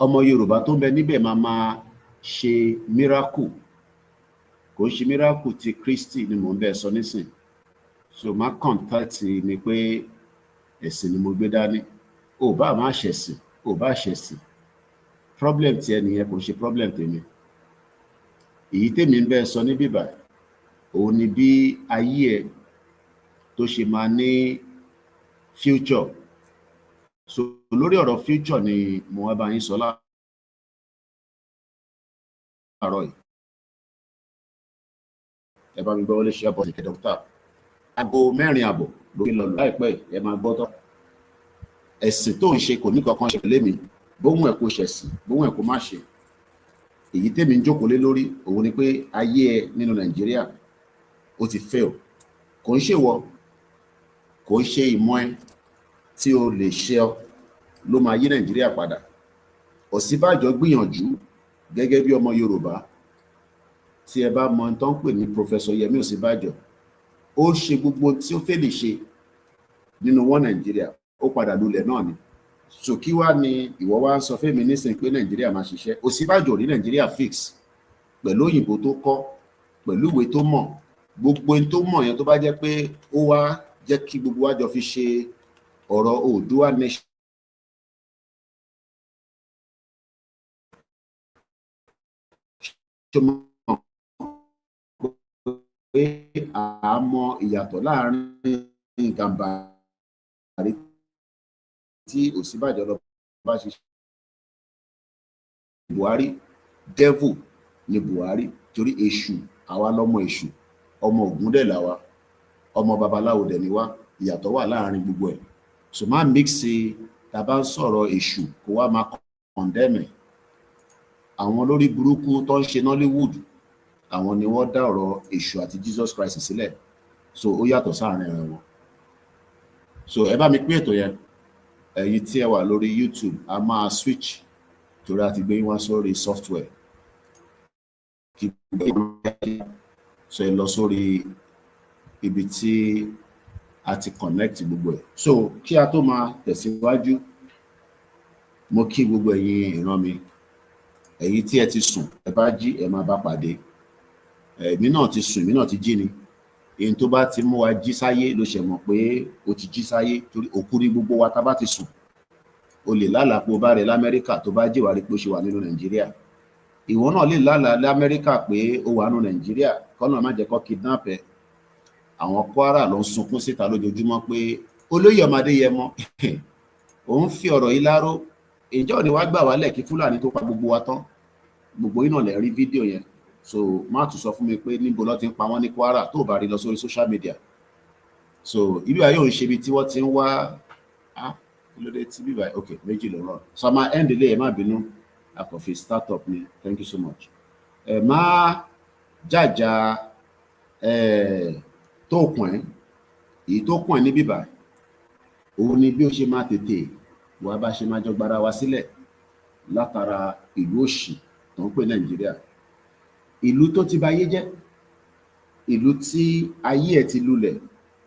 ọmọ Yorùbá tó ń bẹ níbẹ̀ máa ṣe miracle, kò ń ṣe miracle ti Kristi ni mò ń bẹ sọ nísìn. So má contact mi pé ẹ̀sìn ni mo gbé dání. Ò bá má ṣẹ̀sìn, ò bá ṣẹ̀sìn, problem ti ẹnìyẹn kò ṣe problem tèmi. Èyí tèmi ń bẹ sọ ní bíbà òun ni bí ayé ẹ tó ṣe máa ní future. So lórí ọ̀rọ̀ future ni mo wá bá yín sọ láàárọ̀ yìí. Ẹ bá mi gbọ́ wọlé ṣe àbọ̀ ìkẹ́ dókítà. Aago 4:00 lórí lọ láìpẹ́ ẹ máa gbọ́ tán. Ẹ̀sìn tó ń ṣe kò ní kankan ṣe lémi, bóhùn ẹ̀ kò ṣẹ̀sìn, bóhùn ẹ̀ kò má ṣe. Èyí tèmi ń jókòó lé lórí òun ni pé ayé ẹ nínú Nàìjíríà ó ti fail. Kò ń ṣèwọ, kò ń ṣe ìmọ̀ ẹ tí o lè ṣe ọ ló máa yí Nàìjíríà padà. Ọ̀ṣínbàjò gbìyànjú gẹ́gẹ́ bí ọmọ Yorùbá. Tí ẹ bá mọ tó ń pè ní Professor Yẹmí Ọ̀ṣínbàjò, ó ṣe gbogbo tí ó fẹ́ lè ṣe nínú wọn Nàìjíríà, ó padà lulẹ̀ náà ni. So kí wá ni ìwọ wá ń sọ fẹ́mi nísìnyí pé Nàìjíríà máa ṣiṣẹ́? Ọ̀ṣínbàjò ní Nàìjíríà fix pẹ̀lú òyìnbó tó kọ́, pẹ̀lú ìwé tó mọ̀, gbogbo ẹni tó mọ̀ yẹn tó bá jẹ́ pé ó wá jẹ́ kí gbogbo wa jọ fi ṣe ọ̀rọ̀ Oòduà nation. Pé àmọ́ ìyàtọ̀ láàrin Gàmbàrí tí Ọ̀ṣínbàjò lọ bá ṣiṣẹ́. Buhari devil ni Buhari torí èṣù, àwa lọmọ èṣù, ọmọ Ògún dẹ̀ làwa, ọmọ babaláwo dẹ̀ ni wá, ìyàtọ̀ wà láàrin gbogbo ẹ̀. So má mix tá bá ń sọ̀rọ̀ èṣù kó wá máa condemn. Àwọn lórí burúkú tó ń ṣe Nollywood, àwọn ni wọ́n dá ọ̀rọ̀ èṣù àti Jesus Christ sílẹ̀. So ó yàtọ̀ sáàrin wọn. So ẹ bá mi pín ètò yẹn. Ẹ̀yin tí ẹ wà lórí YouTube a máa switch torí a ti gbé wá sórí software. So ẹ lọ sórí ibi tí a ti connect gbogbo ẹ̀. So kí a tó máa tẹ̀síwájú, mo kí gbogbo ẹ̀yin ìran mi. Ẹ̀yin tí ẹ ti sùn, ẹ bá jí ẹ máa bá pàdé. Èmi náà ti sùn, èmi náà ti jí ni. Èyí tó bá ti mú wa jí sáyé ló ṣe mọ̀ pé o ti jí sáyé torí òkú ní gbogbo wa tá bá ti sùn. O lè lálàá pé o bá rẹ l'Amẹ́ríkà, tó bá jí wá rí pé o ṣe wà nínú Nàìjíríà. Ìwọ náà lè lálàá l'Amẹ́ríkà pé o wà nínú Nàìjíríà, kọ́nà má jẹ́ kó kidnap ẹ. Àwọn Kwara ló ń sunkún síta lójoojúmọ́ pé olóyè ọmọdé yẹ mọ́. Òun fi ọ̀rọ̀ yìí láró. Ìjọ ni wàá gbà wálẹ̀ kí Fúlàní tó pa gbogbo wa tán. Gbogbo yín náà lè rí fídíò yẹn. So má tún sọ fún mi pé níbo ló ti ń pa wọ́n ní Kwara tó bá rí lọ sórí social media. So ibi ayé òun ṣe ibi tí wọ́n ti ń wá kí ló dé tí bíbá ok méjì ló rọ. So a máa end ilé ẹ má bínú, àkọ́fì startup ni. Thank you so much. Ẹ má jàjà tó kùn ẹ́, èyí tó kùn ẹ́ ní bíbá òun ni bí ó ṣe máa tètè wà bá ṣe máa jọ gbára wa sílẹ̀ látara ìlú òṣì tó ń pè Nàìjíríà. Ìlú tó ti báyé jẹ́, ìlú tí ayé ẹ̀ ti lulẹ̀.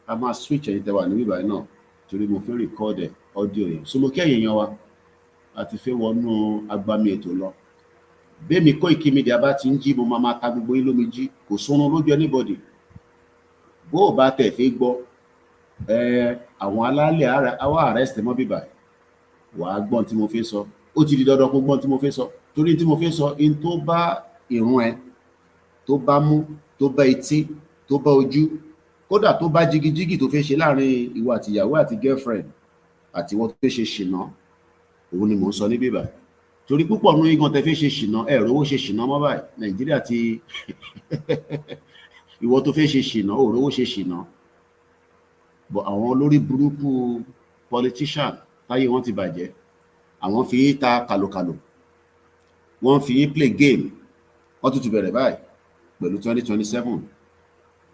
A máa switch ẹ̀yin tẹ́ wà ní bíbá náà torí mo fẹ́ record audio yẹn. So mo kí ẹ̀yin yan wa àti fẹ́ wọnú agbami ètò lọ. Bẹ́ẹ̀mi Koikimedia bá ti ń jí mo máa ta gbogbo yín lómi jí, kò sórun lójú anybody. Bó o bá tẹ̀ fẹ́ gbọ́ àwọn alálẹ̀ àwa arrest mọ́ bíbá wàá gbọ́n tí mo fẹ́ sọ. Ó ti di dandan kó gbọ́n tí mo fẹ́ sọ torí tí mo fẹ́ sọ in tó bá ìrun ẹ, tó bá mú, tó bá etí, tó bá ojú, kódà tó bá jigijigi tó fẹ́ ṣe láàrin ìwọ àti ìyàwó àti girlfriend àti ìwọ tó fẹ́ ṣe ṣìnà, òun ni mò ń sọ ní bíbá. Torí púpọ̀ nínú igan tẹ́ fẹ́ ṣe ṣìnà, ẹ̀rọ owó ṣe ṣìnà mọ́ báyìí. Nàìjíríà ti ìwọ tó fẹ́ ṣe ṣìnà, òrò owó ṣe ṣìnà. But àwọn olórí burúkú politician táyé wọn ti bàjẹ́, àwọn fi yín ta kàlòkàlò, wọ́n fi yín play game. Wọ́n tún ti bẹ̀rẹ̀ báyìí pẹ̀lú 2027.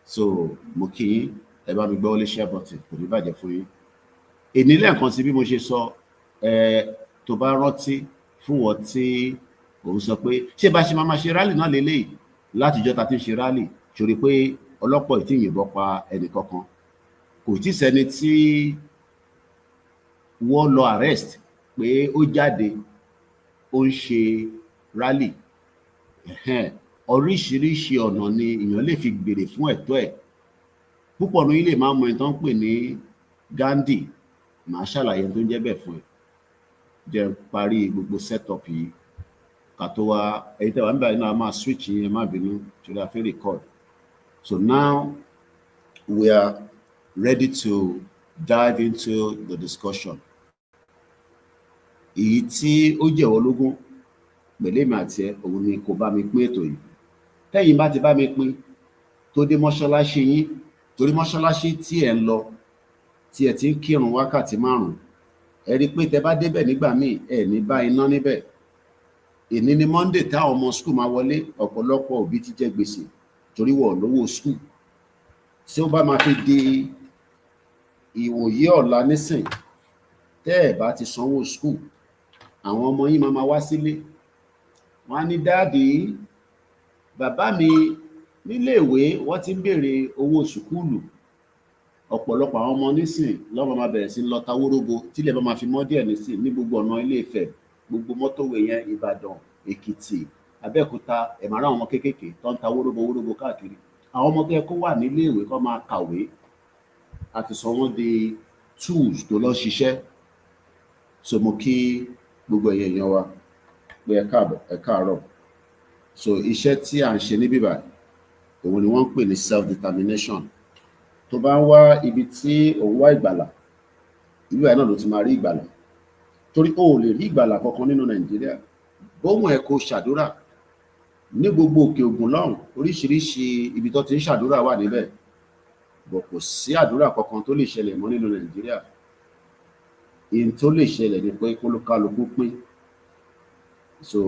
So mo kí yín, ẹ bá mi gbọ́ lé share button, kò ní bàjẹ́ fún yín. Èní lẹ́ẹ̀kan sí bí mo ṣe sọ, tó bá rántí fún wọn tí òun sọ pé ṣé bá ṣe máa ṣe rally náà lélẹ́yìí látijọ́ ta ti ń ṣe rally, torí pé ọlọ́pọ̀ ìtì yìnbọn pa ẹnì kankan. Kò tí sẹ́ni tí wọ́n lọ arrest pé ó jáde ó ń ṣe rally. Oríṣiríṣi ọ̀nà ni èèyàn lè fi béèrè fún ẹ̀tọ́ ẹ̀. Púpọ̀ nínú yín lè máa mọ ẹni tó ń pè ní Gandhi, màá ṣàlàyé tó ń jẹ́ bẹ́ẹ̀ fún ẹ. Jẹ́ parí gbogbo setup yìí ká tó wá, èyí tẹ́wàá nígbà yìí náà a máa switch yẹn, má bínú torí a fẹ́ record. So now we are ready to dive into the discussion. Èyí tí ó jẹ́wọ́ lógún pẹ̀lú èmi àti ẹ, òun ni kò bá mi pín ètò yìí. Tẹ́yìn bá ti bá mi pín tó dé mọ́ṣáláṣí yín, torí mọ́ṣáláṣí tí ẹ̀ ń lọ, tí ẹ ti ń kírun wákàtí 5, ẹ rí i pé tẹ bá débẹ̀ nígbà míì ẹ ní bá iná níbẹ̀. Èní ni Monday táwọn ọmọ school máa wọlé, ọ̀pọ̀lọpọ̀ òbí ti jẹ gbèsè torí wọ́n lówó school. Tí ó bá máa fi di ìwòyí ọ̀la nísìn, tẹ́ ẹ̀ bá ti sanwó school, àwọn ọmọ yín máa wá sílé. Wọ́n á ní dáàdì, bàbá mi níléèwé wọ́n ti ń béèrè owó sùkúùlù. Ọ̀pọ̀lọpọ̀ àwọn ọmọ nísìn lọ́mọ máa bẹ̀rẹ̀ sí lọ ta wóróbo tílẹ̀ bá máa fi mọ́ díẹ̀ nísìn ní gbogbo ọ̀nà Ilé-Ifẹ̀, gbogbo mọ́tòwé yẹn, Ìbàdàn, Èkìtì, Abẹ́òkúta, ẹ̀ máa rá àwọn ọmọ kéékèèké tó ń ta wóróbo káàkiri. Àwọn ọmọ tó yẹ kó wà níléèwé kó máa kàwé, àti sọ wọ́n di tools tó lọ ṣiṣẹ́. So mo kí gbogbo ẹ̀yin èèyàn wa pé ẹ káàárọ̀. So iṣẹ́ tí à ń ṣe níbí báyìí, òun ni wọ́n ń pè ní self-determination. Tó bá ń wá ibi tí òun wá ìgbàlà, ìlú ẹ̀ náà ló ti máa rí ìgbàlà. Torí o ò lè rí ìgbàlà kankan nínú Nàìjíríà. Bóhùn ẹ̀ kó ṣàdúrà ní gbogbo òkè ògùn lọ́hùn, oríṣiríṣi ibi tó ti ń ṣàdúrà wà níbẹ̀. Bọ̀ kò sí àdúrà kankan tó lè ṣẹlẹ̀ mọ́ nínú Nàìjíríà. Ìyẹn tó lè ṣẹlẹ̀ ni pé kólúkálukú pín. So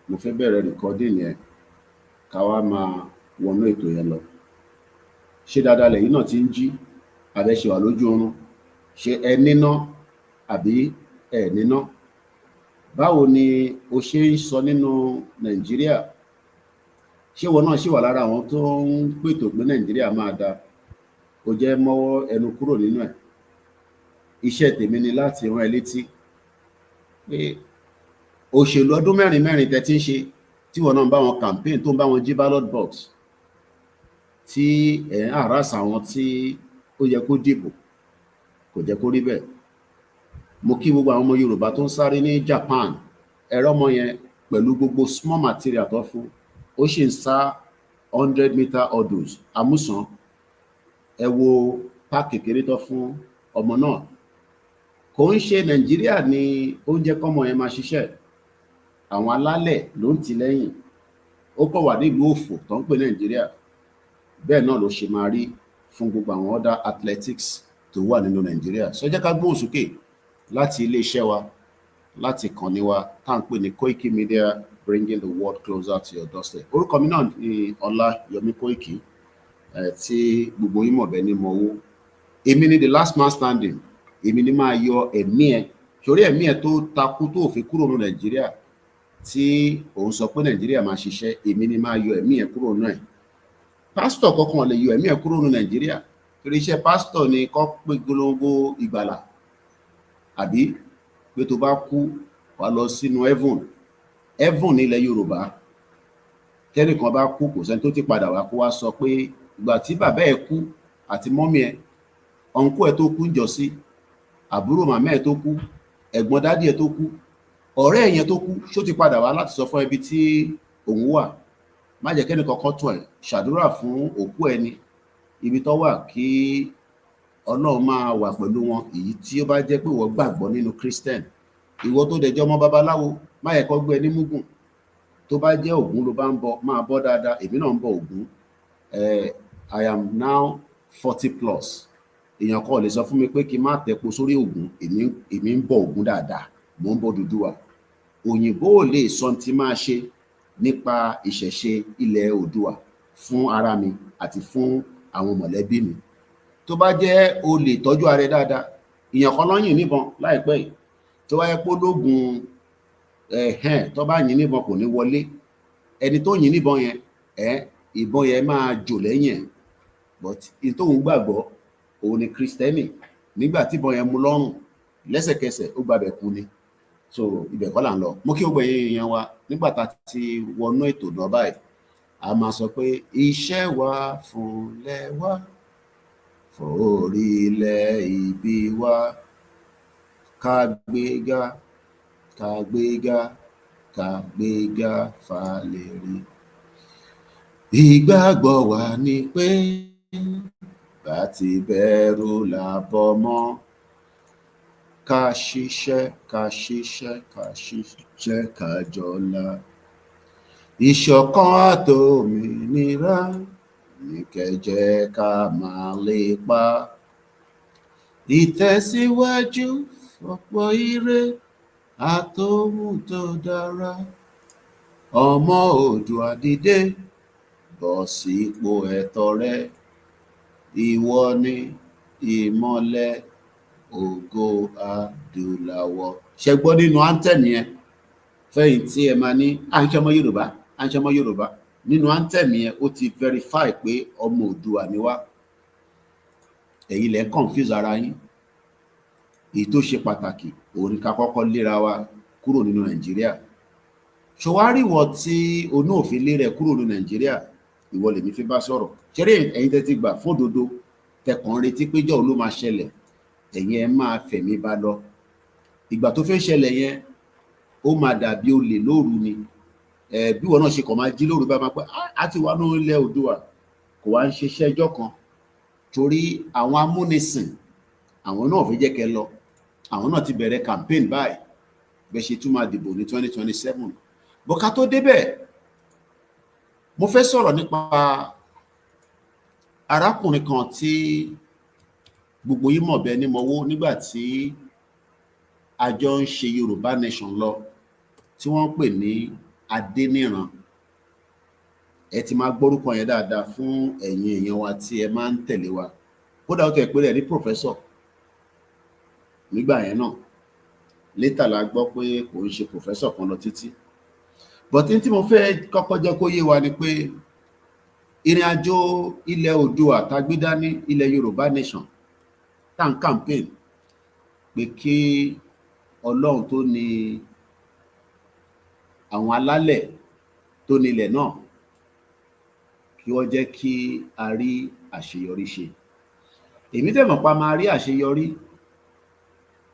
mo fẹ́ bẹ̀rẹ̀ recording yẹn ká wá máa wọnú ètò yẹn lọ. Ṣé dáadáa lẹ́yìn náà ti ń jí? Àbẹ́ ṣe wà lójú oorun? Ṣé ẹ níná àbí ẹ níná? Báwo ni o ṣe ń sọ nínú Nàìjíríà? Ṣé ìwọ náà ṣì wà lára àwọn tó ń pètò pé Nàìjíríà máa da? O jẹ́ mọ́wọ́ ẹnu kúrò nínú ẹ̀. Iṣẹ́ tèmi ni láti rán ẹ létí pé òṣèlú ọdún 4 tẹ́ ti ń ṣe, tí wọ́n náà ń bá wọn campaign, tó ń bá wọn jí ballot box, tí ẹ̀ ń harass àwọn tí ó yẹ kó dìbò, kò jẹ́ kó rí bẹ́ẹ̀. Mo kí gbogbo àwọn ọmọ Yorùbá tó ń sáré ní Japan. Ẹ̀rọ ọmọ yẹn pẹ̀lú gbogbo small material tó fún, ó sì ń sá 100 meter hurdles amúsàn. Ẹ wo park kékeré tó fún ọmọ náà. Kò ń ṣe Nàìjíríà ni ó ń jẹ́ kọ́mọ yẹn máa ṣiṣẹ́. Àwọn alálẹ̀ ló ń tì lẹ́yìn. Ó kọ̀ wà nílùú òfò tó ń pè Nàìjíríà. Bẹ́ẹ̀ náà ló ṣe máa rí fún gbogbo àwọn other athletics tó wà nínú Nàìjíríà. So jẹ́ ká gbóhùn sókè láti iléeṣẹ́ wa, láti ìkànnì wa tá à ń pè ní Koikimedia, bringing the world closer to your doorstep. Orúkọ mi náà ni Ọláyọmí Kóìkì, tí gbogbo yín mọ̀ bẹ́ẹ̀ ni mo wó. Èmi ni the last man standing. Èmi ni máa yọ ẹ̀mí ẹ̀, torí ẹ̀mí ẹ̀ tó takú tó òfin kúrò ní Nàìjíríà, tí òun sọ pé Nàìjíríà máa ṣiṣẹ́, èmi ni máa yọ ẹ̀mí ẹ̀ kúrò náà. Pásítọ̀ kankan lè yọ ẹ̀mí ẹ̀ kúrò ní Nàìjíríà, torí iṣẹ́ pásítọ̀ ni kó pé gbólóńgbó ìgbàlà, àbí pé tó bá kú wá lọ sínú heaven. Heaven ní ilẹ̀ Yorùbá, tẹ́nìkan bá kú kò sẹ́ni tó ti padà wá kó wá sọ pé ìgbà tí bàbá ẹ̀ kú àti mọ́mí ẹ̀, ọ̀nkú ẹ̀ tó kú ń jọ sí, àbúrò màmá ẹ̀ tó kú, ẹ̀gbọ́n dádì ẹ̀ tó kú, ọ̀rẹ́ ẹ̀ yẹn tó kú, ṣó ti padà wá láti sọ fún ibi tí òun wà? Má jẹ́ kẹ́ni kankan tún ẹ̀, ṣàdúrà fún òkú ẹni ibi tó wà, kí Ọlọ́run máa wà pẹ̀lú wọn. Èyí tí ó bá jẹ́ pé ìwọ gbàgbọ́ nínú Christian, ìwọ tó dẹjọ́ ọmọ babaláwo, má yẹ kó gbé ẹni múgùn. Tó bá jẹ́ Ògún ló bá ń bọ, máa bọ́ dáadáa. Èmi náà ń bọ Ògún. I am now 40+. Èèyàn kan lè sọ fún mi pé kí n má tẹpo sórí Ògún. Èmi ń bọ Ògún dáadáa, mò ń bọ Odùduwà. Òyìnbó ò lè sọ tí máa ṣe nípa ìṣẹ̀ṣe ilẹ̀ Oòduà fún ara mi àti fún àwọn mọ̀lẹ́bí mi. Tó bá jẹ́ o lè tọ́jú ara ẹ dáadáa, èèyàn kan lọ́yìn níbọn láìpẹ́ yìí, tó wáyé pé lóògùn tó bá yìn níbọn kò ní wọlé. Ẹni tó yìn níbọn yẹn, ìbọn yẹn máa jò lẹ́yìn ẹ̀. But in tóun gbàgbọ́, òun ni Kristẹni. Nígbà tí ìbọn yẹn mú lọ́rùn, lẹ́sẹ̀kẹsẹ̀ ó gbàbẹ̀ kú ni. so ibẹ̀ kọ́ là ń lọ. Mo kí gbogbo èèyàn wa nígbà tá a ti wọnú ètò náà báyìí, a máa sọ pé iṣẹ́ wa fúnlẹ̀ wa forílẹ̀ ìbí wa, ká gbéga ká gbéga ká gbéga fàlẹ́rì. Ìgbàgbọ́ wa ni pé bá ti bẹ̀rù làbọ̀ mọ́, ká ṣiṣẹ́ ká ṣiṣẹ́ ká ṣiṣẹ́ ká jọlá. Ìṣọ̀kan àtòmìnira ní kẹ́jẹ́ ká máa lépa. Ìtẹ̀síwájú ọ̀pọ̀ ire àtòhun tó dára. Ọmọ Oòduà dìde bọ́ sípò ẹ̀tọ́ rẹ. Ìwọ ni ìmọ́lẹ̀ ògo adúláwọ̀. Ṣé gbọ́ nínú anthem yẹn? Fẹ́yìn tí ẹ máa ní à ń ṣe ọmọ Yorùbá, à ń ṣe ọmọ Yorùbá. Nínú anthem yẹn ó ti verify pé ọmọ Oòduà ni wá. Ẹ̀yin lẹ confuse ara yín. Èyí tó ṣe pàtàkì òun ni ká kọ́kọ́ léra wa kúrò nínú Nàìjíríà. Ṣòwárí ìwọ tí onú òfin lé rẹ kúrò nínú Nàìjíríà, ìwọ lèmi fi bá sọ̀rọ̀. Ṣeré ẹ̀yin tẹ́ ti gbà fódodo, tẹkàn retí péjọ́ ló máa ṣẹlẹ̀, ẹ̀yin ẹ máa fẹ̀mí bá lọ. Ìgbà tó fẹ́ ṣẹlẹ̀ yẹn ó máa dàbí olè lóru ni. Bí wọn náà ṣe kàn máa jí lóru bá máa pẹ́ á ti wá ní ilẹ̀ Oòduà, kò wá ń ṣiṣẹ́ ẹjọ́ kan. Torí àwọn amúnisìn àwọn náà fẹ́ jẹ́ kẹ́ lọ. Àwọn náà ti bẹ̀rẹ̀ campaign báyìí bẹ́ẹ̀ ṣe tún máa dìbò ní 2027. Bọ́ká tó débẹ̀, mo fẹ́ sọ̀rọ̀ nípa arákùnrin kan tí gbogbo yín mọ̀ bẹ́ẹ̀ ni mo wó nígbà tí a jọ ń ṣe Yorùbá Nation lọ, tí wọ́n ń pè ní Adéníran. Ẹ ti máa gbórúkọ yẹn dáadáa fún ẹ̀yin èèyàn wa tí ẹ máa ń tẹ̀lé wa. Kódà ó tẹ̀ pé rẹ̀ ní professor nígbà yẹn náà. Létà la gbọ́ pé kò ń ṣe professor kan lọ títí. But tí mo fẹ́ kọ́kọ́ jẹ́ kó yé wa ni pé ìrìn àjò ilẹ̀ Oòduà tá gbé dání, ilẹ̀ Yorùbá Nation tá ń campaign pé kí Ọlọ́run tó ní àwọn alálẹ̀ tó nílẹ̀ náà kí wọ́n jẹ́ kí a rí àṣeyọrí ṣe. Èmi dẹ̀ mọ̀ pa máa rí àṣeyọrí,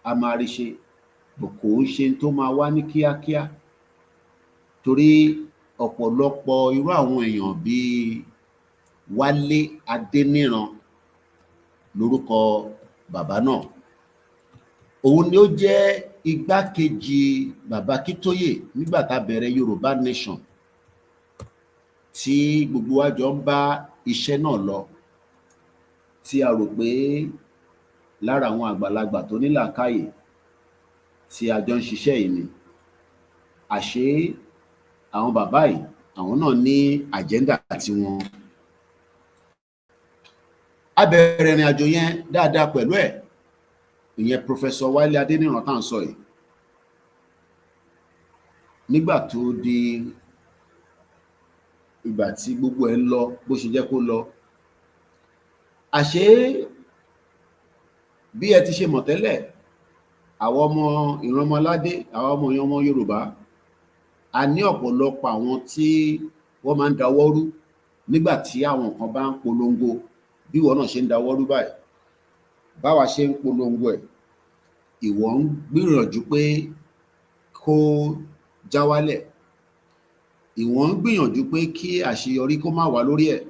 a máa rí ṣe, kò ń ṣe tó máa wá ní kíákíá. Torí ọ̀pọ̀lọpọ̀ irú àwọn èèyàn bíi Wálé Adéníran lórúkọ bàbá náà. Òun ni ó jẹ́ igbákejì bàbá Akíntóyè nígbà tá a bẹ̀rẹ̀ Yorùbá Nation, tí gbogbo wa jọ ń bá iṣẹ́ náà lọ, tí a rò pé lára àwọn àgbàlagbà tó ní làákàyè tí a jọ ń ṣiṣẹ́ yìí ni. Àṣé àwọn bàbá yìí àwọn náà ní àjẹ́ndà tiwọn. A bẹ̀rẹ̀ ìrìn àjò yẹn dáadáa pẹ̀lú ẹ̀, ìyẹn Professor Wálé Adéníran tá à ń sọ yìí. Nígbà tó di ìgbà tí gbogbo ẹ̀ ń lọ bó ṣe jẹ́ kó lọ, àṣé bí ẹ ti ṣe mọ̀ tẹ́lẹ̀, àwọn ọmọ ìrànmọ́ládé, àwọn ọmọ Yorùbá, a ní ọ̀pọ̀lọpọ̀ àwọn tí wọ́n máa ń dáwọ́ rú nígbà tí àwọn kan bá ń polongo. Bí ìwọ náà ṣe ń dáwọ́ rú báyìí, báwa ṣe ń polongo ẹ̀, ìwọ ń gbìyànjú pé kó já wálẹ̀. Ìwọ ń gbìyànjú pé kí àṣeyọrí kó má wá lórí ẹ̀.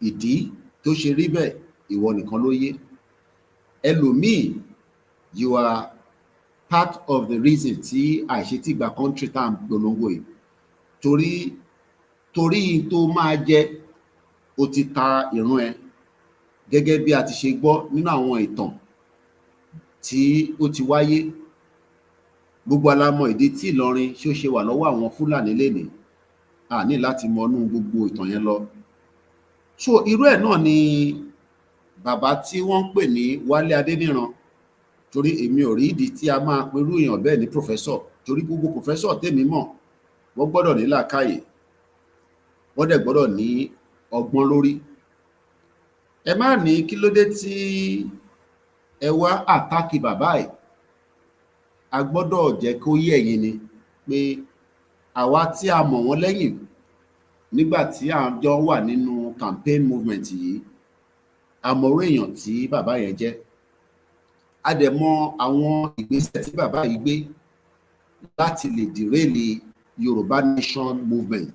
Ìdí tó ṣe rí bẹ́ẹ̀ ìwọ nìkan ló yé. Ẹlòmíì, you are part of the reason tí àìṣetígbà country tá à ń polongo yìí. Torí tó máa jẹ, o ti ta ìran ẹ, gẹ́gẹ́ bí a ti ṣe gbọ́ nínú àwọn ìtàn tí ó ti wáyé. Gbogbo alámọ̀ ìdí tí Ìlọrin ṣó ṣe wà lọ́wọ́ àwọn Fúlàní lénìí, a ní láti mọnú gbogbo ìtàn yẹn lọ. So irú ẹ̀ náà ni bàbá tí wọ́n ń pè ní Wálé Adéníran. Torí èmi ò rí ìdí tí a máa perú èèyàn bẹ́ẹ̀ ní professor. Torí gbogbo professor tèmi mọ̀, wọ́n gbọ́dọ̀ ní làákàyè, wọ́n dẹ̀ gbọ́dọ̀ ní ọgbọ́n lórí. Ẹ má ní kí ló dé tí ẹ wá àtáàkì bàbá yìí. a gbọ́dọ̀ jẹ́ kó yé ẹ̀yin ni pé àwa tí a mọ̀ wọ́n lẹ́yìn nígbà tí à ń jọ wà nínú campaign movement yìí, a mọ̀ orí èèyàn tí bàbá yẹn jẹ́, a dẹ̀ mọ̀ àwọn ìgbésẹ̀ tí bàbá yìí gbé láti lè dìrẹ́lì Yorùbá Nation movement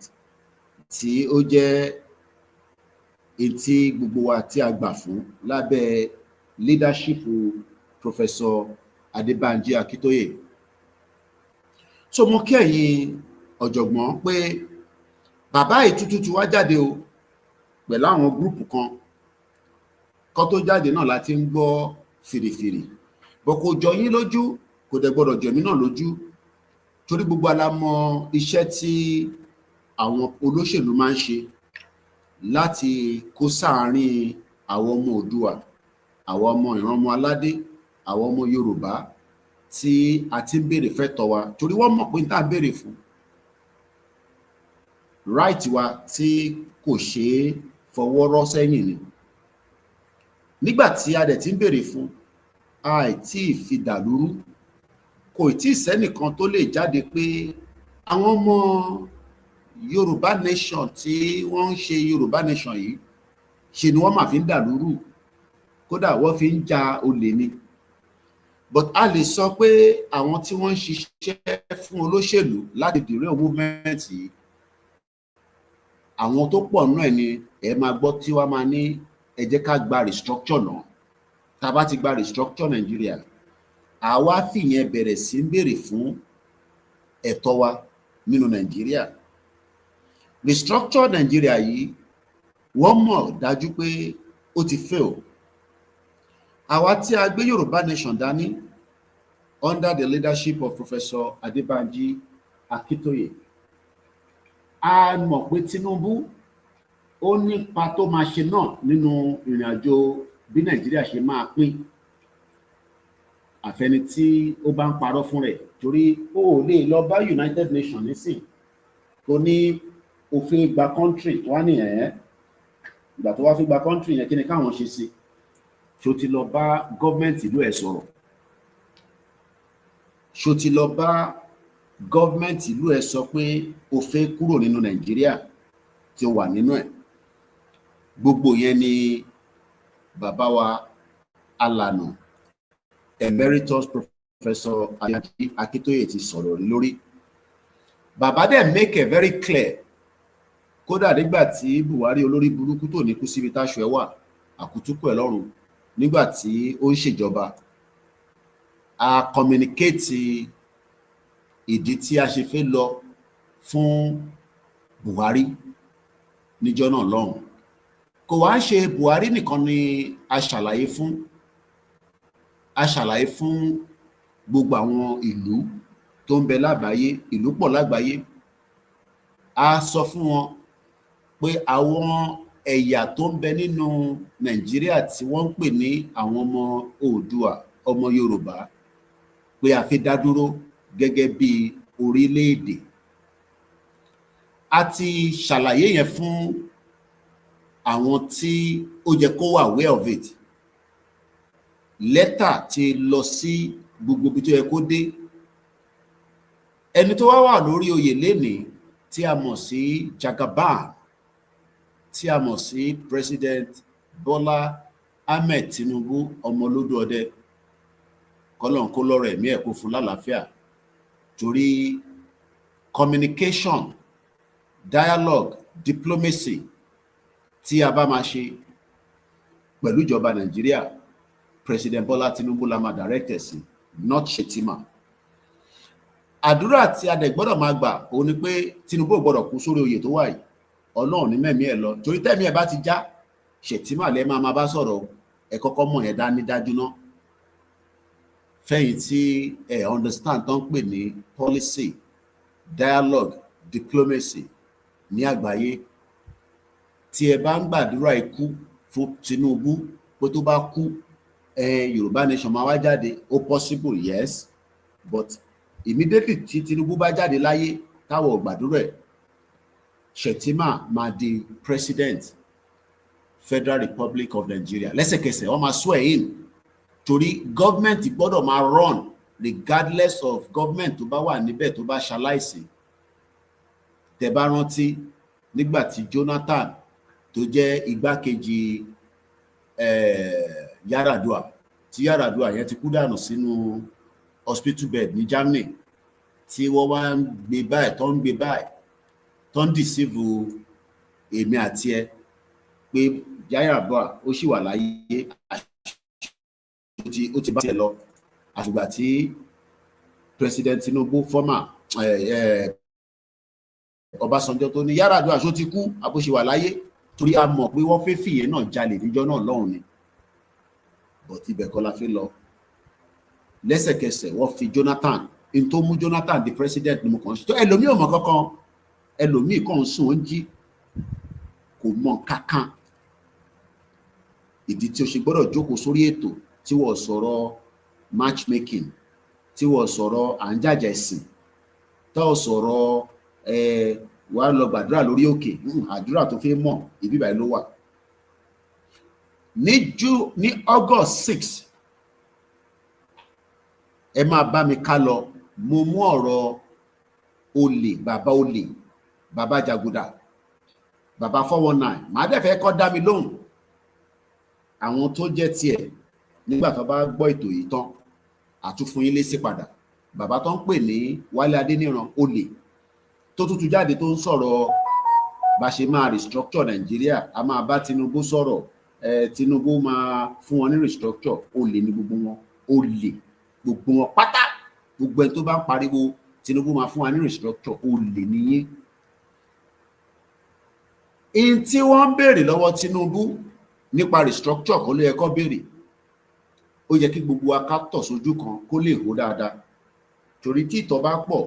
tí ó jẹ́ etí gbogbo wa tí a gbà fún lábẹ́ leadership Professor Adébánjí Akíntóyè. So mo kí ẹ̀yin ọ̀jọ̀gbọ́n pé bàbá ìtútù ti wá jáde o pẹ̀lú àwọn gúrùpù kan tó jáde náà láti ń gbọ́ fìrìfìrì, bọ́ kò jọ yín lójú, kò dẹ̀ gbọ́dọ̀ jọ mí náà lójú, torí gbogbo ala mọ̀ iṣẹ́ tí àwọn olóṣèlú máa ń ṣe láti kó sáàárín àwọn ọmọ Oòduà, àwọn ọmọ ìran ọmọ aládé, àwọn ọmọ Yorùbá tí a ti ń béèrè fẹ́tọ̀ wa, torí wọ́n mọ̀ pé n tá a béèrè fún right wa tí kò ṣeé fọwọ́ rọ́ sẹ́yìn ni. Nígbà tí a dẹ̀ ti ń béèrè fún, àìtí fi dàlúrú, kò tí ì sẹ́nìkan tó lè jáde pé àwọn ọmọ Yorùbá nation tí wọ́n ń ṣe Yorùbá nation yìí ṣe ni wọ́n máa fi ń dàlúrú, kódà wọ́n fi ń ja olè ni. But a lè sọ pé àwọn tí wọ́n ń ṣiṣẹ́ fún olóṣèlú láti dìrẹ́ movement yìí, àwọn tó pọ̀ náà ni ẹ máa gbọ́ tí wọ́n máa ní ẹ jẹ́ ká gba restructure náà. Tá a bá ti gba restructure Nàìjíríà, àwa fìyẹn bẹ̀rẹ̀ sí ń béèrè fún ẹ̀tọ́ wa nínú Nàìjíríà. Restructure Nàìjíríà yìí wọ́n mọ̀ dájú pé ó ti fail. Àwa tí a gbé Yorùbá nation dání under the leadership of Professor Adébánjí Akíntóyè, a mọ̀ pé Tinubu ó nípa tó máa ṣe náà nínú ìrìn àjò bí Nàìjíríà ṣe máa pín, àfẹni tí ó bá ń parọ́ fún rẹ̀, torí ó lè lọ bá United Nations nísìn tó ní òfin gba country wá ní ìgbà tó wá fi gba country yẹn kí ni káwọn ṣe sí, ṣó ti lọ bá gọ́ọ̀mẹ̀ntì ìlú ẹ̀ sọ̀rọ̀, ṣó ti lọ bá gọ́ọ̀mẹ̀ntì ìlú ẹ̀ sọ pé ó fẹ́ kúrò nínú Nàìjíríà tí ó wà nínú ẹ̀. Gbogbo yẹn ni bàbá wa alànà Emeritus Professor Adébánjí Akíntóyè ti sọ̀rọ̀ lórí. Bàbá dẹ̀ make it very clear, kódà nígbà tí Buhari olórí burúkú tó ní kú síbi táṣọ ẹ wà, àkútúkù ẹ lọ́rùn, nígbà tí ó ń ṣèjọba, a communicate ìdí tí a ṣe fẹ́ lọ fún Buhari níjọ́ náà lọ́hùn. Kò wá ń ṣe Buhari nìkan ni a ṣàlàyé fún, gbogbo àwọn ìlú tó ń bẹ lágbàáyé, ìlú pọ̀ lágbàáyé. A sọ fún wọn pé àwọn ẹ̀yà tó ń bẹ nínú Nàìjíríà tí wọ́n ń pè ní àwọn ọmọ Oòduà, ọmọ Yorùbá, pé a fi dá dúró gẹ́gẹ́ bí orílẹ̀-èdè. A ti ṣàlàyé yẹn fún àwọn tí ó yẹ kó wà aware of it. Lẹ́tà ti lọ sí gbogbo ibi tó yẹ kó dé. Ẹni tó wà lórí oyè lénìí tí a mọ̀ sí Jagaban, tí a mọ̀ sí President Bọ́lá Ahmed Tinubu, ọmọ olódò ọdẹ, kọ́lọ́n kó lọ́rọ̀ ẹ̀mí ẹ̀ kó fún lálàáfíà, torí communication, dialogue, diplomacy tí a bá máa ṣe pẹ̀lú ìjọba Nàìjíríà, President Bọ́lá Tinubu la máa direct sí, not Shetima. Àdúrà tí a dẹ̀ gbọ́dọ̀ máa gbà òun ni pé Tinubu ò gbọ́dọ̀ kú sórí oyè tó wà yìí, Ọlọ́run ní mẹ́mí ẹ̀ lọ, torí tẹ́mi ẹ̀ bá ti já, Shetima lẹ́ máa bá sọ̀rọ̀, ẹ kọ́kọ́ mọ̀ yẹn dání dájú náà. Fẹ́yìn tí ẹ understand tó ń pè ní policy, dialogue, diplomacy ní àgbáyé, tí ẹ bá ń gbàdúrà ikú fún Tinubu pé tó bá kú Yorùbá nation máa wá jáde, ó possible, yes, but immediately tí Tinubu bá jáde láyé táwọn gbàdúrà ẹ̀, Shetima máa di president Federal Republic of Nigeria lẹ́sẹ̀kẹsẹ̀. Wọ́n máa swear in, torí gọ́ọ̀mẹ̀ntì gbọ́dọ̀ máa run regardless of government tó bá wà níbẹ̀ tó bá ṣaláìsí. Tẹ́ bá rántí nígbà tí Jonathan tó jẹ́ igbákejì Yar'Adua, tí Yar'Adua yẹn ti kú dànù sínú hospital bed ní Germany, tí wọ́n wá ń gbé báyìí tó ń deceive èmi àti ẹ pé Yar'Adua ó sì wà láyé, ó ti bá tiẹ̀ lọ. Àfìgbà tí President Tinubu former Ọbásanjọ́ tó ní Yar'Adua ṣó ti kú àbó ṣì wà láyé, torí a mọ̀ pé wọ́n fẹ́ fìyẹn náà jalè níjọ́ náà lọ́hùn ni, but ibẹ̀ kọ́ la fi lọ. Lẹ́sẹ̀kẹsẹ̀ wọ́n fi Jonathan, in tó mú Jonathan di president ni mo kàn ṣe tó ẹlòmíì ò mọ̀ kankan, ẹlòmíì kàn ń sùn ó ń jí kò mọ̀ kankan. Ìdí tí o ṣe gbọ́dọ̀ jókòó sórí ètò tí wọ́n sọ̀rọ̀ matchmaking, tí wọ́n sọ̀rọ̀ à ń jàjà ẹ̀sìn, tí wọ́n sọ̀rọ̀ wà á lọ gbàdúrà lórí òkè, àdúrà tó fẹ́ mọ̀ ìbí báyìí ló wà. Ní August 6 ẹ máa bá mi ká lọ, mo mú ọ̀rọ̀ olè, bàbá jàgùdà, bàbá 419, màá dẹ̀ fẹ́ kọ́ dá mi lóhùn. Àwọn tó jẹ́ tiẹ̀ nígbà tó bá gbọ́ ètò yìí tán àtúnfún yín lésì padà. Bàbá tó ń pè ní Wálé Adéníran olè tó tútù jáde tó ń sọ̀rọ̀ bá ṣe máa restructure Nàìjíríà, a máa bá Tinubu sọ̀rọ̀, Tinubu máa fún wọn ní restructure. Olè ní gbogbo wọn, olè gbogbo wọn pátá. Gbogbo ẹni tó bá ń pariwo Tinubu máa fún wa ní restructure, olè nìyẹn. In tí wọ́n ń béèrè lọ́wọ́ Tinubu nípa restructure kó ló yẹ kó béèrè. Ó yẹ kí gbogbo wa ká tọ̀ sójú kan kó lè hó dáadáa, torí tí ìtọ̀ bá pọ̀,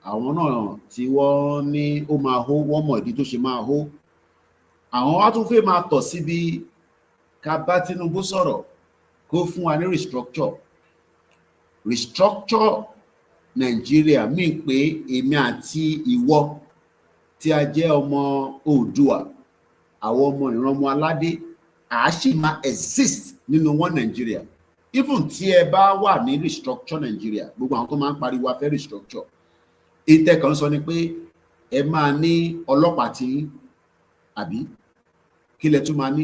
àwọn náà tí wọ́n ní ó máa hó, wọ́n mọ̀ ìdí tó ṣe máa hó. Àwọn wá tún fẹ́ máa tọ̀ síbi ká bá Tinubu sọ̀rọ̀ kó fún wa ní restructure. Restructure Nàìjíríà mí pé èmi àti ìwọ tí a jẹ́ ọmọ Oòduà, àwọn ọmọ ìran ọmọ aládé, a sì máa exist nínú wọn Nàìjíríà. Even tí ẹ bá wà ní restructure Nàìjíríà, gbogbo àwọn tó máa ń pariwo a fẹ́ restructure, ìtẹ̀kàn sọ ni pé ẹ máa ní ọlọ́pàá tí àbí kí lẹ tún máa ní,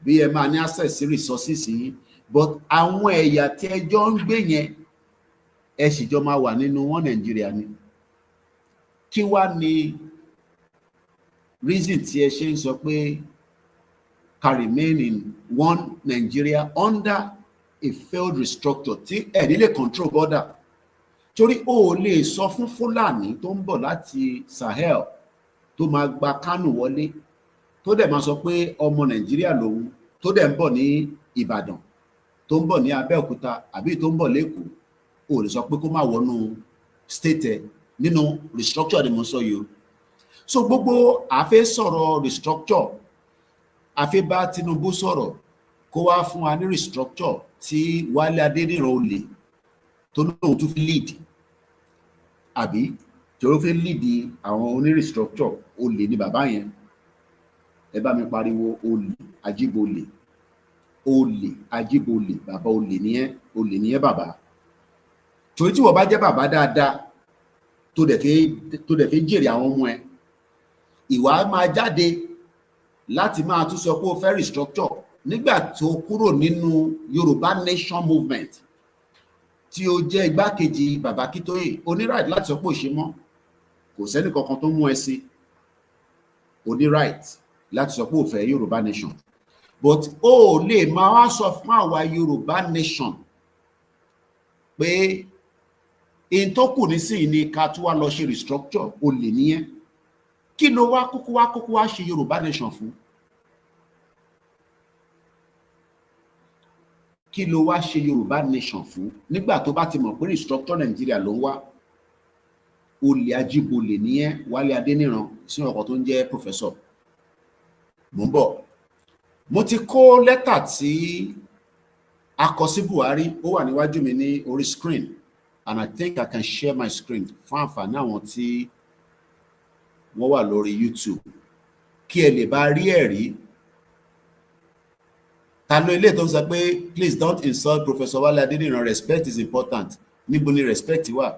bí ẹ máa ní access sí resources yín, but àwọn ẹ̀yà tí ẹ jọ ń gbé yẹn ẹ sì jọ máa wà nínú wọn Nàìjíríà ni. Kí wá ni reason tí ẹ ṣe ń sọ pé can remain in one Nigeria under a failed restructure tí ẹ nílé control border? Torí o lè sọ fún Fúlàní tó ń bọ̀ láti Sahel tó máa gba Kánò wọlé, tó dẹ̀ máa sọ pé ọmọ Nàìjíríà lòun, tó dẹ̀ ń bọ̀ ní Ìbàdàn, tó ń bọ̀ ní Abẹ́òkúta àbí tó ń bọ̀ l'Ékòó, o lè sọ pé kó má wọnú state ẹ nínú restructure ni mo sọ yìí. So gbogbo àfẹ́ sọ̀rọ̀ restructure, àfẹ́ bá Tinubu sọ̀rọ̀ kó wá fún wa ní restructure tí Wálé Adéníran olè tó lóun tún fi lead, àbí tí ó fi lead àwọn oní restructure. Olè ní bàbá yẹn. Ẹ bá mi pariwo olè ajíbolè, olè ajíbolè, bàbá olè nìyẹn bàbá. Torí tí wọ́n bá jẹ́ bàbá dáadáa tó dẹ̀ fi jèrè àwọn ọmọ ẹ, ìwà máa jáde láti máa tún sọ pé ó fẹ́ restructure nígbà tó kúrò nínú Yorùbá Nation movement tí ó jẹ́ igbákejì bàbá Kítóyè. O ní right láti sọ pé ò ṣe mọ́, kò sẹ́ni kankan tó mú ẹ sí. O ní right láti sọ pé ò fẹ́ Yorùbá Nation, but o lè máa wá sọ fún àwa Yorùbá Nation pé in tó kù nísìnyí ni ká tún wá lọ ṣe restructure. Olè nìyẹn. Kí ló wá kúkú wá ṣe Yorùbá Nation fún? Kí ló wá ṣe Yorùbá Nation fún nígbà tó bá ti mọ̀ pé restructure Nàìjíríà ló ń wá? Olè ajíbolè nìyẹn, Wálé Adéníran, sí ọkọ̀ tó ń jẹ́ professor. Mo ń bọ̀. Mo ti kó lẹ́tà tí a kọ sí Buhari, ó wà níwájú mi ní orí screen, and I think I can share my screen fún àǹfààní àwọn tí wọ́n wà lórí YouTube kí ẹ lè bá rí ẹ̀rí ta ló ilé tó ń sọ pé please don't insult Professor Wale Adeniran, respect is important. Níbo ni respect wà?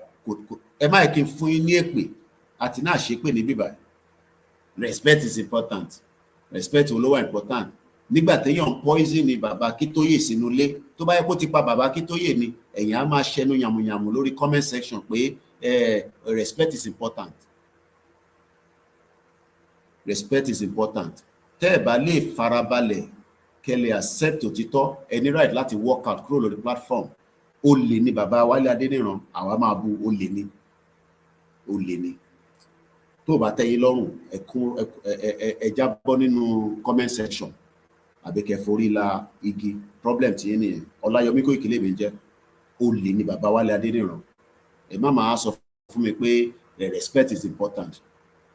Ẹ má kí n fún yín ní èpè àti náà ṣépè ní bíbá. Respect is important. Respect wo ló wà important? Nígbà téèyàn poison ni bàbá Akíntóyè sínú ilé, tó bá yẹ kó ti pa bàbá Akíntóyè ni, ẹ̀yin á máa ṣẹnu yàmùyàmù lórí comment section pé respect is important. Respect is important. Tẹ́ ẹ bá lè farabalẹ̀ kẹ́lẹ̀ accept òtítọ́, ẹni right láti work out kúrò lórí platform. Olè ni bàbá Wálé Adéníran, àwa máa bú olè ni. Olè ni. Tó bá tẹ́ yín lọ́rùn, ẹ jábọ́ nínú comment section. Àbí kẹ́ forí la igi. Problem tí yín nìyẹn. Ọláyọmí Kóìkì lèmi jẹ́. Olè ni bàbá Wálé Adéníran. Ẹ má máa sọ fún mi pé respect is important.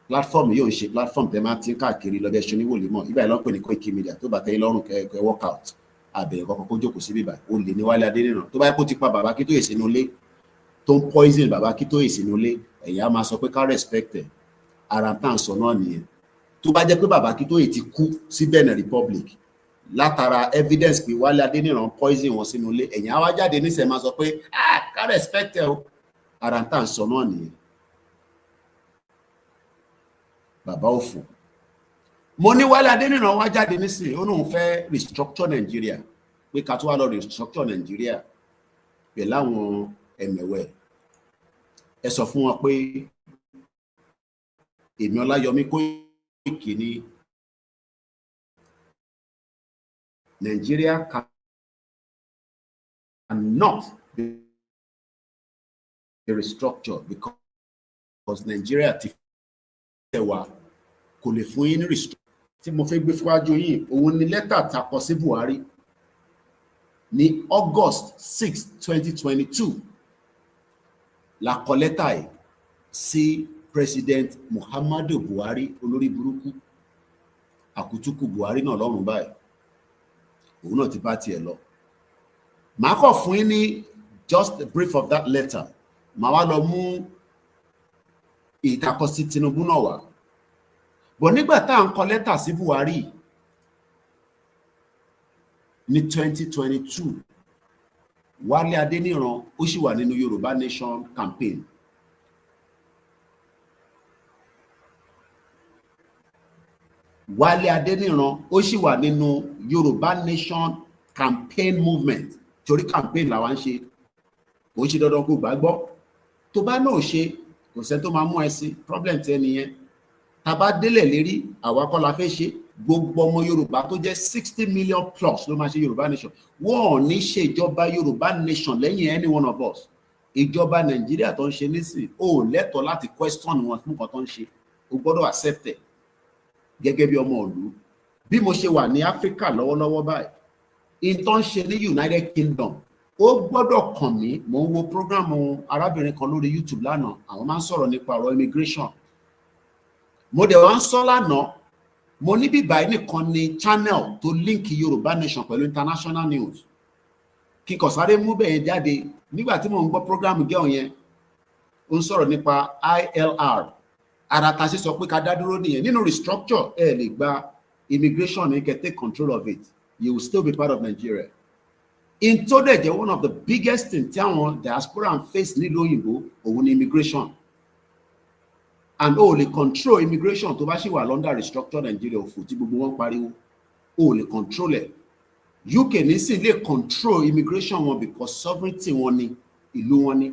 Platform yóò ṣe platform tẹ́ máa ti ń káàkiri lọ́dẹ ṣe oníwòlé mọ́. Ibà ìlọ́pẹ̀ ní Koikimedia. Tó bá tẹ́ yín lọ́rùn kẹ́ work out. Àbẹ̀rẹ̀ kọ́kọ́ kó jókòó sí bíbá. Olè ni Wálé Adéníran. Tó bá yẹ kó ti pa bàbá Akíntóyè sínú ilé, tó ń poison bàbá Akíntóyè sínú ilé, ẹ̀yà máa sọ pé ká respect ẹ̀. Ara tá à ń sọ náà nìyẹn. Tó bá jẹ́ pé bàbá Akíntóyè ti kú sí Benin Republic látara evidence pé Wálé Adéníran poison wọn sínú ilé, ẹ̀yìn á wá jáde níṣẹ́ máa sọ pé ká respect ẹ̀ o. Ara tá à ń sọ náà nìyẹn. Bàbá òfò. Mo ní Wálé Adéníran wá jáde nísìnyí, ó lóun fẹ́ restructure Nigeria, pé ká tó wá lọ restructure Nigeria pẹ̀lú àwọn ẹ̀mẹ̀wẹ̀. Ẹ sọ fún wọn pé èmi Ọláyọmí Kóìkì ní Nigeria cannot be restructured because Nigeria ti fẹ́ wà kò lè fún yín ní restructure. Tí mo fẹ́ gbé fúwájú yìí, òun ni lẹ́tà tá kọ sí Buhari ní August 6, 2022. La kọ lẹ́tà yìí sí President Muhammadu Buhari, olórí burúkú, àkútúkù Buhari náà lọ́rùn báyìí. Òun náà ti bá tiẹ̀ lọ. Màá kọ fún yín ní just a brief of that letter. Màá wá lọ mú ìtakọ sí Tinubu náà wá. Bọ̀ nígbà tá à ń kọ lẹ́tà sí Buhari ní 2022, Wálé Adéníran ó sì wà nínú Yoruba Nation campaign. Wálé Adéníran ó sì wà nínú Yoruba Nation campaign movement. Torí campaign làwa ń ṣe. Kò ṣe dandan kó gbàgbọ́. Tó bá náà ṣe, kò sẹ́ni tó máa mú ẹ sí. Problem tí ẹni yẹn. Tá bá délẹ̀ lérí, àwa kọ́ la fẹ́ ṣe. Gbogbo ọmọ Yorùbá tó jẹ́ 60 million plus ló máa ṣe Yorùbá Nation. Wọ́n ò ní ṣe ìjọba Yorùbá Nation lẹ́yìn any one of us. Ìjọba Nàìjíríà tó ń ṣe nísìn, ó lẹ́tọ̀ọ́ láti question wọn fún nǹkan tó ń ṣe. O gbọ́dọ̀ accept ẹ̀ gẹ́gẹ́ bí ọmọ ìlú. Bí mo ṣe wà ní Áfíríkà lọ́wọ́lọ́wọ́ báyìí, in tó ń ṣe ní United Kingdom, ó gbọ́dọ̀ kàn mí. Mo ń wo program arábìnrin kan lórí YouTube lánàá. Àwọn máa ń sọ̀rọ̀ nípa ọ̀rọ̀ immigration. Mo dẹ̀ wá ń sọ lánàá, mo ní bíbá nìkan ni channel tó link Yorùbá Nation pẹ̀lú international news. Kíkọ̀ sáré mú bẹ́ẹ̀ jáde nígbà tí mo ń gbọ́ program gẹ́ọ̀ yẹn, ó ń sọ̀rọ̀ nípa ILR. Ara ta sí sọ pé ká dá dúró nìyẹn. Nínú restructure, ẹ lè gba immigration ní kẹ́ take control of it. You will still be part of Nigeria. In tó dẹ̀ jẹ́ one of the biggest thing tí àwọn diaspora ń face nílùú òyìnbó, òun ni immigration. And o lè control immigration tó bá ṣì wà London restructure Nigeria òfò tí gbogbo wọn pariwo. O lè control ẹ̀. UK nísìn lè control immigration wọn because sovereignty wọn ni, ìlú wọn ni.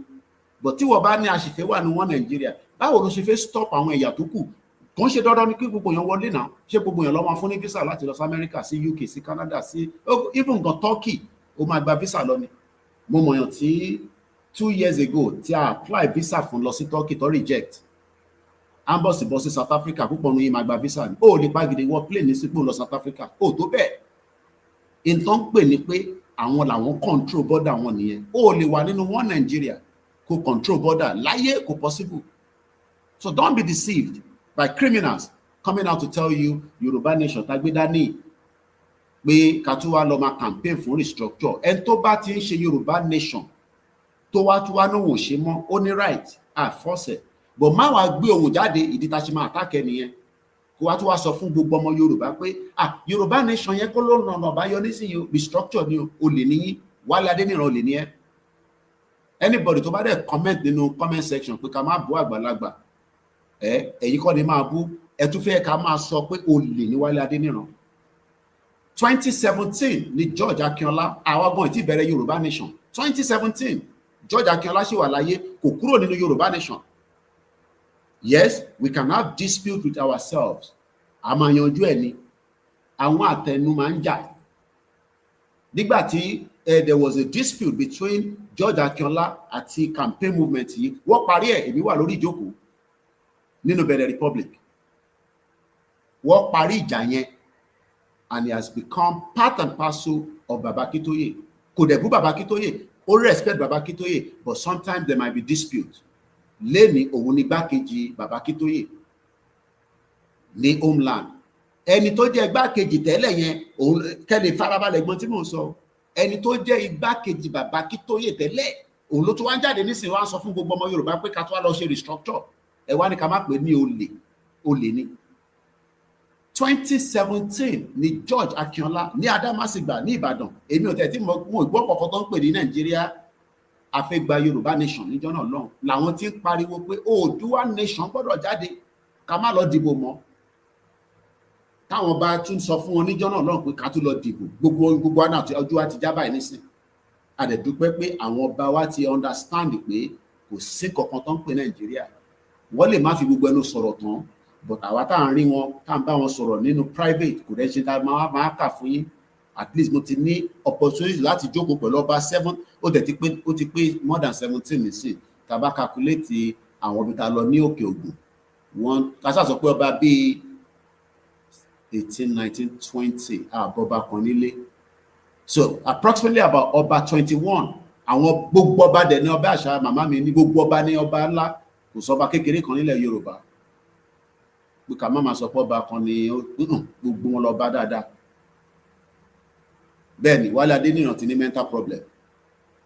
But tí wọ́n bá ní àṣìfẹ́ wà ní wọn Nigeria, báwo ló ṣe fẹ́ stop àwọn ẹ̀yà tó kù? Kò ń ṣe dandan ní kí gbogbo èèyàn wọlé náà. Ṣé gbogbo èèyàn ló máa fún ní visa láti lọ sí America, sí UK, sí Canada, sí even gan Turkey, ó máa gba visa lọ ni. Mo mọ̀yàn tí 2 years ago tí a apply visa fún lọ sí Turkey tó reject. Ambassy bọ́ sí South Africa, púpọ̀ ní máa gba visa ni. Ó lè pàgìdì wọ plane ní sípò lọ South Africa. Ó tó bẹ́ẹ̀. Ìtàn pè ní pé àwọn làwọn control border wọn nìyẹn. Ó lè wà nínú wọn Nigeria kó control border láyé kò possible. So don't be deceived by criminals coming out to tell you Yoruba Nation tá gbé dání pé ká tún wá lọ máa campaign fún restructure. Ẹni tó bá ti ń ṣe Yoruba Nation tó wá tún wá náà wò ṣe mọ́, ó ní right force. But má wàá gbé ohun jáde, ìdí tá ṣe máa attack ẹnìyẹn. kó wá tó wá sọ fún gbogbo ọmọ Yorùbá pé Yorùbá nation yẹn kó ló ràn ọ̀nà àbáyọ nísìnyí o, restructure ni o, olè níyí, Wálé Adéníran olè ní ẹ. Anybody tó bá dẹ̀ comment nínú comment section pé ká má bú àgbàlagbà, ẹ̀yin kọ́ ni máa bú, ẹ tún fẹ́ ká máa sọ pé olè ní Wálé Adéníran. 2017 ni George Akínọlá, àwọn ọgbọ́n ìtì bẹ̀rẹ̀ Yorùbá nation. 2017 George Akínọlá ṣì wà láyé, kò kúrò nínú Yorùbá nation. Yes, we can have dispute with ourselves. A máa yanjú ẹ̀ ni. Àwọn àtẹnu máa ń jà. Nígbà tí there was a dispute between George Akínọlá àti campaign movement yìí, wọ́n parí ẹ̀, èmi wà lórí ìjókòó nínú Benin Republic. Wọ́n parí ìjà yẹn, and he has become part and parcel of Baba Akintoye. Kò dẹ̀ bú Baba Akintoye, ó respect Baba Akintoye, but sometimes there might be dispute. Lẹ́ni òun ni gbákejì Baba Akintoye ní homeland. Ẹni tó jẹ́ igbákejì tẹ́lẹ̀ yẹn, òun kẹ́lẹ̀ farabalẹ̀ gbọ́n tí mò ń sọ. Ẹni tó jẹ́ igbákejì Baba Akintoye tẹ́lẹ̀, òun ló tún wá ń jáde nísìnyí wá ń sọ fún gbogbo ọmọ Yorùbá pé ká tó wá lọ ṣe restructure. Ẹ wá ní ká má pè ní olè ni. 2017 ni George Akínọlá ní Adámásìgbà ní Ìbàdàn. Èmi ò tẹ̀ tí mo gbọ́ kọ̀ọ̀kan tó ń pè ní Nàìjíríà àfẹ́gbà Yorùbá nation níjọ́ náà lọ́hùn. Làwọn tí ń pariwo pé Oòduà nation gbọ́dọ̀ jáde, ká má lọ dìbò mọ́. Táwọn bá tún sọ fún wọn níjọ́ náà lọ́hùn pé ká tún lọ dìbò, gbogbo àná àti ọjọ́ wa ti já báyìí nísìn. A dẹ̀ dúpẹ́ pé àwọn ọba wa ti understand pé kò sí kankan tó ń pè Nàìjíríà. Wọ́n lè má fi gbogbo ẹnu sọ̀rọ̀ tán, but àwa tá à ń rí wọn, tá à ń bá wọn sọ̀rọ̀ nínú private, kò dẹ̀ ṣe tá máa kà fún yín. At least mo ti ní opportunity láti jókòó pẹ̀lú ọba 7, ó ti pé more than 17 nísìn. Tá bá calculate àwọn ibi tá lọ ní Òkè Ògùn, wọ́n ká sọ pé ọba bíi 18, 19, 20 àbọ̀bá kan nílé. So approximately about ọba 21. Àwọn gbogbo ọba dẹ̀ ní ọba àṣà màmá mi ní gbogbo ọba ní ọba ńlá, kò sọba kékeré kan nílẹ̀ Yorùbá. Pé ká má máa sọ pé ọba kan ní gbogbo wọn lọ bá dáadáa. Bẹ́ẹ̀ni, Wálé Adéníran ti ní mental problem.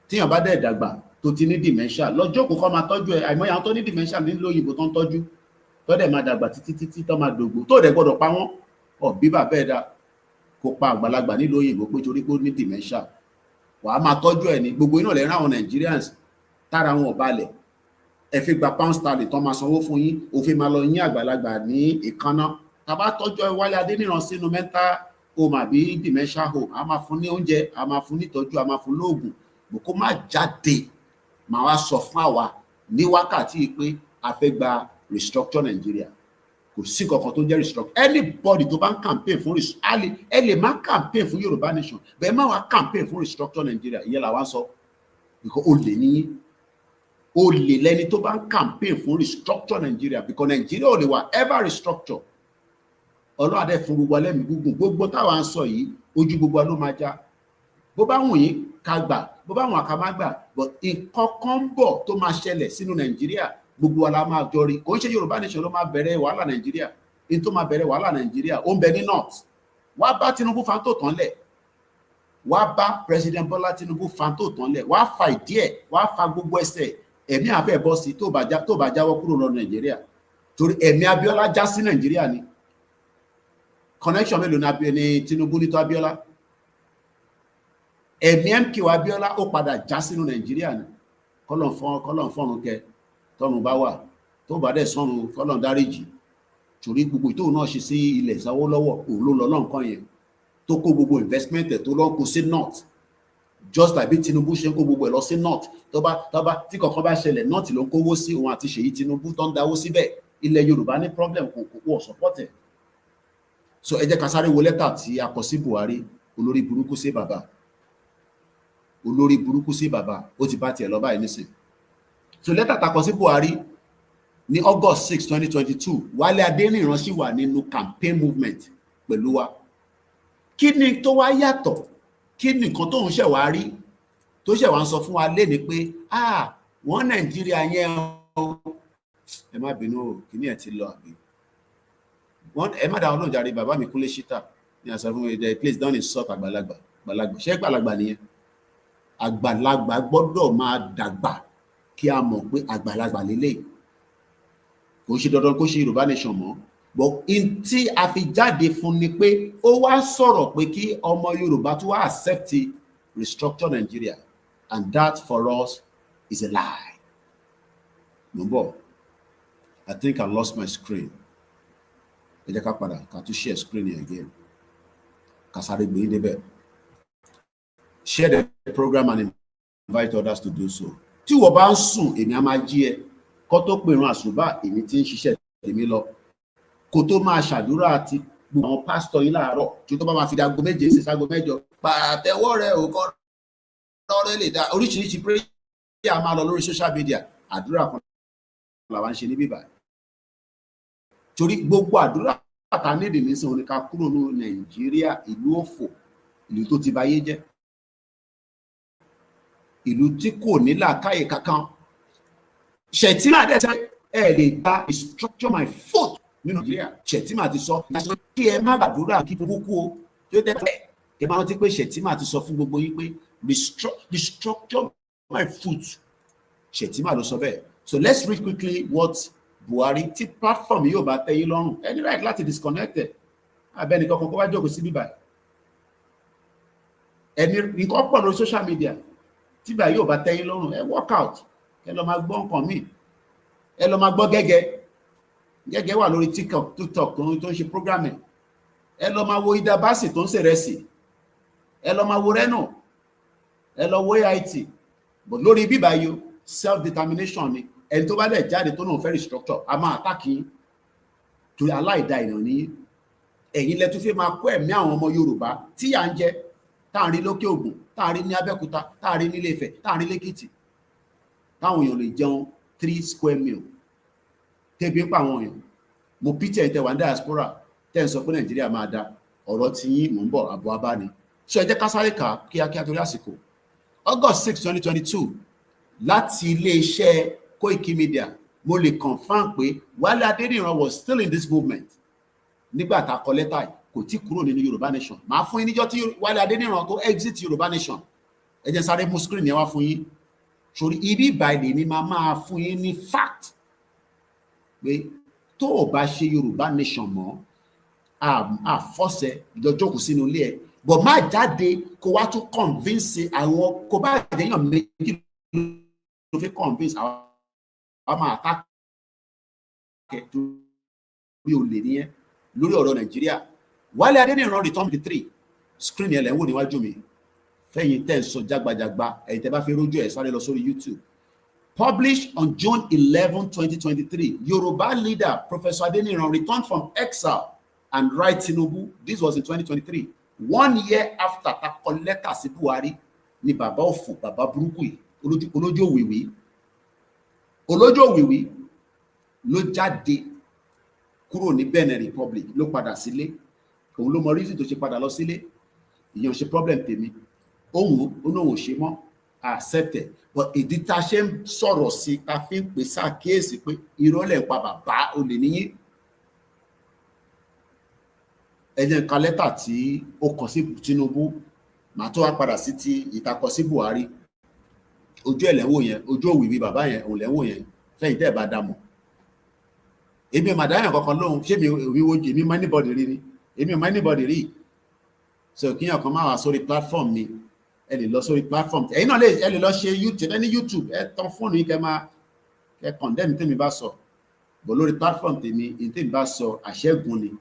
Tíyàn bá dẹ̀ dàgbà tó ti ní dementia, lọ́jọ́ kò kọ́ máa tọ́jú ẹ̀. Àìmọye àwọn tó ní dementia nílò òyìnbó tó ń tọ́jú, tó dẹ̀ máa dàgbà títí tó máa dògbò, tó dẹ̀ gbọ́dọ̀ pa wọ́n. Bí bàbá ẹ̀ dá kó pa àgbàlagbà nílò òyìnbó pé torí pé ó ní dementia. Wàá máa tọ́jú ẹ̀ ní gbogbo iná lẹ́rìn àwọn Nigerians tára wọn ò balẹ̀. Ẹ fi gba pound sterling tó máa sanwó fún yín, òfin máa lọ yín àgbàlagbà ní ìkànnà. Tá bá tọ́jú Wálé Adéníran sínú mental home àbí dementia home, a máa fún ní oúnjẹ, a máa fún ní ìtọ́jú, a máa fún lóògùn. Bó kó má jáde máa wá sọ fún àwa ní wákàtí pé a fẹ́ gba restructure Nigeria. Kò sí kankan tó jẹ́ restructure. Anybody tó bá ń campaign fún ẹ lè má campaign fún Yorùbá nation, bẹ́ẹ̀ má wá campaign fún restructure Nigeria. Ìyẹn làwa sọ. Because olè ní olè lẹ́ni tó bá ń campaign fún restructure Nigeria, because Nigeria ò lè wà ever restructure. Ọlọ́run adé fún gbogbo alẹ́mì gúngùn, gbogbo táwa ń sọ yìí ojú gbogbo ló máa já. Bó bá wùn yín ká gbà, bó bá wùn ká má gbà, but nǹkan kan ń bọ̀ tó máa ṣẹlẹ̀ sínú Nàìjíríà, gbogbo wa la máa jọ rí. Kò ń ṣe Yorùbá nation ló máa bẹ̀rẹ̀ wàhálà Nàìjíríà. In tó máa bẹ̀rẹ̀ wàhálà Nàìjíríà ó ń bẹ ní north. Wá bá Tinubu fan tó tán lẹ̀, wá bá President Bola Tinubu fan tó tán lẹ̀, wá fa ìdí ẹ̀, wá fa gbogbo ẹsẹ̀. Ẹ̀mí àfẹ́ bọ́ sí tó bá jáwọ́ kúrò lọ Nàìjíríà. Torí ẹ̀mí Abíọ́lá já sí Nàìjíríà ni. Connection mélòó ní Tinubu ní tó Abíọ́lá? Ẹ̀mí MK Abíọ́lá ó padà já sínú Nàìjíríà ni. Kọ́lọ̀ fọ́run kẹ tọ́run bá wà, tó bá dẹ̀ sọ́run kọ́lọ̀ dáríjì. Torí gbogbo ìtòun náà ṣe sí ilẹ̀ ìsáwó lọ́wọ́ òun ló lọ lọ́nkàn yẹn, tó kó gbogbo investment ẹ̀ tó lọ́ kó sí north. Just like bí Tinubu ṣe ń kó gbogbo ẹ̀ lọ sí north, tí kankan bá ṣẹlẹ̀ north ló ń kówó sí, òun àti Ṣèyí Tinubu tó ń dáwó síbẹ̀. Ilẹ̀ Yorùbá ní problem kò wọ̀ support ẹ̀. So ẹ jẹ́ ká sáré wo lẹ́tà tí a kọ sí Buhari, olórí burúkú sí bàbá. Olórí burúkú sí bàbá, ó ti bá tiẹ̀ lọ báyìí nísìn. So lẹ́tà tá a kọ sí Buhari ní August 6, 2022, Wálé Adéníran sì wà nínú campaign movement pẹ̀lú wa. Kí ni tó wá yàtọ̀? Kí ni nǹkan tóun ṣẹ̀ wá rí? Tó ṣẹ̀ wá ń sọ fún wa léni pé wọ́n Nàìjíríà yẹn o. Ẹ má bínú, kí ni ẹ ti lọ àbí? Ẹ má dáhùn náà jàre, bàbá mi Kúnlé Ṣítà ní àṣà fún mi, please don't insult àgbàlagbà. Ṣé àgbàlagbà nìyẹn? Àgbàlagbà gbọ́dọ̀ máa dàgbà kí a mọ̀ pé àgbàlagbà lélẹ̀. Kò ṣe dandan kó ṣe Yorùbá nation mọ́, but in tí a fi jáde fún ni pé ó wá sọ̀rọ̀ pé kí ọmọ Yorùbá tó wá accept restructure Nigeria, and that for us is a lie. Number, I think I lost my screen. Ẹ jẹ́ ká padà ká tún share screen again. Ká sáré gbé débẹ̀. Share the program and invite others to do so. Tí wọ́n bá ń sùn, èmi á máa jí ẹ. Kó tó pèrun àsùbá, èmi tí ń ṣiṣẹ́ tèmi lọ. Kó tó máa ṣàdúrà àti gbogbo àwọn pásítọ̀ yín láàárọ̀, tí tó bá máa fi dago 7 sí sago 8, pàtẹ́wọ́ rẹ̀ ò kọ́ lọ́rẹ́ lè dá oríṣiríṣi prayer máa lọ lórí social media. Àdúrà kan làwọn ń ṣe ní bíbá. Torí gbogbo àdúrà tá nídìí nísìnyí ni ká kúrò ní Nàìjíríà, ìlú òfò, ìlú tó ti bayé jẹ́, ìlú tí kò ní làákàyè kankan. Shettima dẹ̀ sẹ́ ẹ lè gba restructure my foot ní Nàìjíríà. Shettima ti sọ kí ẹ má gbàdúrà kí burúkú o. Tó dẹ́ pẹ́ ẹ máa rántí pé Shettima ti sọ fún gbogbo yín pé restructure my foot. Shettima ló sọ bẹ́ẹ̀. So let's read quickly what Buhari tí platform yóò bá tẹ́ yín lọ́rùn. Any right láti disconnect ẹ̀. Abẹ́ni kankan kó wá jókòó sí bíbá. Ẹni nǹkan pọ̀ lórí social media. Tí bá yóò bá tẹ́ yín lọ́rùn, ẹ work out. Ẹ lọ máa gbọ́ nǹkan míì. Ẹ lọ máa gbọ́ gẹ́gẹ́ wà lórí TikTok tó ń ṣe programming. Ẹ lọ máa wo Ida Basi tó ń ṣe rẹsì. Ẹ lọ máa wo Reno. Ẹ lọ wo AIT. But lórí bíbá yóò self determination ni. Ẹni tó bá lẹ̀ jáde tó náà fẹ́ restructure, a máa àtàkì torí aláìda èèyàn ní ẹ̀yin lẹ́tún fẹ́ máa kó ẹ̀mí àwọn ọmọ Yorùbá tí à ń jẹ, tá à ń rí lókè Ògùn, tá à ń rí ní Abẹ́òkúta, tá à ń rí ní Ilé-Ifẹ̀, tá à ń rí lẹ́kìtì, táwọn èèyàn lè jẹun 3 square meal. Tẹ́bi ń pa àwọn èèyàn. Mo picture ẹ̀ tẹ́ wà ní diaspora tẹ́ ń sọ pé Nàìjíríà máa da ọ̀rọ̀ tí yín mò ń bọ̀ àbọ̀ abá ni. Ṣé ẹ jẹ́ ká sáré kà kíákíá torí àsìkò. August 6, 2022 láti ilé-iṣẹ́ Koikimedia, mo lè confirm pé Wálé Adéníran was still in this movement. Nígbà tá a kọ lẹ́tà yìí, kò tí kúrò nínú Yorùbá Nation. Màá fún yín níjọ́ tí Wálé Adéníran tó exit Yorùbá Nation. Ẹ jẹ́ sáré mú screen yẹn wá fún yín. Sórí ibi ìbàdí ni máa fún yín ní fact pé tó o bá ṣe Yorùbá Nation mọ́, àfọ́sẹ̀ ìjọjókòó sínú ilé ẹ̀. But má jáde kó wá tún convince àwọn kó bá àdéhùn méjì ló fi convince àwọn máa attack bí o lè nìyẹn lórí ọ̀rọ̀ Nàìjíríà. Wálé Adéníran return 3 screen yẹn lẹ́ ń wò níwájú mi. Fẹ́yìn tẹ́ ń sọ jágbajàgba ẹ̀yin tẹ́ bá fi rójú ẹ̀ sáré lọ sórí YouTube. Published on June 11, 2023, Yoruba leader Professor Adeniran returned from exile and write Tinubu. This was in 2023. 1 year after ta kọ lẹ́tà sí Buhari ni bàbá òfò, bàbá burúkú yìí, olójó òwìwí ló jáde kúrò ní Benin Republic, ló padà sílé. Òun ló mọ reason tó ṣe padà lọ sílé. Ìyẹn ò ṣe problem tèmi. Òun ó náà ò ṣe mọ́, accepted. But ìdí tá a ṣe ń sọ̀rọ̀ sí ta fi ń pè ṣàkíyèsí pé ìrọ̀lẹ́ ń pa bàbá olè níyìn. Ẹ jẹ́ n ka lẹ́tà tí ó kọ sí Tinubu, màá tó wá padà sí ti ìtakọ sí Buhari. Ojú ẹ̀ lẹ́wọ̀ yẹn, ojú òwìwí bàbá yẹn, òun lẹ́wọ̀ yẹn, fẹ́yìn tẹ́ ẹ̀ bá dá mọ̀. Èmi màdáyàn kankan lóhun, ṣé mi wo èmi mọ anybody rí ni? Èmi mọ anybody rí. So kíyàn kan máa wá sórí platform mi, ẹ lè lọ sórí platform. Ẹ̀yin náà ẹ lè lọ ṣe YouTube, ẹni YouTube, ẹ tán fóònù yìí kẹ condemn tèmi bá sọ. Bọ̀ lórí platform tèmi, tèmi bá sọ àṣẹ́gun ni.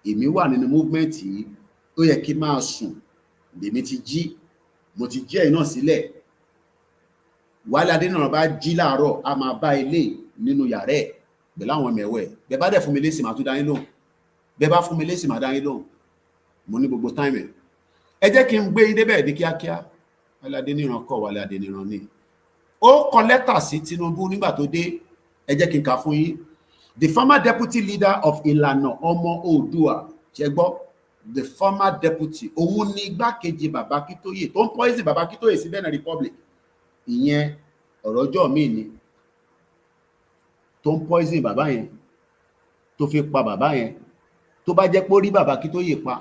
Èmi wà nínú movement yìí, ó yẹ kí máa sùn. Èmi ti jí, mo ti jí ẹ̀yin náà sílẹ̀. Wálé Adéníran bá jí láàárọ̀, a máa bá ilé nínú yàrá ẹ̀ pẹ̀lú àwọn mẹ̀wẹ̀. Bẹ́ẹ̀ bá dẹ̀ fún mi lésì, màá tún dá yín lóhùn. Bẹ́ẹ̀ bá fún mi lésì, màá dá yín lóhùn. Mo ní gbogbo time ẹ̀. Ẹ jẹ́ kí n gbé yín débẹ̀ ní kíákíá. Wálé Adéníran kọ́ Wálé Adéníran ni. Ó kọ lẹ́tà sí Tinubu nígbà tó dé. Ẹ jẹ́ kí n kà fún yín. The former deputy leader of Ìlànà Ọmọ Oòduà, ṣé gbọ́? The former deputy, òun ni igbákejì bàbá Akíntóyè tó ń poison bàbá Akíntóyè sí Benin Republic. Ìyẹn ọ̀rọ̀ ọjọ́ mi ni. Tó ń poison bàbá yẹn, tó fi pa bàbá yẹn. Tó bá jẹ́ pé ó rí bàbá Akíntóyè pa,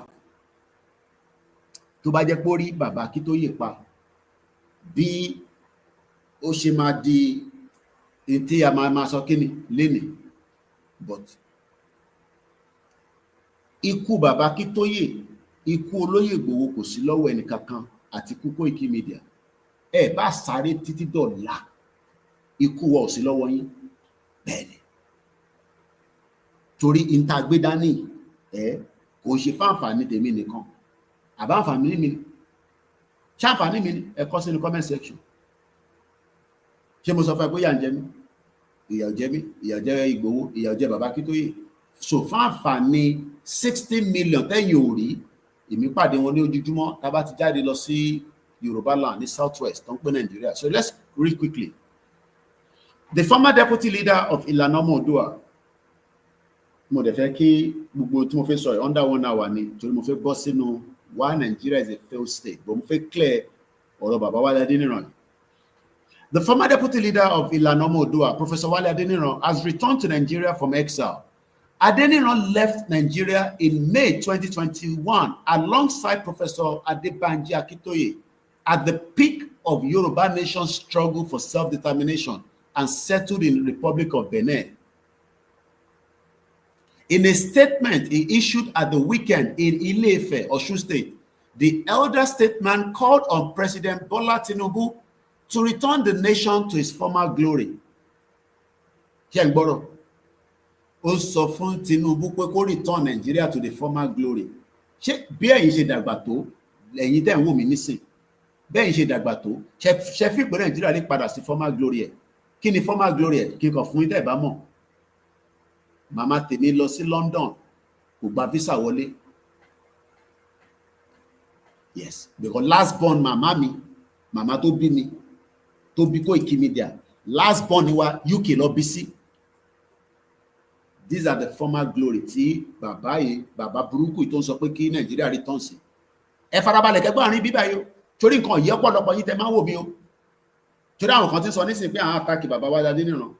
tó bá jẹ́ pé ó rí bàbá Akíntóyè pa, bí ó ṣe máa di tí a máa sọ kíni lénìí. But ikú bàbá Akíntóyè, ikú olóyè Ìgbòho kò sí lọ́wọ́ ẹnìkankan àti ikú Koikimedia. Ẹ bá sáré títí dọ̀la, ikú wa ò sí lọ́wọ́ yín. Bẹ́ẹ̀ni. Torí ìta gbé dání kò ṣe fáǹfààní tèmi nìkan. Àbá àǹfààní mi ni. Ṣáǹfààní mi ni ẹ kọ sínú comment section. Ṣé mo sọ fún ẹ pé ìyà ń jẹ mí? Ìyà ò jẹ mí, ìyà jẹ Ìgbòho, ìyà ò jẹ bàbá Akíntóyè. So fáǹfààní 60 million tẹ́yìn ò rí, èmi pàdé wọn ní ojoojúmọ́ tá bá ti jáde lọ sí Yoruba land ní Southwest tó ń pè Nigeria. So let's read quickly. The former deputy leader of Ilanomo Oodua, mo dẹ̀ fẹ́ kí gbogbo tí mo fẹ́ sọ under 1 hour ni torí mo fẹ́ bọ́ sínú why Nigeria is a failed state, but mo fẹ́ clear ọ̀rọ̀ bàbá Wálé Adéníran. The former deputy leader of Ilanomo Oodua, Professor Wale Adeniran, has returned to Nigeria from exile. Adeniran left Nigeria in May 2021 alongside Professor Adebanji Akintoye at the peak of Yoruba nation's struggle for self-determination and settled in the Republic of Benin. In a statement he issued at the weekend in Ile-Ife, Osun State, the elder statesman called on President Bola Tinubu to return the nation to its former glory. Ṣé ń gbọ́rọ̀? Ó sọ fún Tinubu pé kó return Nigeria to the former glory. Ṣé bí ẹ̀yin ṣe dàgbà tó, ẹ̀yin tẹ́ ń wò mí nísìn, bí ẹ̀yin ṣe dàgbà tó, ṣe fi pé Nigeria lè padà sí former glory ẹ̀. Kí ni former glory ẹ̀? Kí n kàn fún yín tẹ́ ẹ̀ bá mọ̀. Màmá tèmi lọ sí London, kò gba visa wọlé. Yes, because last born màmá mi, màmá tó bí mi, tó bí Koikimedia, last born wa UK lọ bí sí. These are the former glory tí bàbá yìí, bàbá burúkú yìí tó ń sọ pé kí Nàìjíríà return sí. Ẹ farabalẹ̀ kẹ́gbọ́n àárín bíbá yìí o, torí nǹkan yìí ọ̀pọ̀lọpọ̀ yìí tẹ́ máa wò mí o. Torí àwọn kan ti sọ nísìnyí pé àwọn àtàkì bàbá Wálé Adéníran.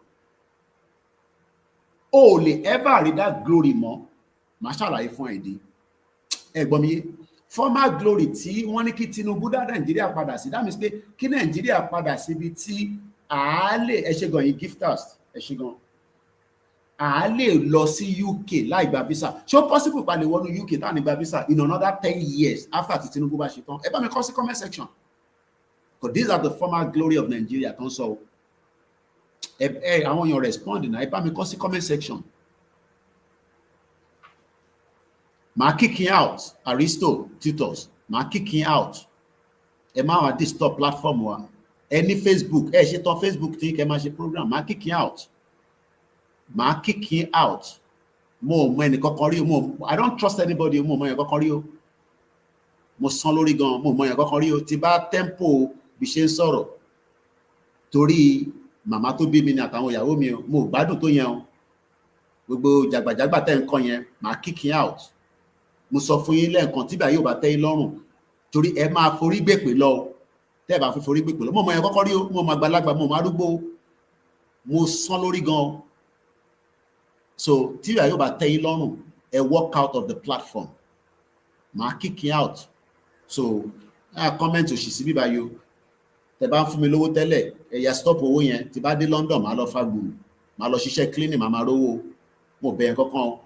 O lè ever rí that glory mọ́, màá ṣàlàyé fún ẹ̀dí. Ẹ gbọ́ mi yé. Former glory tí wọ́n ní kí Tinubu dá Nàìjíríà padà sí, that means pé kí Nàìjíríà padà síbi tí a lè ẹ ṣe gan yìí gifters ẹ ṣe gan a lè lọ sí UK láì gba visa. Ṣé ó possible pa lè wọnú UK táwọn ní gba visa in another 10 years after tí Tinubu bá ṣe tán? Ẹ bá mi kọ sí comment section. Because these are the former glory of Nigeria tó ń sọ. Àwọn èèyàn respond náà, ẹ bá mi kọ sí comment section. Màá kicking out Aristo Titus, màá kicking out. Ẹ máa wá disturb platform wa. Ẹ ní Facebook, ẹ ṣe tán Facebook tí kẹ́ máa ṣe program, màá kicking out. Màá kicking out. Mo mọ ẹni kankan rí o, I don't trust anybody, mo mọ ẹni kankan rí o. Mo san lórí gan, mo mọ ẹni kankan rí o. Tí bá tempo bí ṣe ń sọ̀rọ̀. Torí màmá tó bí mi ni àtàwọn ìyàwó mi o, mo gbádùn tó yẹn o. Gbogbo jàgbàjàgbà tẹ́ ń kọ yẹn, màá kicking out. Mo sọ fún yín lẹ́ẹ̀kan tí bá yóò bá tẹ́ yín lọ́rùn torí ẹ máa forí gbèpè lọ tẹ́ ẹ bá fi forí gbèpè lọ. Mo mọ yẹn kọ́kọ́ rí o, mo mọ àgbàlagbà, mo mọ arúgbó, mo sán lórí gan. So tí bá yóò bá tẹ́ yín lọ́rùn ẹ walk out of the platform, màá kicking out. So comment òṣì sí bíbá yóò tẹ́ bá ń fún mi lówó tẹ́lẹ̀ ẹ̀yà stop owó yẹn. Tí bá dé London màá lọ fagbùrù, màá lọ ṣiṣẹ́ cleaning, màá máa rówó. Mo bẹ̀ yẹn kankan.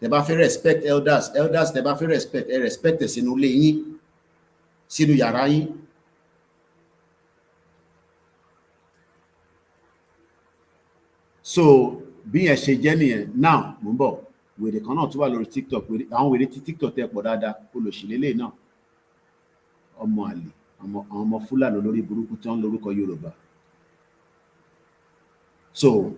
Tẹ́ bá fẹ́ respect elders tẹ́ bá fẹ́ respect ẹ respect ẹ sínú ilé yín, sínú yàrá yín. So bí ẹ ṣe jẹ́ nìyẹn. Now mo ń bọ̀, wèrè kan náà tún wà lórí TikTok, àwọn wèrè tí TikTok tẹ́ pọ̀ dáadáa, olóṣèlélẹ̀ náà, ọmọ àlè, àwọn ọmọ Fúlàní lórí burúkú tí wọ́n lórúkọ Yorùbá. So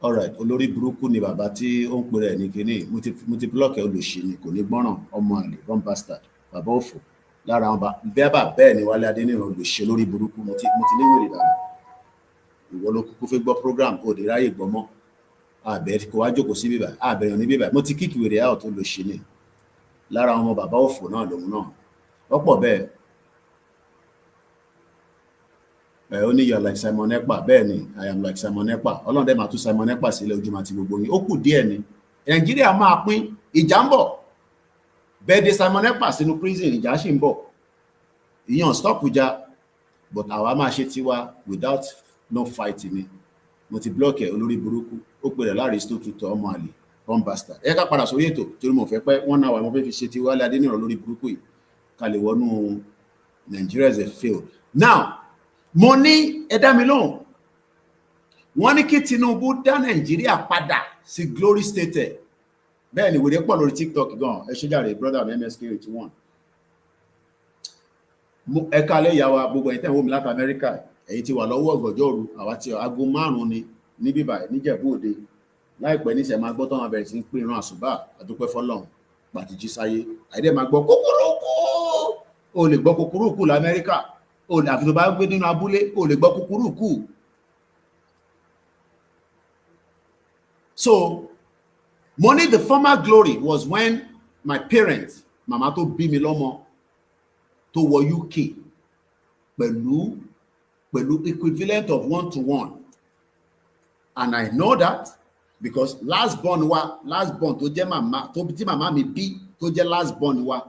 alright, olórí burúkú ni bàbá tí ó ń pè rẹ̀ ní kíní, mo ti block ẹ, olóṣì ni, kò ní gbọ́ràn, ọmọ àlè, wrong bastard, bàbá òfò. Lára àwọn bẹ́ẹ̀ ni Wálé Adéníran olóṣì lórí burúkú, mo ti ní wèrè dànù. Ìwọ ló kúkú fẹ́ gbọ́ program kò dé ráyè gbọ́ mọ́. Àbẹ̀ kò wá jókòó sí bíbà, àbẹ̀yàn ní bíbà, mo ti kíkì wèrè out, olóṣì ni. Lára àwọn ọmọ bàbá òfò náà lòun náà. Ọ̀pọ̀ bẹ́ẹ̀. Ó ní you are like Simon Ekpa. Bẹ́ẹ̀ ni, I am like Simon Ekpa. Ọlọ́run dẹ̀ máa tú Simon Ekpa sílẹ̀ ojúmọ́ àti gbogbo yín. Ó kù díẹ̀ ni. Nàìjíríà máa pín, ìjà ń bọ̀. Bẹ́ẹ̀ de Simon Ekpa sínú prison, ìjà sì ń bọ̀. Ìyàn stop ìjà, but àwa máa ṣe tiwa without no fighting ni. Mo ti block ẹ olórí burúkú. ó pè rẹ̀ l'Aristotle ọmọ àlè born bastard. Ẹ ká padà sórí ètò torí mo fẹ́ pẹ́ 1 hour mo fẹ́ fi ṣe ti Wálé Adéníran lórí burúkú yìí ká lè wọnú Nigeria as a failed. Now mo ní ẹ dá mi lóhùn, wọ́n ní kí Tinubu dá Nàìjíríà padà sí glory state. Bẹ́ẹ̀ ni wèrè pọ̀ lórí TikTok gan, ẹ ṣé jàre brother mi Insecurity 1. Ẹ kálẹ́ ìyá wa gbogbo ẹ̀yin tẹ́ ń wò mí láti Amẹ́ríkà, ẹ̀yin ti wà lọ́wọ́ ọ̀gànjọ́ òru, àwa ti aago 5 ni ní bíbà níjẹ̀bú òde. Láìpẹ́ níṣẹ́ máa gbọ́ tán máa bẹ̀rẹ̀ sí ń pín ìran àsùbá àdúpẹ́ fọ́lọ́run pàtìjí sáyé. Àìdẹ́ máa gbọ́ kúkúrúkú, o lè gbọ́ kúkúrúkú l'Amẹ́ríkà, o lè àfi tó bá gbé nínú abúlé, o lè gbọ́ kúkúrúkú. So money, the former glory was when my parents, màmá tó bí mi lọ́mọ, tó wọ UK pẹ̀lú equivalent of 1-to-1. And I know that because last born tó jẹ́ màmá tó tí màmá mi bí tó jẹ́ last born wa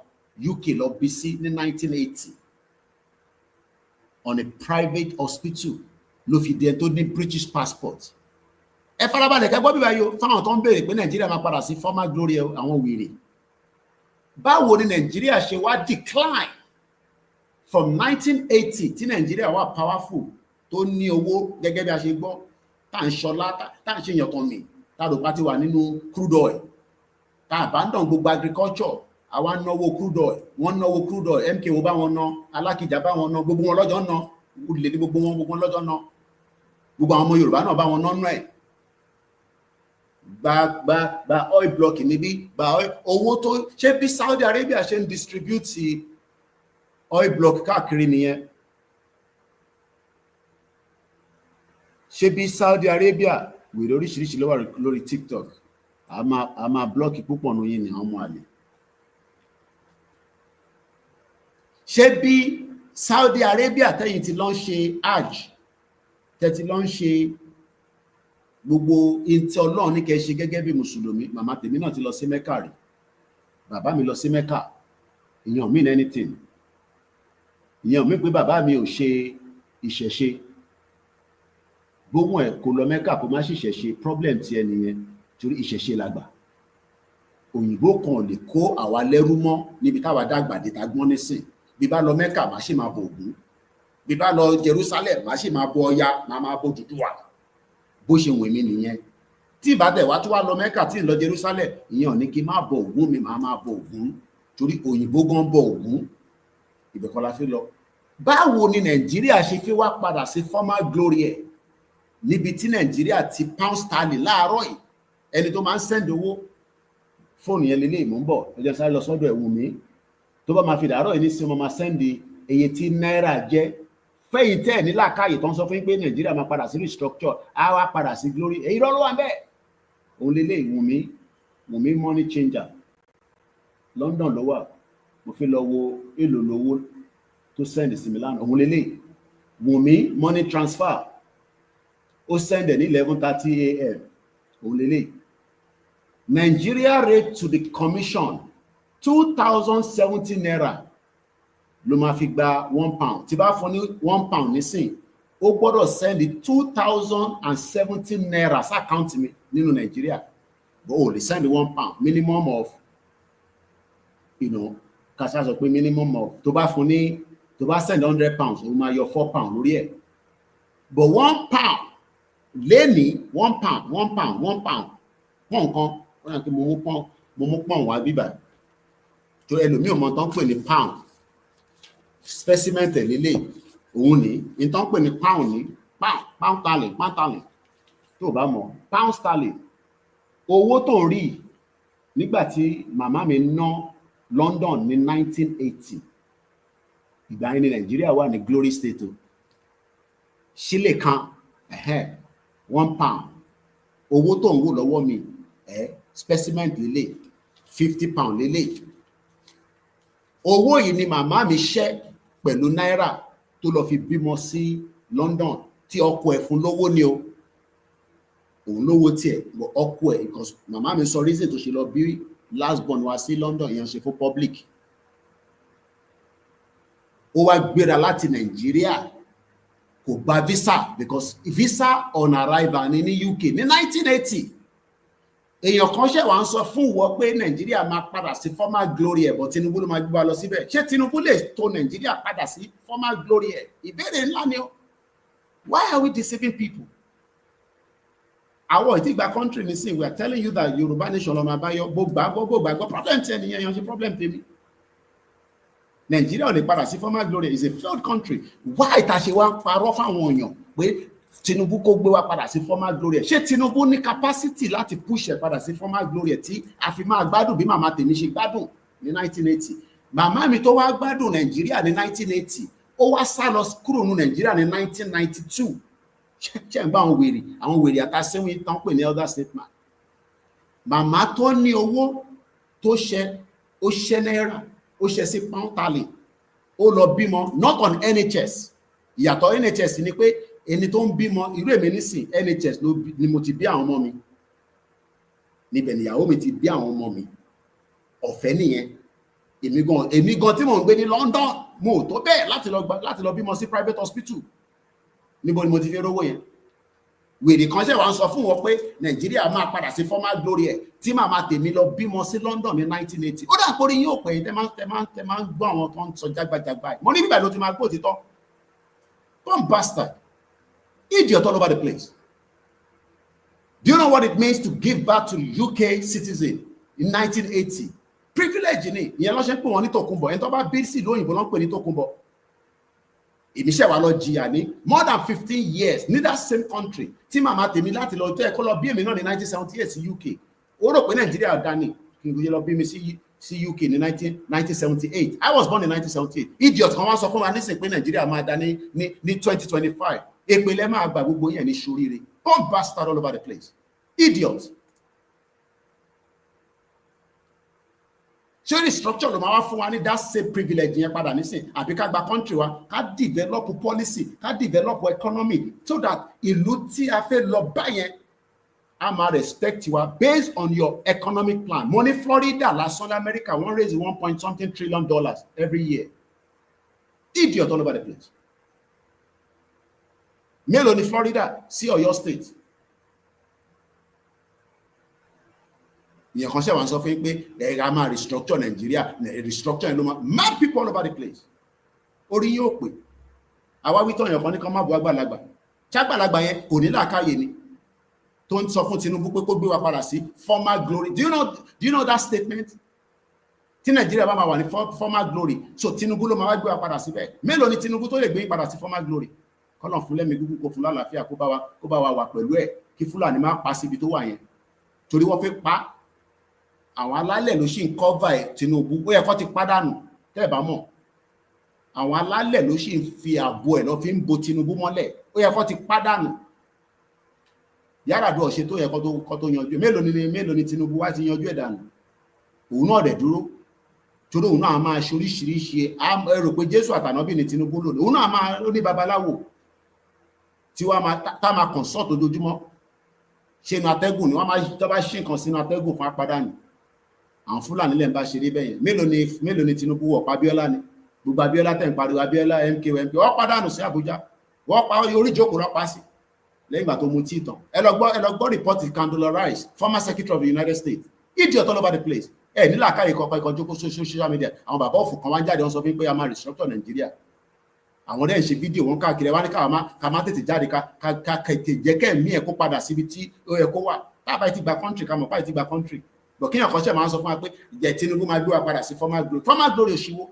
UK lọ bí sí ní 1980 on a private hospital ló fi di ẹni tó ní British passport. Ẹ farabalẹ̀ kẹ́gbọ́ bí báyìí táwọn tó ń béèrè pé Nàìjíríà máa padà sí former glory àwọn wèrè. Báwo ni Nàìjíríà ṣe wá decline from 1980 tí Nàìjíríà wà powerful tó ní owó gẹ́gẹ́ bí a ṣe gbọ́ tá ń ṣọlá tá ń ṣe èèyàn kan mi tá ló bá ti wà nínú crude oil tá abandon gbogbo agriculture àwa náwó crude oil wọ́n náwó crude oil MKO bá wọn ná Alákìjà bá wọn ná gbogbo wọn lọ́jọ́ ná olè ní gbogbo wọn lọ́jọ́ ná gbogbo àwọn ọmọ Yorùbá náà bá wọn ná nú ẹ̀ gba oil block níbí gba oil owó tó ṣe bí Saudi Arabia ṣe ń distribute oil block káàkiri nìyẹn. Ṣé bí Saudi Arabia wèrè oríṣiríṣi ló wà lórí TikTok a máa blọ́ọ̀kì púpọ̀ nù yín ní àwọn ọmọ àlè. Ṣé bí Saudi Arabia tẹ́yìn ti lọ ń ṣe hajj tẹ́tí lọ ń ṣe gbogbo ìntẹ́ Ọlọ́run ní kẹ́ ṣe gẹ́gẹ́ bí mùsùlùmí, màmá tèmi náà ti lọ sí Mẹ́kà rí, bàbá mi lọ sí Mẹ́kà, ìyẹn mean anything, ìyẹn mi pé bàbá mi ò ṣe ìṣẹ̀ṣe, gbogbo ẹ̀ kò lọ Mẹ́kà kó má ṣìṣẹ̀ṣe, problem ti ẹni yẹn torí ìṣẹ̀ṣe làgbà. Òyìnbó kan lè kó àwa lẹ́rú mọ́ níbi táwa dàgbà dé ta gbọ́n nísìn. Bí bá lọ Mẹ́kà má ṣe máa bọ Ògún, bí bá lọ Jerusalem má ṣe máa bọ Ọya, máa bọ Odùduwà, bó ṣe wù mí nìyẹn. Tí ìbádẹ́ wá tó wá lọ Mẹ́kà tí ń lọ Jerusalem, ìyẹn ò ní kí n má bọ Ògún mi, máa bọ Ògún torí òyìnbó gan bọ Ògún, ibẹ̀ kọ́ la fi lọ. Báwo ni Nàìjíríà ṣe fi wá padà sí former glory ẹ̀ níbi tí Nàìjíríà ti pound sterling láàárọ̀ yìí, ẹni tó máa ń send owó fóònù yẹn lélẹ̀ ìmú ń bọ̀ ẹjọ́ sáré lọ sọ́dọ̀ ẹ̀wù mi tó bá máa fi dàárọ̀ yìí ní sí ọmọ máa send iye tí náírà jẹ́ fẹ́yìn tẹ́ ẹ̀ ní làákàyè tó ń sọ fún yín pé Nàìjíríà máa padà sí restructure á wá padà sí glory, èyí lọ́wọ́ wà bẹ́ẹ̀ òun lélẹ̀ ìwù mi money changer London ló wà, mo fi lọ wo èlò lówó tó send sí mi lánàá, òun lélẹ̀ wù mí money transfer ó send ní 11:30 AM òun lélẹ̀. Nigeria rate to the commission 2070 naira ló máa fi gba £1. Tí bá fún ní £1 nísìn ó gbọ́dọ̀ send 2070 naira sí àkáǹtì mi nínú Nigeria, but ó lè send £1 minimum of kásá sọ pé minimum of tó bá send £100 ó máa yọ £4 lórí ẹ̀, but £1 lẹ́ni £1 pọ́n kan wọ́n yàn kí mo mú pọ́n wá bíbà tó ẹlòmíì ò mọ̀ tán pè ní pound specimen tẹ̀lélẹ̀ òun ní ìtàn pè ní pound ní pound sterling tó bá mọ̀ pound sterling owó tó ń rí nígbà tí màmá mi ná London ní 1980 ìgbà yẹn ní Nàìjíríà wà ní glory state o sílè kan £1 owó tó ń wò lọ́wọ́ mi specimen lélẹ̀ £50 lélẹ̀. Owó yìí ni màmá mi ṣẹ́ pẹ̀lú náírà tó lọ fi bímọ sí London tí ọkọ ẹ̀ fún lówó ni o, òun lówó tiẹ̀ ọkọ ẹ̀ because màmá mi sọ reason tó ṣe lọ bí last born wá sí London yẹn ṣe fún public. Ó wá gbéra láti Nàìjíríà kò gba visa because visa on arrival ní UK ní 1980 èèyàn kan ṣẹ̀ wá ń sọ fún ìwọ pé Nàìjíríà máa padà sí former glory ẹ̀ but Tinubu ló máa gbé wa lọ síbẹ̀. Ṣé Tinubu lè tò Nàìjíríà padà sí former glory ẹ̀? Ìbéèrè ńlá ni o. Why are we deceiving people? Àwọn ìtìgbà country nísìn, we are telling you that Yoruba nation lọ́mọ àbáyọ gbogbo problem tí ẹnìyẹn yan ṣe problem tèmi. Nàìjíríà ò lè padà sí former glory, is a failed country. Why ta ṣe wá parọ́ fáwọn èèyàn pé Tinubu kó gbé wa padà sí former glory? Ṣé Tinubu ní capacity láti push ẹ padà sí former glory tí a fi máa gbádùn bí màmá tèmi ṣe gbádùn ní 1980? Màmá mi tó wá gbádùn Nàìjíríà ní 1980 ó wá sá lọ kúrò ní Nàìjíríà ní 1992. Ṣé ń bá àwọn wèrè àtàsẹ́wìn tán pè ní elder statesman. Màmá tó ní owó tó ṣe ó ṣe náírà ó ṣe sí pound sterling ó lọ bímọ not on NHS. Ìyàtọ̀ NHS ni pé ẹni tó ń bímọ irú èmi nísìn NHS ni mo ti bí àwọn ọmọ mi, níbẹ̀ níyàwó mi ti bí àwọn ọmọ mi, ọ̀fẹ́ nìyẹn. Èmi gan tí mò ń gbé ní London mo tó bẹ́ẹ̀ láti lọ bímọ sí private hospital. Níbo ni mo ti fi rówó yẹn? Wèrè kan ṣe wá ń sọ fún wọn pé Nàìjíríà máa padà sí former glory ẹ̀ tí màmá tèmi lọ bímọ sí London ní 1980. Ó dà kórí yín ò pé tẹ máa ń gbọ́ àwọn tó ń sọ jágbajàgba. Mo ní bíbẹ̀ ló ti máa gbọ́ òtítọ́. Bomb bastard. Idiot all over the place. Do you know what it means to give back to UK citizen in 1980? Privilege ni. Ìyẹn ló ṣe ń pè wọ́n ní Tòkunbọ̀. Ẹni tó bá bí sí lóyìnbó ló ń pè ní Tòkunbọ̀. Ìmíṣẹ́ wa lọ jìyà ní more than 15 years ní that same country tí màmá tèmi láti lọ tó ẹ̀kọ́ lọ bí èmi náà ní 1978 sí UK. Ó rò pé Nàìjíríà dání kí n gbé lọ bí mi sí UK ní 1978. I was born in 1978. Idiot kan wá sọ fún wa nísìnyí pé Nàìjíríà máa dá ní 2025. Èpè lẹ́ máa gba gbogbo yẹn ní ṣoríire. Bomb bastard all over the place. Idiot. Ṣé restructure ló máa wá fún wa ní that same privilege yẹn padà nísìn? Àbí ká gba country wa ká develop policy ká develop economy so that ìlú tí a fẹ́ lọ bá yẹn a máa respect wa based on your economic plan. Mo ní Florida lásán ní America wọ́n raise $1 trillion every year. Idiot all over the place. Mélòó ní Florida sí Ọ̀yọ́ state? Ìyẹn kan ṣe wá ń sọ fún pé ẹ̀ka máa restructure Nigeria, restructure ló máa mad people all over the place. Orí yóò pè. Àwa wí tán èèyàn kan ní kan má bu àgbàlagbà. Ṣàgbàlagbà yẹn kò ní làákàyè ni. Tó ń sọ fún Tinubu pé kó gbé wa padà sí former glory. Do you know that statement? Tí Nigeria bá máa wà ní former glory, so Tinubu ló máa wá gbé wa padà síbẹ̀. Mélòó ni Tinubu tó lè gbé padà sí former glory? Kọ́lọ̀ fún lẹ́mí gúgú kó fún lálàáfíà kó bá wa wà pẹ̀lú ẹ̀ kí Fúlàní máa pa síbi tó wà yẹn. Torí wọ́n fẹ́ pa àwọn alálẹ̀ ló ṣì ń cover ẹ̀ Tinubu. Ó yẹ kó ti pàdánù tẹ́ ẹ bá mọ̀. Àwọn alálẹ̀ ló ṣì ń fi ààbò ẹ̀ lọ fi ń bo Tinubu mọ́lẹ̀. Ó yẹ kó ti pàdánù. Yar'Adua ṣe tó yẹ kó tó yanjú. Mélòó ni Tinubu wá ti yanjú ẹ̀ dànù. Òun náà dẹ̀ dúró. Torí òun náà máa ṣe oríṣiríṣi ẹrù pé Jésù àtànábì ni Tinubu lò. Òun náà máa ó ní babaláwo tí wọ́n máa consult ojoojúmọ́. Ṣe inú atẹ́gùn ni wọ́n máa tó bá ṣe nǹkan sínú atẹ́gùn fún apádànù. Àwọn Fúlàní lẹ́ ń bá ṣeré bẹ́yẹn. Mélòó ni Tinubu wọ̀ pa Abíọ́lá ni? Gbogbo Abíọ́lá tẹ̀ ń pariwo Abíọ́lá MK wọ́n pàdánù sí Àbújá. Wọ́n pa orí ìjókòó rọ́pá sí lẹ́yìn ìgbà tó mu tí ìtàn. Ẹ lọ gbọ́ report Condoleezza Rice, former secretary of the United States. Idiot all over the place. Ẹ nílà káyè kọ̀ọ̀kan ìkọjú social media. Àwọn bàbá òfò kan wá ń jáde wọ́n sọ fún pé a máa restructure Nàìjíríà. Àwọn dẹ̀ ń ṣe fídíò wọn káàkiri wá ní ká má tètè jáde ká tètè jẹ́ kẹ́ẹ̀mí ẹ̀ kó padà síbi tí ó yẹ kó wà. Tábà ti gba country ká mọ̀ báyìí ti gba country. Bọ̀ kíyàn kan ṣe máa ń sọ fún wa pé ìjẹ́ Tinubu máa gbé wa padà sí former glory. Former glory òṣìwò.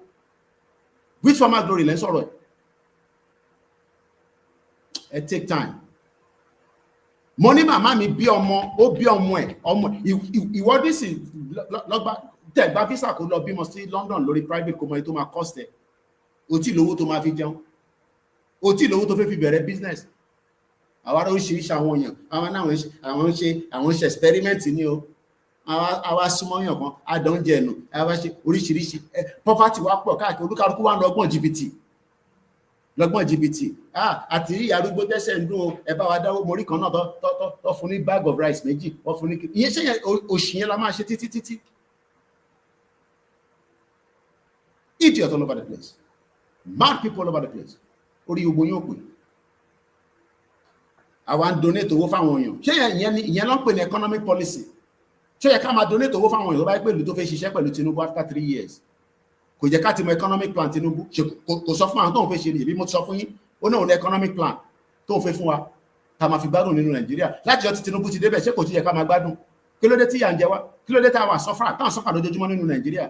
Which former glory lẹ́ ń sọ̀rọ̀ ẹ̀? Ẹ take time. Mo ní màmá mi bí ọmọ ó bí ọmọ ẹ̀ ìwọ́dí sì lọ́gbà tẹ̀gbá visa kó lọ bímọ sí London lórí private company tó máa cost ẹ̀. O tí lówó tó máa fi jẹun. O tí lówó tó fẹ́ fi bẹ̀rẹ̀ business. Àwa oríṣiríṣi àwọn èèyàn àwọn náà àwọn ṣe experiment ni o. Àwa súnmọ́ yàn kan adóúnjẹ ẹ̀nù àwa ṣe oríṣiríṣi poverty wá pọ̀ káàkiri olúkálukú wá ń lọ́gbọ̀n jìbìtì àti rí arúgbó jẹ́sẹ̀ ń dún o ẹ bá wa dáwó morí kan náà tó fún ní bag of rice méjì wọ́n fún ní ìyẹn ṣe yẹn òṣì yẹn la máa ṣe títí. Idiot all over the place, mad people all over the place. Orí gbogbo yóò pè àwa ń donate owó fáwọn èèyàn ṣé ìyẹn ló ń pè ní economic policy ṣé yẹ ká máa donate owó fáwọn èèyàn tó bá pè lù tó fẹ́ ṣiṣẹ́ pẹ̀lú Tinubu after 3 years kò jẹ́ ká ti mọ economic plan Tinubu kò sọ fún àwọn tó ń fẹ́ ṣe nìyẹn bí mo sọ fún yín ó náà ní economic plan tó ń fẹ́ fún wa ká máa fi gbádùn nínú Nàìjíríà láti ọtí Tinubu ti débẹ̀ ṣé kò ti yẹ ká máa gbádùn kí ló dé tí yà ń jẹ wá kí ló dé tá a wà sọ́fà táwọn sọ́fà lójoojúmọ́ nínú Nàìjíríà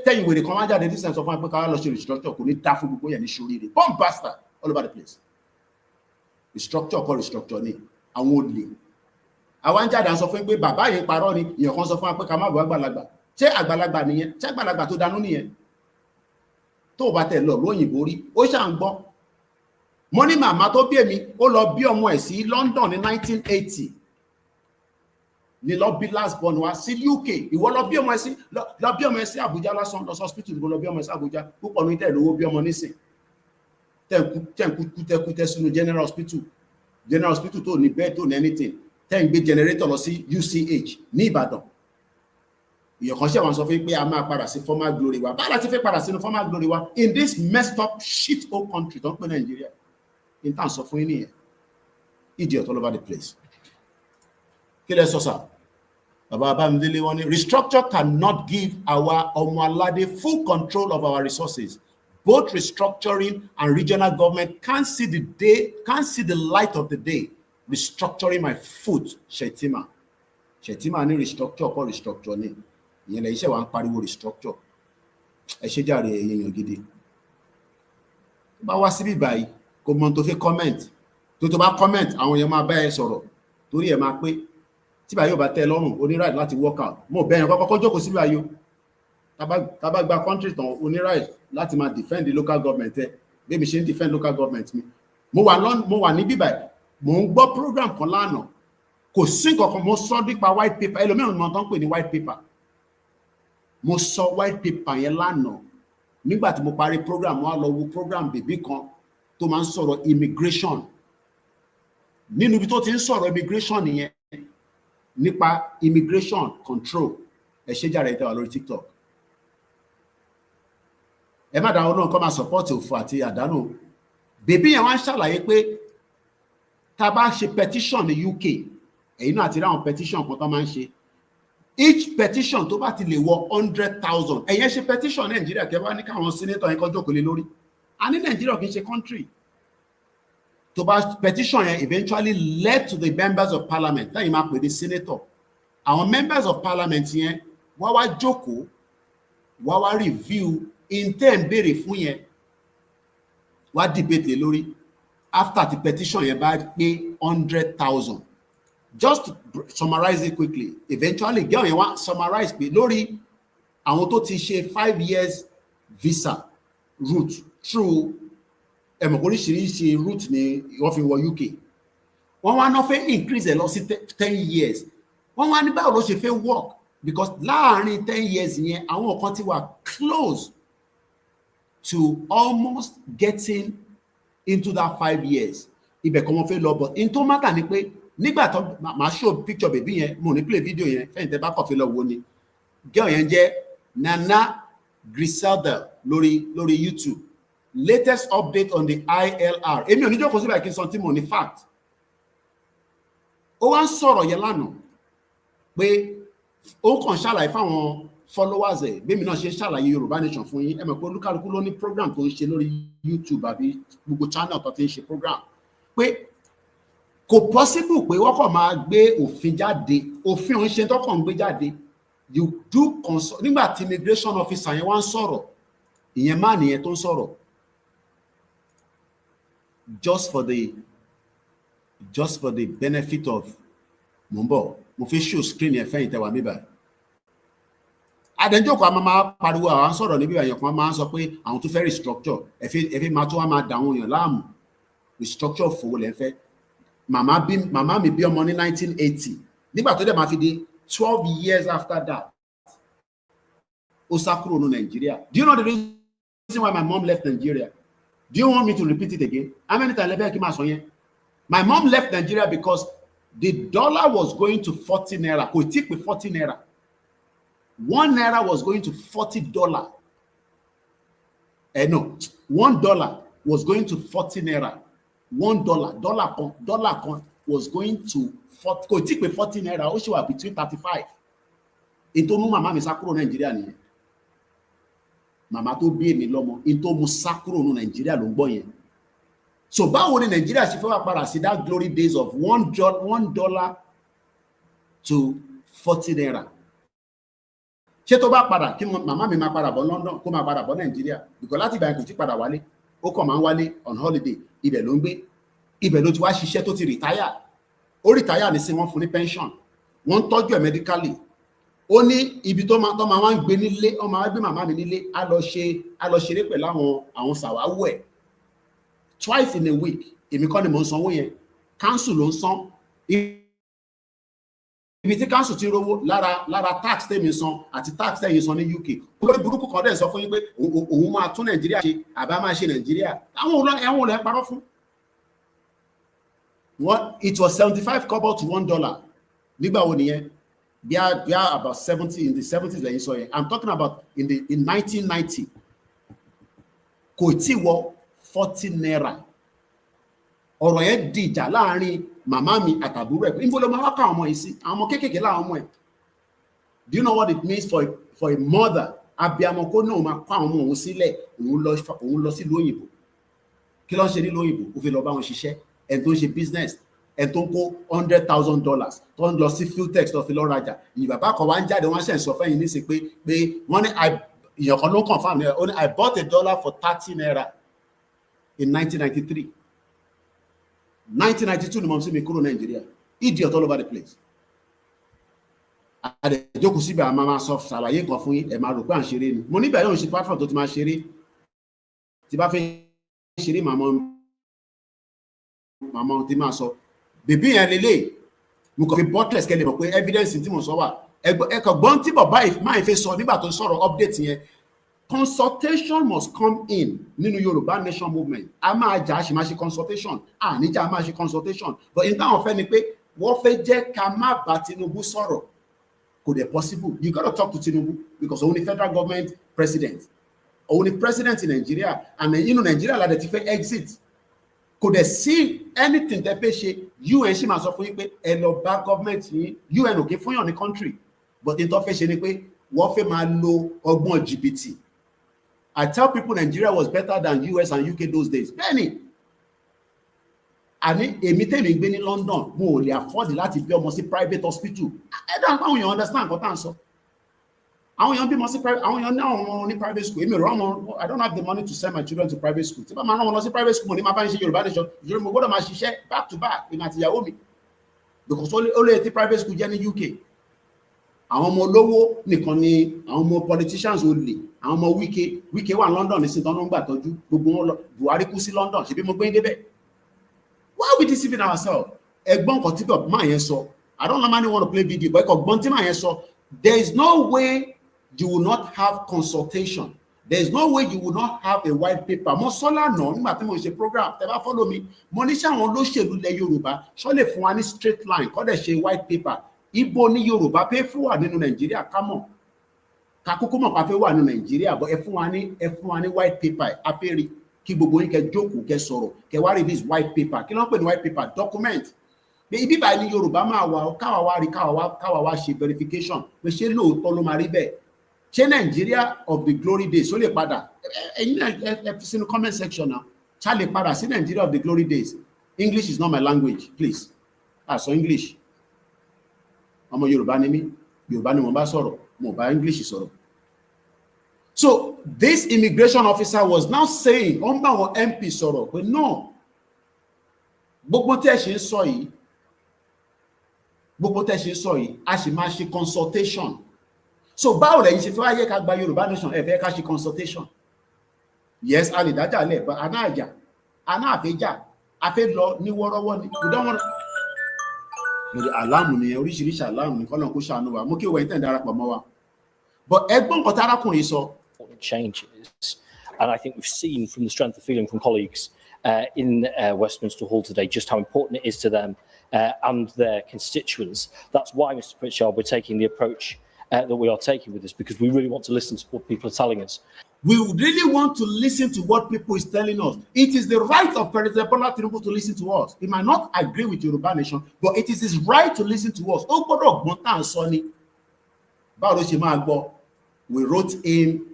tẹ́yìn wèrè kan wá jáde ní sẹ́ńsọ fún wa pé ká lọ ṣe restructure kò ní dá fún gbogbo yẹn ní ṣoríire bomb bastard all over the place restructure ni àwọn olè àwọn jáde à ń sọ fún pé bàbá yẹn parọ́ ni èèyàn kan sọ fún wa pé ká má bọ àgbàlagbà ṣé àgbàlagbà nìyẹn ṣé àgbàlagbà tó danú nìyẹn tó bá tẹ̀ lọ lóyìnbó rí ó ṣà ń gbọ́ mo ní màmá tó bí èmi ó lọ bí ọmọ ẹ̀ sí London ní 1980 ní lọ bí last born wá sí UK ìwọ lọ bí ọmọ ẹ̀ sí Abuja lásán lọ sí hospital ìwọ lọ bí ọmọ ẹ̀ sí Abuja púpọ̀ ní tẹ̀ lówó bí ọmọ nísìn tẹ́ sínú general hospital tó ní bed tó ní anything tẹ́ ń gbé generator lọ sí UCH ní Ìbàdàn èèyàn kan ṣe àwọn sọ fún pé a máa padà sí former glory wa báyìí láti fẹ́ padà sínú former glory wa in this messed up shit hole country tó ń pè Nàìjíríà in tàn sọ fún yín nìyẹn idiot all over the place kí lẹ sọ sá bàbá Abámidélé wọn ní restructure cannot give our ọmọ aládé full control of our resources. Both restructuring and regional government can't see the light of the day. Restructuring my foot, Shetima ní restructure kọ́ restructure ní ìyẹn lẹ́yìn iṣẹ́ wa ń pariwo restructure ẹ ṣe jàre èèyàn gidi bá wá síbí báyìí kò mọ tó fi comment tó bá comment àwọn èèyàn máa bá ẹ sọ̀rọ̀ torí ẹ máa pé tí báyìí ò bá tẹ́ lọ́rùn o ní right láti work out mo bẹ̀yàn kọ́kọ́ jókòó síbí báyìí o tá bá gba country tán o ní right láti máa defend the local government ẹ bí mi ṣe ń defend local government mi mo wà ní bíbáyìí mo ń gbọ́ program kan lánàá kò sí nǹkan mo sọ nípa white paper ẹlòmíràn mọ̀ tán pè ní white paper mo sọ white paper yẹn lánàá nígbà tí mo parí program wa lọ wo program bèbí kan tó máa ń sọ̀rọ̀ immigration nínú ibi tó ti ń sọ̀rọ̀ immigration nìyẹn nípa immigration control ẹ ṣe jàre ìtawà lórí TikTok ẹ má dáwọ́ náà kọ́ máa support òfò àti àdánù bèbí yẹn wá ń ṣàlàyé pé tá a bá ṣe petition ní UK èyí náà àti ráwọn petition kan tó máa ń ṣe each petition tó bá ti lè wọ 100,000 ẹ̀yẹn ṣe petition Nàìjíríà kẹwàá ní káwọn senator yẹn kọjọ́ kò lè lórí a ní Nàìjíríà kì í ṣe country tó bá petition yẹn eventually led to the members of parliament lẹ́yìn máa pè ní senator àwọn members of parliament yẹn wá wá jókòó wá wá review intent béèrè fún yẹn wá debate lórí after the petition yẹn bá pé 100,000 just to summarize it quickly eventually girl yẹn wá summarize pé lórí àwọn tó ti ṣe 5 years visa route through oríṣiríṣi route ni wọ́n fi wọ UK wọ́n wá náà fẹ́ increase ẹ̀ lọ sí 10 years wọ́n wá ní báwo ló ṣe fẹ́ work because láàárín 10 years yẹn àwọn kan ti wà close to almost getting into that 5 years ibẹ̀ kan wọ́n fẹ́ lọ but in tó matter ni pé nígbà tó máa show picture baby yẹn mo ní play video yẹn fẹ́yìn tẹ́ bá kọ̀ fi lọ wo ni girl yẹn jẹ́ Nana Griselda lórí YouTube latest update on the ILR èmi ò ní jókòó síbẹ̀ kí n sọ tí mo ní fact ó wá ń sọ̀rọ̀ yẹn lánàá pé ó kàn ṣàlàyé fáwọn followers ẹ̀ bí mi náà ṣe ṣàlàyé Yorùbá Nation fún yín ẹ mọ̀ pé olúkálukú ló ní program tó ń ṣe lórí YouTube àbí gbogbo channel tó ti ń ṣe program pé kò possible pé wọ́n kàn máa gbé òfin jáde òfin òun ṣe tó kàn ń gbé jáde you do consult nígbà tí immigration officer yẹn wá ń sọ̀rọ̀ ìyẹn má nìyẹn tó ń sọ̀rọ̀ just for the benefit of mo fi show screen yẹn fẹ́yìn tẹ́wàá bíbá àdẹ́jọ́kọ̀ a máa pariwo àwọn sọ̀rọ̀ níbi àyàn kan máa ń sọ pé àwọn tó fẹ́ restructure ẹ̀fẹ́ máa tó wá máa dà àwọn èèyàn láàmú restructure fowó lẹ́fẹ́ màmá mi bí ọmọ ní 1980 nígbà tó dẹ̀ máa fi di 12 years after that ó sá kúrò ní Nigeria. Do you know the reason why my mom left Nigeria? Do you want me to repeat it again? How many times lẹ́fẹ́ kí máa sọ yẹn? My mom left Nigeria because the dollar was going to 40 naira kò tí pé 40 naira 1 naira was going to $40 no $1 was going to 40 naira $1 dollar kan was going to 40 naira, ó ṣì wà between 35. Ètò mú màmá mi sá kúrò Nàìjíríà nìyẹn. Màmá tó bí èmi lọ́mọ, ètò mú sá kúrò ní Nàìjíríà ló ń gbọ́ yẹn. So báwo ni Nàìjíríà ṣe fẹ́ wá padà sí that glory days of $1 to 40 naira? Ṣé tó bá padà kí màmá mi máa padà bọ̀ London kó máa padà bọ̀ Nàìjíríà? Because láti ìgbà yẹn kò tí padà wálé, ó kàn máa ń wálé on holiday, ibẹ̀ ló ń gbé, ibẹ̀ ló ti wá ṣiṣẹ́ tó ti retire. Ó retire ní sí wọ́n fún ní pension, wọ́n ń tọ́jú ẹ̀ medically. Ó ní ibi tó máa ń gbé nílé, ó máa gbé màmá mi nílé, á lọ ṣeré pẹ̀lú àwọn sàwáwú ẹ̀. Twice in a week, èmi kọ́ ni mò ń sanwó yẹn, council ló ń san. Ibi tí council ti rówó lára tax tèmi san àti tax tẹ̀yin san ní UK. Olórí burúkú kan dẹ̀ sọ fún yín pé òun máa tún Nàìjíríà ṣe, àbá máa ṣe Nàìjíríà. Àwọn olè parọ́ fún. It was 75 kobo to $1. Nígbà wo nìyẹn? They are about 70 in the 70s lẹ́yìn sọ yẹn. I'm talking about in 1990. Kò tí wọ 40 naira. Ọ̀rọ̀ yẹn di ìjà láàrin màmá mi àtàbúrò ẹ̀. Níbo ló máa wá ká àwọn ọmọ yìí sí? Àwọn ọmọ kéékèèké láwọn ọmọ ẹ̀. Do you know what it means for a mother? Abiyamọ kó náà máa kó àwọn ọmọ òun sílẹ̀, òun lọ sí ìlú òyìnbó. Kí ló ń ṣe nílùú òyìnbó? Ó fi lọ bá wọn ṣiṣẹ́. Ẹni tó ń ṣe business, ẹni tó ń kó $100,000 tó ń lọ sí Futex tó fi lọ rajà. Ìyí bàbá kan wá ń jáde, wọ́n ṣẹ̀ ń sọ fẹ́yìn ní sí pé wọ́n ní ìyàn kan ló ń confirm ní ẹ̀. Ó ní I bought $1 for 30 naira in 1993. 1992 ni mo sì mi kúrò Nàìjíríà. Idiot all over the place. Àdèjókòó síbẹ̀ àmà máa sọ ṣàlàyé kan fún yín, ẹ̀ máa rò pé à ń ṣeré ni. Mo níbẹ̀ yóò ṣe platform tó ti máa ṣeré. Tí bá fẹ́ ṣeré màmá tí máa sọ. Bèbí yẹn lélẹ̀, mo kàn fi buttress kẹ́lẹ̀ mọ̀ pé evidence tí mo sọ wà. Ẹ̀kọ́ gbọ́n tí bàbá máa ń fẹ́ sọ nígbà tó sọ̀rọ̀ update yẹn. Consultation must come in nínú Yorùbá nation movement. A máa jà, a sì máa ṣe consultation. Níjà a máa ṣe consultation. But in táwọn fẹ́ ni pé wọ́n fẹ́ jẹ́ ká má bá Tinubu sọ̀rọ̀. Kò dẹ̀ possible. You got to talk to Tinubu because òun ni federal government president. Òun ni president in Nigeria, and inú Nigeria la dẹ̀ ti fẹ́ exit. Kò dẹ̀ sí anything tẹ́ fẹ́ ṣe. UN ṣì máa sọ fún yín pé ẹ lọ bá government yín. UN ò kí fún yàn ní country. But in tó fẹ́ ṣe ni pé wọ́n fẹ́ máa lo ọgbọ́n jìbìtì. I tell people Nigeria was better than US and UK those days. Bẹ́ẹ̀ni, àní èmi tèmi gbé ní London, mo ò lè afford láti bí ọmọ sí private hospital. Ẹ dáhùn àwọn èèyàn understand nǹkan tá à ń sọ. Àwọn èèyàn bímọ sí private, àwọn èèyàn ní àwọn ọmọ ní private school. Èmi rán wọn, I don't have the money to send my children to private school. Tí bá máa rán wọn lọ sí private school, mo ní máa bá ń ṣe Yorùbá nation. Yorùbá mo gbọ́dọ̀ máa ṣiṣẹ́ back to back èmi àti ìyàwó mi. Because ó lè ti private school jẹ́ ní UK. Àwọn ọmọ olówó nìkan ni àwọn ọmọ politicians ò lè. Àwọn ọmọ Wike wà London ní sin tán ló ń gbà tọ́jú. Gbogbo wọn lọ Buhari kú sí London. Ṣebí mo gbé débẹ̀. Why are we deceiving ourselves? Ẹ̀gbọ́n kan tí máa yẹn sọ. I don't normally want to play video, but ẹ̀gbọ́n tí máa yẹn sọ. There is no way you will not have consultation. There is no way you will not have a white paper. Mo sọ lánàá nígbà tí mo ṣe program, tẹ́ bá follow me. Mo ní sáwọn olóṣèlú ilẹ̀ Yorùbá ṣọ́ lè fún wa ní straight line kọ́ dẹ̀ ṣe white paper. Ibo ní Yorùbá pé fún wa nínú Nàìjíríà ká mọ̀. Ká kúkú mọ̀ ká fẹ́ wà nínú Nàìjíríà, but ẹ fún wa ní white paper afẹ́rí kí gbogbo yín kẹ́ jókòó kẹ́ sọ̀rọ̀ kẹ́ wá rí this white paper. Kí ló ń pè ní white paper? Document. Pé ibi báyìí ní Yorùbá máa wà káwa wá rí káwa wá ṣe verification pé ṣé lóòótọ́ ló máa rí bẹ́ẹ̀. Ṣé Nigeria of the glory days ó lè padà? Ẹ̀yin ẹ fi sínú comment section náà. Ṣá lè padà sí Nigeria of the glory days? English is not my language, please. So English. Ọmọ Yorùbá ni mí, Yorùbá ni mo bá sọ̀rọ̀, mo bá English sọ̀rọ̀. So this immigration officer was now saying, ó ń bá àwọn MP sọ̀rọ̀ pé no, gbogbo tẹ́ ṣe ń sọ yìí, a sì máa ṣe consultation. So báwo lẹ́yìn ṣe fẹ́ wáyé ká gba Yorùbá nation, ẹ fẹ́ ká ṣe consultation? Yes, a lè dájà lẹ̀, but àná àfẹ́jà, a fẹ́ lọ ní wọ́rọ́wọ́ ni. We don't want to. Aláàmù ni oríṣiríṣi aláàmù ní kọ́lọ̀ kó ṣàánú wa. Mo kí wọ́n tẹ̀ darapọ̀ mọ́ wa. But ẹgbọ́n kan tárákùnrin sọ. Changes, and I think we've seen from the strength of feeling from colleagues in Westminster Hall today just how important it is to them and their constituents. That's why, Mr. Pritchard, we're taking the approach that we are taking with this, because we really want to listen to what people are telling us. We really want to listen to what people is telling us. It is the right of President Bola Tinubu to listen to us. He might not agree with Yoruba Nation, but it is his right to listen to us. We wrote in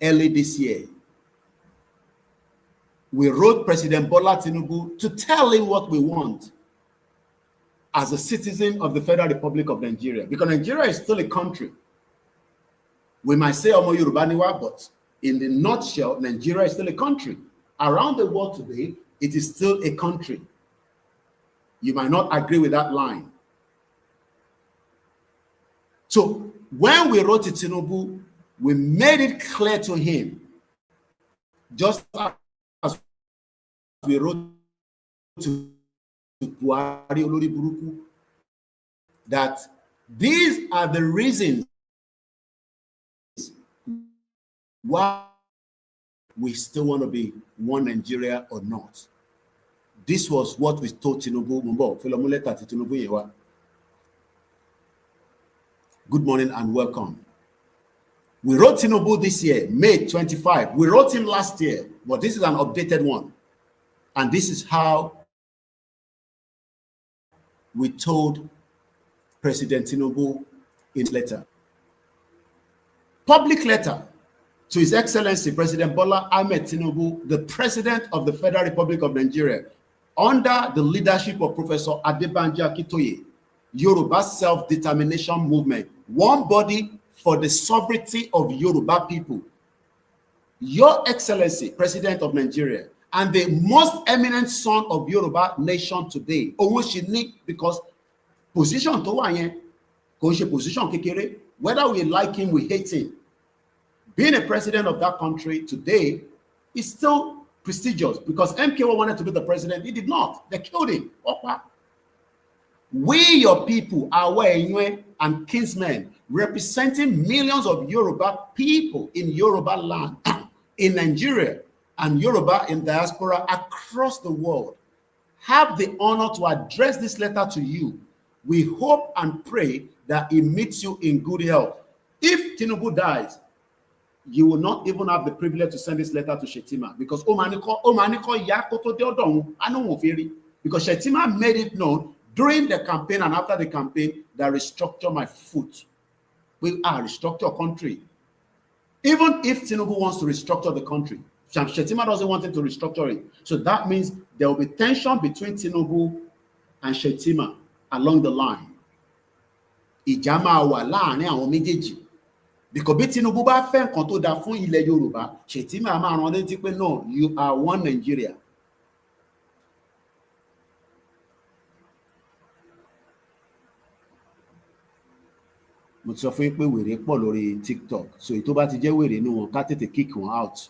early this year. We wrote President Bola Tinubu to tell him what we want as a citizen of the Federal Republic of Nigeria, because Nigeria is still a country. We might say Omo Yoruba niwa, but in the nutshell, Nigeria is still a country. Around the world today, it is still a country. You might not agree with that line. So when we wrote to Tinubu, we made it clear to him, just as we wrote to Buhari Olori Buruku, that these are the reasons why we still want to be one Nigeria or not. This was what we told Tinubu. Good morning and welcome. We wrote Tinubu this year, May 25. We wrote him last year, but this is an updated one. And this is how we told President Tinubu in letter. Public letter to His Excellency President Bola Ahmed Tinubu, the President of the Federal Republic of Nigeria, under the leadership of Professor Adebanji Akintoye, Yoruba Self-Determination Movement, one body for the sovereignty of Yoruba people. Your Excellency, President of Nigeria, and the most eminent son of Yoruba nation today, because position to one, position kekere, whether we like him, we hate him. Being a president of that country today is still prestigious, because MKO wanted to be the president. He did not. They killed him. We, your people, our and kinsmen, representing millions of Yoruba people in Yoruba land, in Nigeria, and Yoruba in diaspora across the world, have the honor to address this letter to you. We hope and pray that it meets you in good health. If Tinubu dies, you will not even have the privilege to send this letter to Shetima, because because Shetima made it known during the campaign and after the campaign that restructure my foot. We are restructure country. Even if Tinubu wants to restructure the country, Shetima doesn't want him to restructure it. So that means there will be tension between Tinubu and Shetima along the line. Ìjàmà wà láàrin àwọn méjèèjì. Because bí Tinubu bá fẹ́ nǹkan tó dáa fún ilẹ̀ Yorùbá, Shetima máa rán létí pé no, you are one Nigeria. Mo ti sọ fún yín pé wèrè pọ̀ lórí TikTok, so ètò bá ti jẹ́ wèrè inú wọn ká tètè kick wọn out.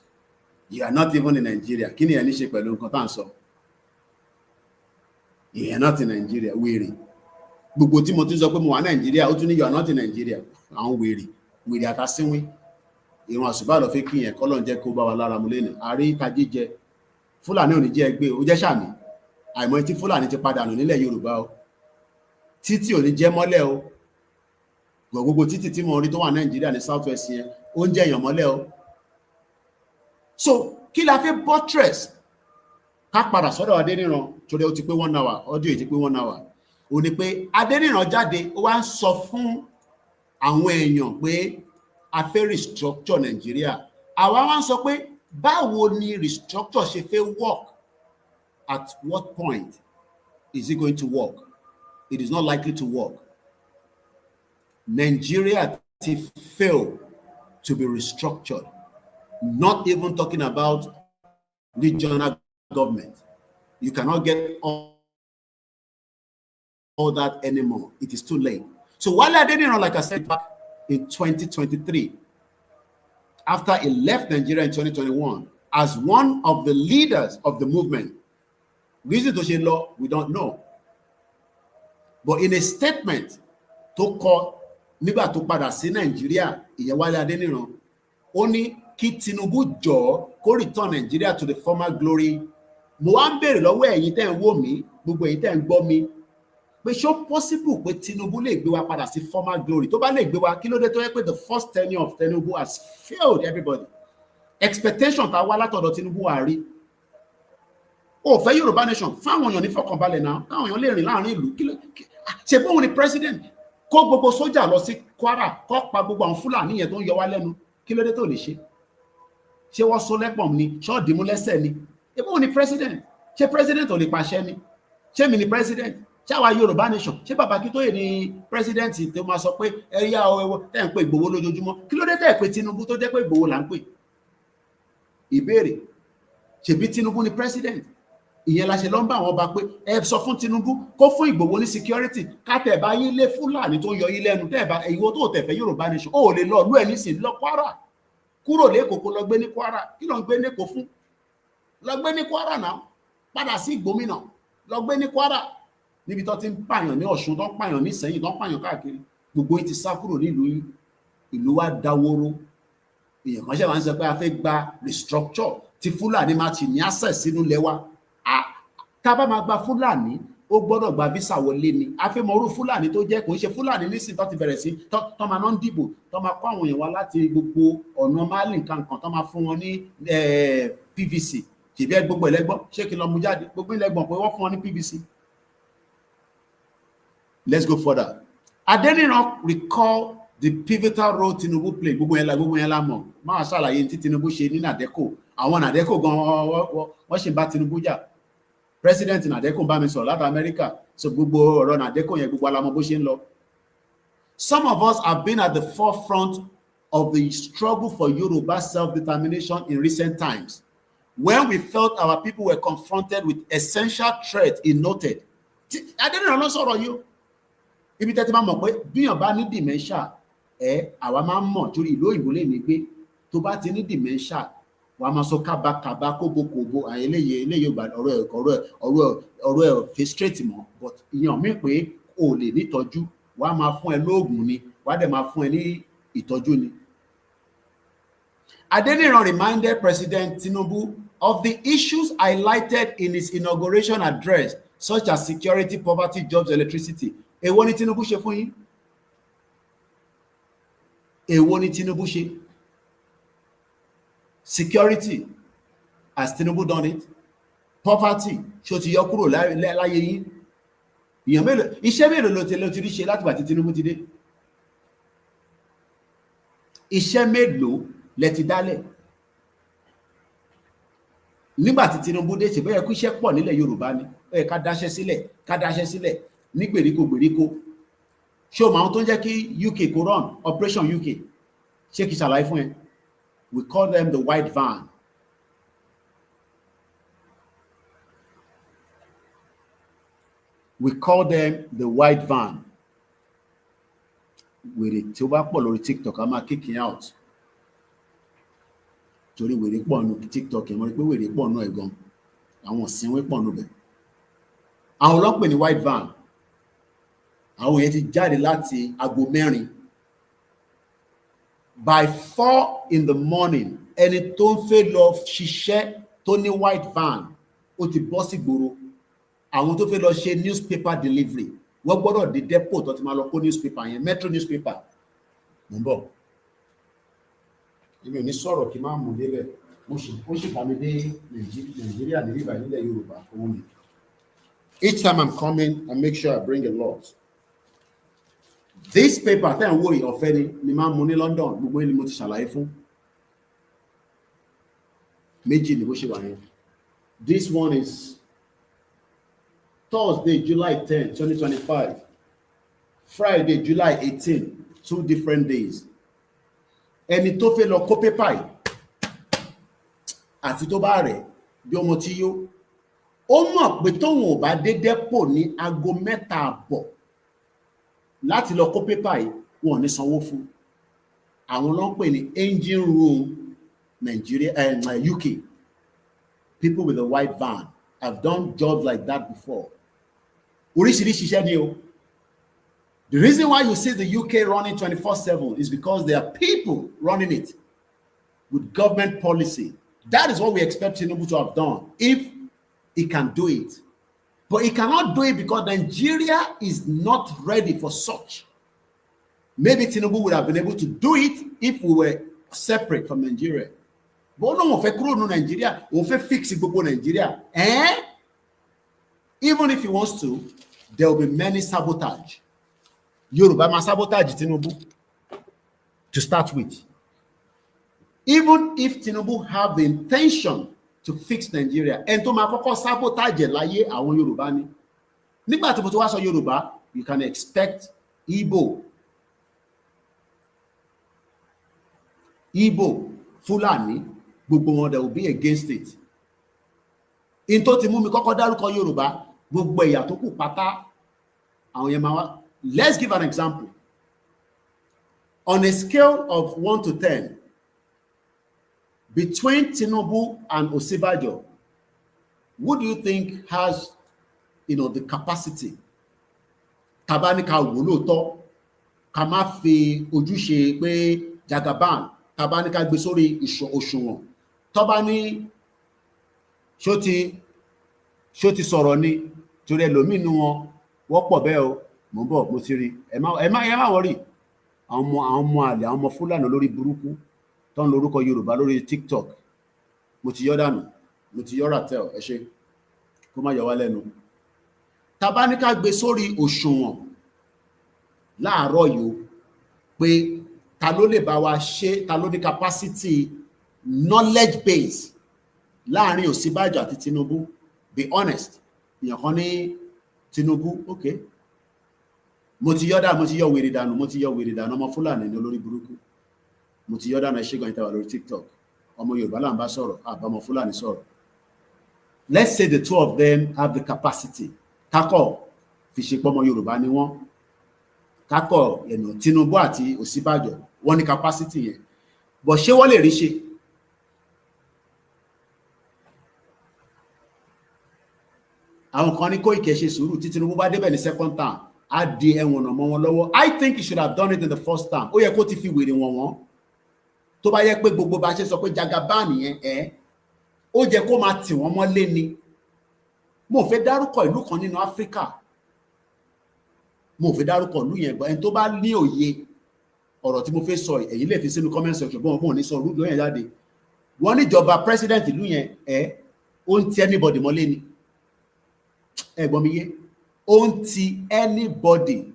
You are not even in Nigeria. Kí ni ẹ ní ṣe pẹ̀lú nǹkan tá à ń sọ? You are not in Nigeria, wèrè. Gbogbo tí mo ti sọ pé mo wà Nigeria, ó tún ní you are not in Nigeria. Àwọn wèrè àtàsínwín. Ìrun àsùbá lọ fi kí yẹn kọ́lọ́n jẹ́ kó bá wa lára mu lẹ́nu. Àrí kájí jẹ. Fúlàní ò ní jẹ́ ẹgbẹ́, ó jẹ́ sàmì. Àìmọ̀ tí Fúlàní ti padà nù nílẹ̀ Yorùbá o. Títí ò ní jẹ́ mọ́lẹ̀ o. Gbogbo títí tí mo rí tó wà Nàìjíríà ní South West yẹn, ó ń jẹ́ èèyàn mọ́lẹ̀ o. So kí la fi buttress ká padà sọ́dọ̀ Adéníran torí ó ti pé 1 hour, ọdún yìí ti pé 1 hour. Ó ní pé Adéníran jáde, ó wá ń sọ fún àwọn èèyàn pé a fẹ́ restructure Nigeria. Àwa wá ń sọ pé báwo ni restructure ṣe fẹ́ work? At what point is it going to work? It is not likely to work. Nigeria failed to be restructured. Not even talking about regional government. You cannot get all that anymore. It is too late. So while I didn't know, like I said, back in 2023, after he left Nigeria in 2021, as one of the leaders of the movement, reason to say law, we don't know. But in a statement to call nígbà tó padà sí Nigeria, ìyẹn Wálé Adéníran, ó ní kí Tinubu jọ kó return Nigeria to the former glory. Mo wá ń béèrè lọ́wọ́ ẹ̀yin tẹ́ ń wò mí, gbogbo ẹ̀yin tẹ́ ń gbọ́ mi, pé ṣó possible pé Tinubu lè gbé wa padà sí former glory. Tó bá lè gbé wa, kí ló dé tó yẹ pé the first tenure of Tinubu has failed everybody. Expectation tá wá látọ̀dọ̀ Tinubu wà rí. Ó fẹ́ Yorùbá nation, fáwọn èèyàn ní fọkànbalẹ̀ náà, káwọn èèyàn lè rìn láàrin ìlú. Ṣé bóun ni president kó gbogbo sójà lọ sí Kwara, kó pa gbogbo àwọn Fúlàní yẹn tó ń yọ wá lẹ́nu, kí ló dé tó lè ṣe? Ṣé wọ́n so lẹ́pọ̀n ni? Ṣé wọ́n dìmú lẹ́sẹ̀ ni? Ṣé bóun ni president? Ṣé president ò lè pàṣẹ ni? Ṣé mi ni president? Ṣé àwa Yorùbá nation? Ṣé Bàbá Akíntóyè ni president tó máa sọ pé ẹ̀yà ọ̀wọ̀ tẹ́ ń pè Ìgbòho lójoojúmọ́? Kí ló dé tẹ́ pé Tinubu tó jẹ́ pé Ìgbòho là ń pè? Ìbéèrè, ṣebí Tinubu ni president? Ìyẹn la ṣe lọ ń bá àwọn ọba pé ẹ sọ fún Tinubu kó fún Ìgbòho ní security, ká tẹ̀ bá yín lé Fúlàní tó ń yọ yín lẹ́nu, tẹ́ bá ìwọ tó tẹ̀fẹ́ Yorùbá nation, ó lè lọ lú ẹ̀ nísìnyí lọ Kwara, kúrò lẹ́kọ̀ọ́ kó lọ gbé ní Kwara. Kí ló ń gbé lẹ́kọ̀ọ́ fún? Lọ gbé ní Kwara náà, padà sí Ìgbòmínà, lọ gbé ní Kwara, níbi tó ti ń pààyàn ní Ọ̀ṣun, tó ń pààyàn ní Ìṣẹ̀yìn, tó ń pààyàn káàkiri. Gbogbo yìí ti sá kúrò nílùú yìí, ìlú wa dáwóró. Èèyàn kan ṣe máa ń sọ pé a fẹ́ gba restructure tí Fúlàní máa ti ní access sínú ilẹ̀ wa. Tá a bá máa gba Fúlàní, ó gbọ́dọ̀ gba visa wọlé ni. A fẹ́ mọ irú Fúlàní tó jẹ́, kò ń ṣe Fúlàní nísìnyí tó ti bẹ̀rẹ̀ sí tó máa ń dìbò, tó máa kó àwọn èèyàn wá láti gbogbo ọ̀nà Mali nǹkan tó máa fún wọn ní PVC. Ṣèbí gbogbo ẹlẹ́gbọ́n, ṣé kí n lọ mú jáde? Gbogbo ẹlẹ́gbọ́n pé wọ́n fún wọn ní PVC. Let's go further. Adeniran recall the pivotal role Tinubu played. Gbogbo yẹn la mọ̀. Máa ṣàlàyé tí Tinubu ṣe ní Nàdẹ́kò. Àwọn Nàdẹ́kò gan wọ́n ṣe bá Tinubu jà. President Nàdẹ́kò bá mi sọ̀rọ̀ láti Amẹ́ríkà. So gbogbo ọ̀rọ̀ Nàdẹ́kò yẹn gbogbo alamọ bó ṣe ń lọ. Some of us have been at the forefront of the struggle for Yoruba self-determination in recent times. When we felt our people were confronted with essential threats, he noted. Adeniran ló sọ̀rọ̀ yìí. Ibi tẹ́tí máa mọ̀ pé bíyàn bá ní dementia, àwa máa ń mọ̀ torí ìlú òyìnbó lè ní gbé. Tó bá ti ní dementia, wàá máa sọ kábàkábà kóbókóbó, eléyìí ọ̀rọ̀ ẹ̀ fi straight mọ́. But ìyàn mí pé o lè nítọ́jú, wàá máa fún ẹ lóògùn ni, wàá dẹ̀ máa fún ẹ ní ìtọ́jú ni. Adeniran reminded President Tinubu of the issues highlighted in his inauguration address, such as security, poverty, jobs, electricity. Èwo ni Tinubu ṣe fún yín? Èwo ni Tinubu ṣe? Security, has Tinubu done it? Poverty, ṣó ti yọ kúrò láyé yín? Ìyàn mélòó, iṣẹ́ mélòó ló ti rí ṣe láti ìgbà tí Tinubu ti dé? Iṣẹ́ mélòó lẹ ti dálẹ̀? Nígbà tí Tinubu dé, ṣe bẹ́ẹ̀ kú iṣẹ́ pọ̀ nílẹ̀ Yorùbá ni. Ká dáṣẹ́ sílẹ̀ ní gbèríko. Ṣé o mọ àwọn tó ń jẹ́ kí UK kó run Operation UK? Ṣé kí ṣàlàyé fún ẹ? We call them the white van. We call them the white van. Wèrè tí ó bá pọ̀ lórí TikTok, a máa kick out. Torí wèrè pọ̀ nù TikTok, ẹ̀ mọ̀ rí pé wèrè pọ̀ nù ẹ̀gan. Àwọn òsínwé pọ̀ nù bẹ̀. Àwọn ọlọ́pẹ̀ ní white van. Àwọn yẹn ti jáde láti aago 4. By 4 in the morning, ẹni tó ń fẹ́ lọ ṣiṣẹ́ tó ní white van, ó ti bọ́ sí gbòòrò. Àwọn tó fẹ́ lọ ṣe newspaper delivery, wọ́n gbọ́dọ̀ dé depot tó ti máa lọ kó newspaper yẹn, metro newspaper. Mo ń bọ̀. Èmi ò ní sọ̀rọ̀ kí n máa mú débẹ̀. Ó sì bá mi dé Nàìjíríà ní bíbá nílẹ̀ Yorùbá owó mi. Each time I'm coming, I make sure I bring a lot. This paper tẹ́ ń wò yìí ọ̀fẹ́ ni máa ń mú ní London, gbogbo ẹni mo ti ṣàlàyé fún. Méjì ni bó ṣe wà yẹn. This one is Thursday, July 10, 2025. Friday, July 18, 2 different days. Ẹni tó fẹ́ lọ kó pépà yìí, àfi tó bá rẹ̀ bí ọmọ tí yó. Ó mọ̀ pé tóun ò bá dé dépò ní aago 3:30 láti lọ kó pépà yìí, wọn ò ní sanwó fún. Àwọn ló ń pè ní engine room Nigeria and UK. People with a white van have done jobs like that before. Oríṣiríṣi iṣẹ́ ni o. The reason why you see the UK running 24/7 is because there are people running it with government policy. That is what we expect Tinubu to have done if he can do it. But he cannot do it because Nigeria is not ready for such. Maybe Tinubu would have been able to do it if we were separate from Nigeria. But no, if Nigeria, if fix Nigeria, even if he wants to, there will be many sabotage. Yoruba ma sabotage Tinubu to start with. Even if Tinubu have the intention to fix Nigeria, and to ma kọ́kọ́ sabotage láyé àwọn Yoruba ni. Nígbà tí mo ti wá sọ Yoruba, you can expect Igbo, Fulani, gbogbo wọn, they will be against it. In tó ti mú mi kọ́kọ́ dárúkọ Yoruba, gbogbo ẹ̀yà tó kù pátá àwọn yẹn máa wá. Let's give an example. On a scale of 1 to 10, between Tinubu and Osibajo, who do you think has, the capacity? Tabanika woloto, kama fi ojúṣe pé Jagaban, tabanika gbé sórí òṣùwọ̀n. Tọ́ba ní ṣó ti sọ̀rọ̀ ni torí ẹlòmínú wọn wọ́pọ̀ bẹ́ẹ̀ o. Mo ń bọ̀, mo ti rí. Ẹ má worry. Àwọn ọmọ àlè, àwọn ọmọ Fúlàní lórí burúkú tó ń lórúkọ Yorùbá lórí TikTok. Mo ti yọ dànù, mo ti yọ Ratel, ẹ ṣé kó má yọ wá lẹ́nu. Tá bá ní ká gbé sórí òṣùwọ̀n láàárọ̀ yìí pé ta ló lè bá wa ṣe, ta ló ní capacity knowledge base láàrin Ọ̀ṣínbàjò àti Tinubu. Be honest. Èèyàn kan ní Tinubu, okay. Mo ti yọ wèrè dànù, ọmọ Fúlàní ní olórí burúkú. Mo ti yọ dànù, ẹ ṣé gan ìtawà lórí TikTok. Ọmọ Yorùbá là ń bá sọ̀rọ̀, àbámọ̀ Fúlàní sọ̀rọ̀. Let's say the two of them have the capacity. Kákọ̀ fi ṣe pé ọmọ Yorùbá ni wọ́n. Kákọ̀ Tinubu àti Ọ̀ṣínbàjò, wọ́n ní capacity yẹn. But ṣé wọ́n lè rí ṣe? Àwọn kan ní Koiki ṣe sùúrù tí Tinubu bá débẹ̀ ní second term. I think he should have done it in the first time. Ó yẹ kó ti fi wèrè wọ́n. Tó bá yẹ pé gbogbo bá ṣe sọ pé Jagaban yẹn ó jẹ́ kó máa tì wọ́n mọ́lé ni. Mo fẹ́ dárúkọ ìlú kan nínú Áfríkà. Mo fẹ́ dárúkọ ìlú yẹn, ẹni tó bá ní òye ọ̀rọ̀ tí mo fẹ́ sọ èyí lè fi sínú comment section bọ́n mo ní sọ ìlú yẹn jáde. Wọ́n ní ìjọba president ìlú yẹn ó ń ti anybody mọ́lé ni. Ẹ gbọ́ mi yé. Ó ń ti anybody,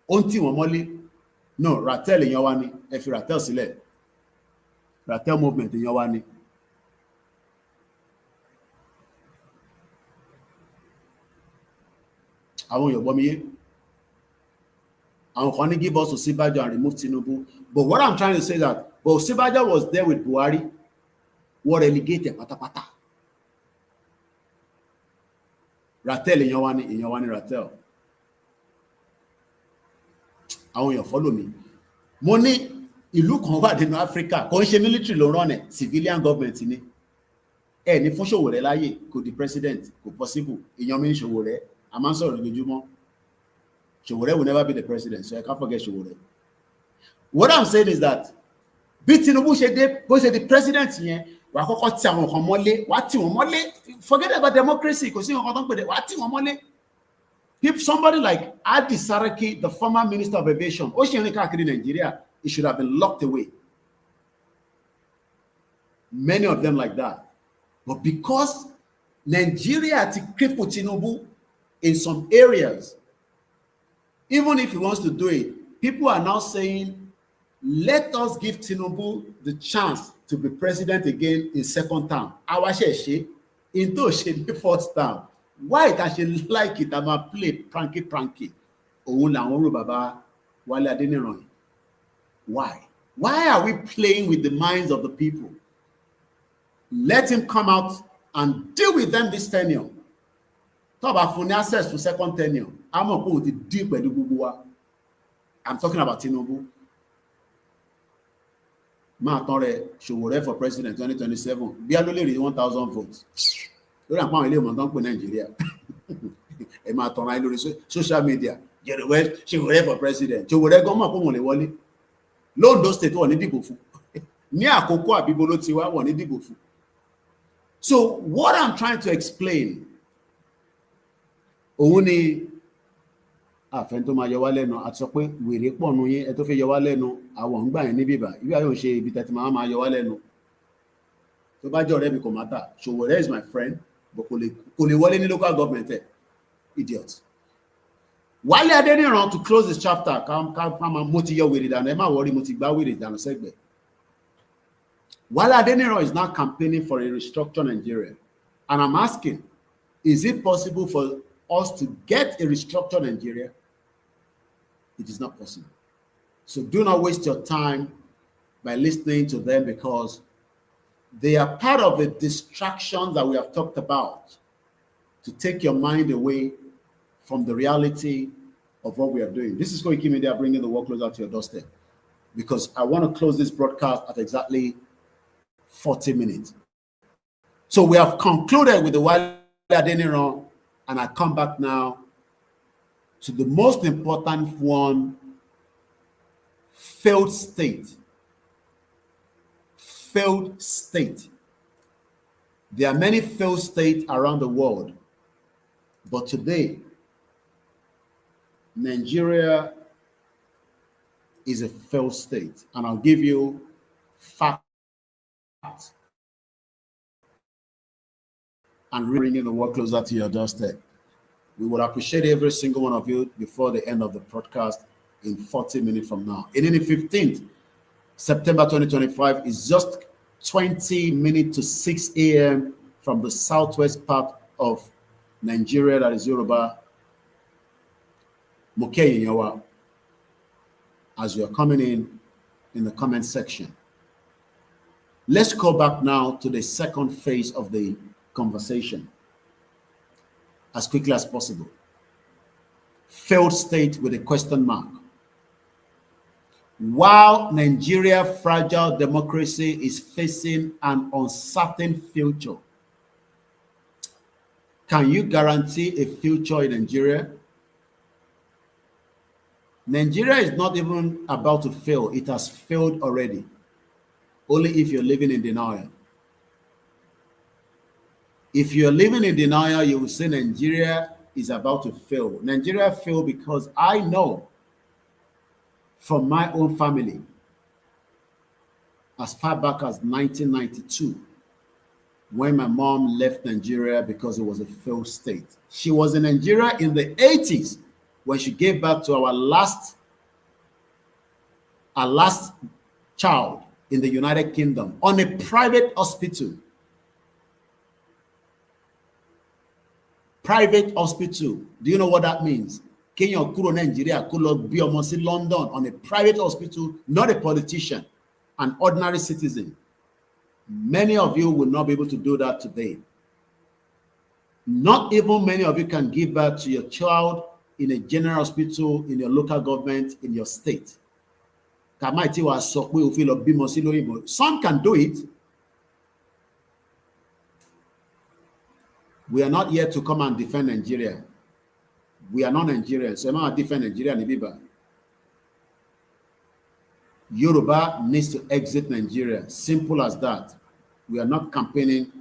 ó ń tì wọ́n mọ́lé. No, Ratel èèyàn wa ni, ẹ fi Ratel sílẹ̀. Ratel movement èèyàn wa ni. Àwọn èèyàn gbọ́ mi yé. Àwọn kan ní give us Ọ̀ṣínbàjò and remove Tinubu. But what I'm trying to say that, but Ọ̀ṣínbàjò was there with Buhari, wọ́n relegate pátápátá. Ratel èèyàn wa ni Ratel. Àwọn èèyàn follow me. Mo ní ìlú kan wà nínú Africa, kò ń ṣe military ló rán ẹ̀, civilian government ni. Ní fún Ṣòwòrẹ́ láyè kò di president, kò possible. Èèyàn mi ní Ṣòwòrẹ́, a máa ń sọ̀rọ̀ lójoojúmọ́. Ṣòwòrẹ́ will never be the president, so I can't forget Ṣòwòrẹ́. What I'm saying is that bí Tinubu ṣe dé, bó ṣe di president yẹn, wà á kọ́kọ́ ti àwọn kan mọ́lé, wà á tì wọ́n mọ́lé. Forget about democracy, kò sí nǹkan tó ń pè dé, wà á tì wọ́n mọ́lé. If somebody like Adi Saraki, the former minister of aviation, ó ṣe rìn káàkiri Nigeria, he should have been locked away. Many of them like that. But because Nigeria ti cripple Tinubu in some areas, even if he wants to do it, people are now saying, let us give Tinubu the chance to be president again in second term. Àwa ṣe in tó ṣe ní first term. Why it actually like it about play pranky? Òun làwọn rò bàbá Wálé Adéníran. Why? Why are we playing with the minds of the people? Let him come out and deal with them this tenure. Talk about fún access to second tenure. I'm not going to deal with gbogbo. I'm talking about Tinubu. Máa tán rẹ̀ Ṣòwòrẹ́ for president 2027. Bí a ló lè rí 1,000 votes. Lórí àpá àwọn ilé ìmọ̀ tó ń pè Nàìjíríà. Ẹ máa tán ra lórí social media. Ṣòwòrẹ́ for president. Ṣòwòrẹ́ gan mọ̀ pé wọ́n lè wọlé. L'Ondo state wọ́n ní dìbò fún. Ní àkókò àbíbo ló ti wá wọ́n ní dìbò fún. So what I'm trying to explain òun ni àfẹn tó máa yọ wá lẹ́nu àti sọ pé wèrè pọ̀ nù yín ẹ tó fẹ́ yọ wá lẹ́nu àwọn ń gbà yẹn níbí bá ibi ayọ̀ ń ṣe ibi tẹ́tí máa yọ wá lẹ́nu tó bá jẹ́ ọ̀rẹ́ mi kò má tà Sowore is my friend but kò lè wọlé ní local government ẹ̀ idiot. Wálé Adéníran to close this chapter ká máa mo ti yọ wèrè dànù ẹ má wọrí mo ti gbá wèrè dànù sẹ́gbẹ̀ẹ́. Wálé Adéníran is now campaigning for a restructured Nigeria and I'm asking, is it possible for us to get a restructured Nigeria? It is not possible. So do not waste your time by listening to them because they are part of the distractions that we have talked about to take your mind away from the reality of what we are doing. This is Koikimedia bringing the work closer to your doorstep because I want to close this broadcast at exactly 40 minutes. So we have concluded with the Wálé Adéníran, and I come back now to the most important one, failed state. Failed state. There are many failed states around the world, but today, Nigeria is a failed state, and I'll give you facts and bringing the work closer to your doorstep. We would appreciate every single one of you before the end of the broadcast in 40 minutes from now. And in the 15th, September 2025 is just 20 minutes to 6 a.m. from the southwest part of Nigeria, that is Yoruba. Mokeyi Yawa, as you are coming in the comment section. Let's go back now to the second phase of the conversation as quickly as possible. Failed state with a question mark. While Nigeria's fragile democracy is facing an uncertain future, can you guarantee a future in Nigeria? Nigeria is not even about to fail. It has failed already. Only if you're living in denial. If you're living in denial, you will say Nigeria is about to fail. Nigeria failed because I know from my own family, as far back as 1992, when my mom left Nigeria because it was a failed state. She was in Nigeria in the 80s when she gave birth to our last child in the United Kingdom on a private hospital. Private hospital. Do you know what that means? Kenya kúrò Nigeria kó lọ bí ọmọ sí London on a private hospital, not a politician, an ordinary citizen. Many of you will not be able to do that today. Not even many of you can give birth to your child in a general hospital, in your local government, in your state. Some can do it. We are not here to come and defend Nigeria. We are not Nigerians. So I'm not defend Nigeria. Yoruba needs to exit Nigeria. Simple as that. We are not campaigning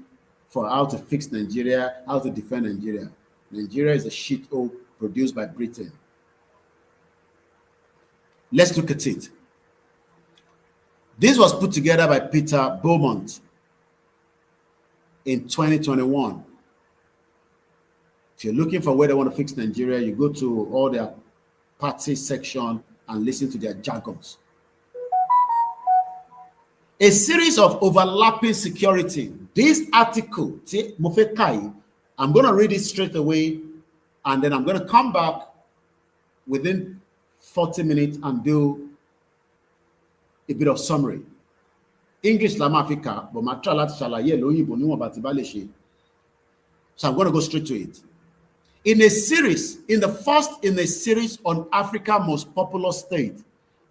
for how to fix Nigeria, how to defend Nigeria. Nigeria is a shithole produced by Britain. Let's look at it. This was put together by Peter Beaumont in 2021. If you're looking for where they want to fix Nigeria, you go to all their party section and listen to their jargons. A series of overlapping security. This article, I'm going to read it straight away, and then I'm going to come back within 40 minutes and do a bit of summary. English Lam Africa, but my try láti ṣàlàyé lóyìnbó níwọ̀n bá ti bá lè ṣe. So I'm going to go straight to it. In a series, in the first in a series on Africa's most populous state,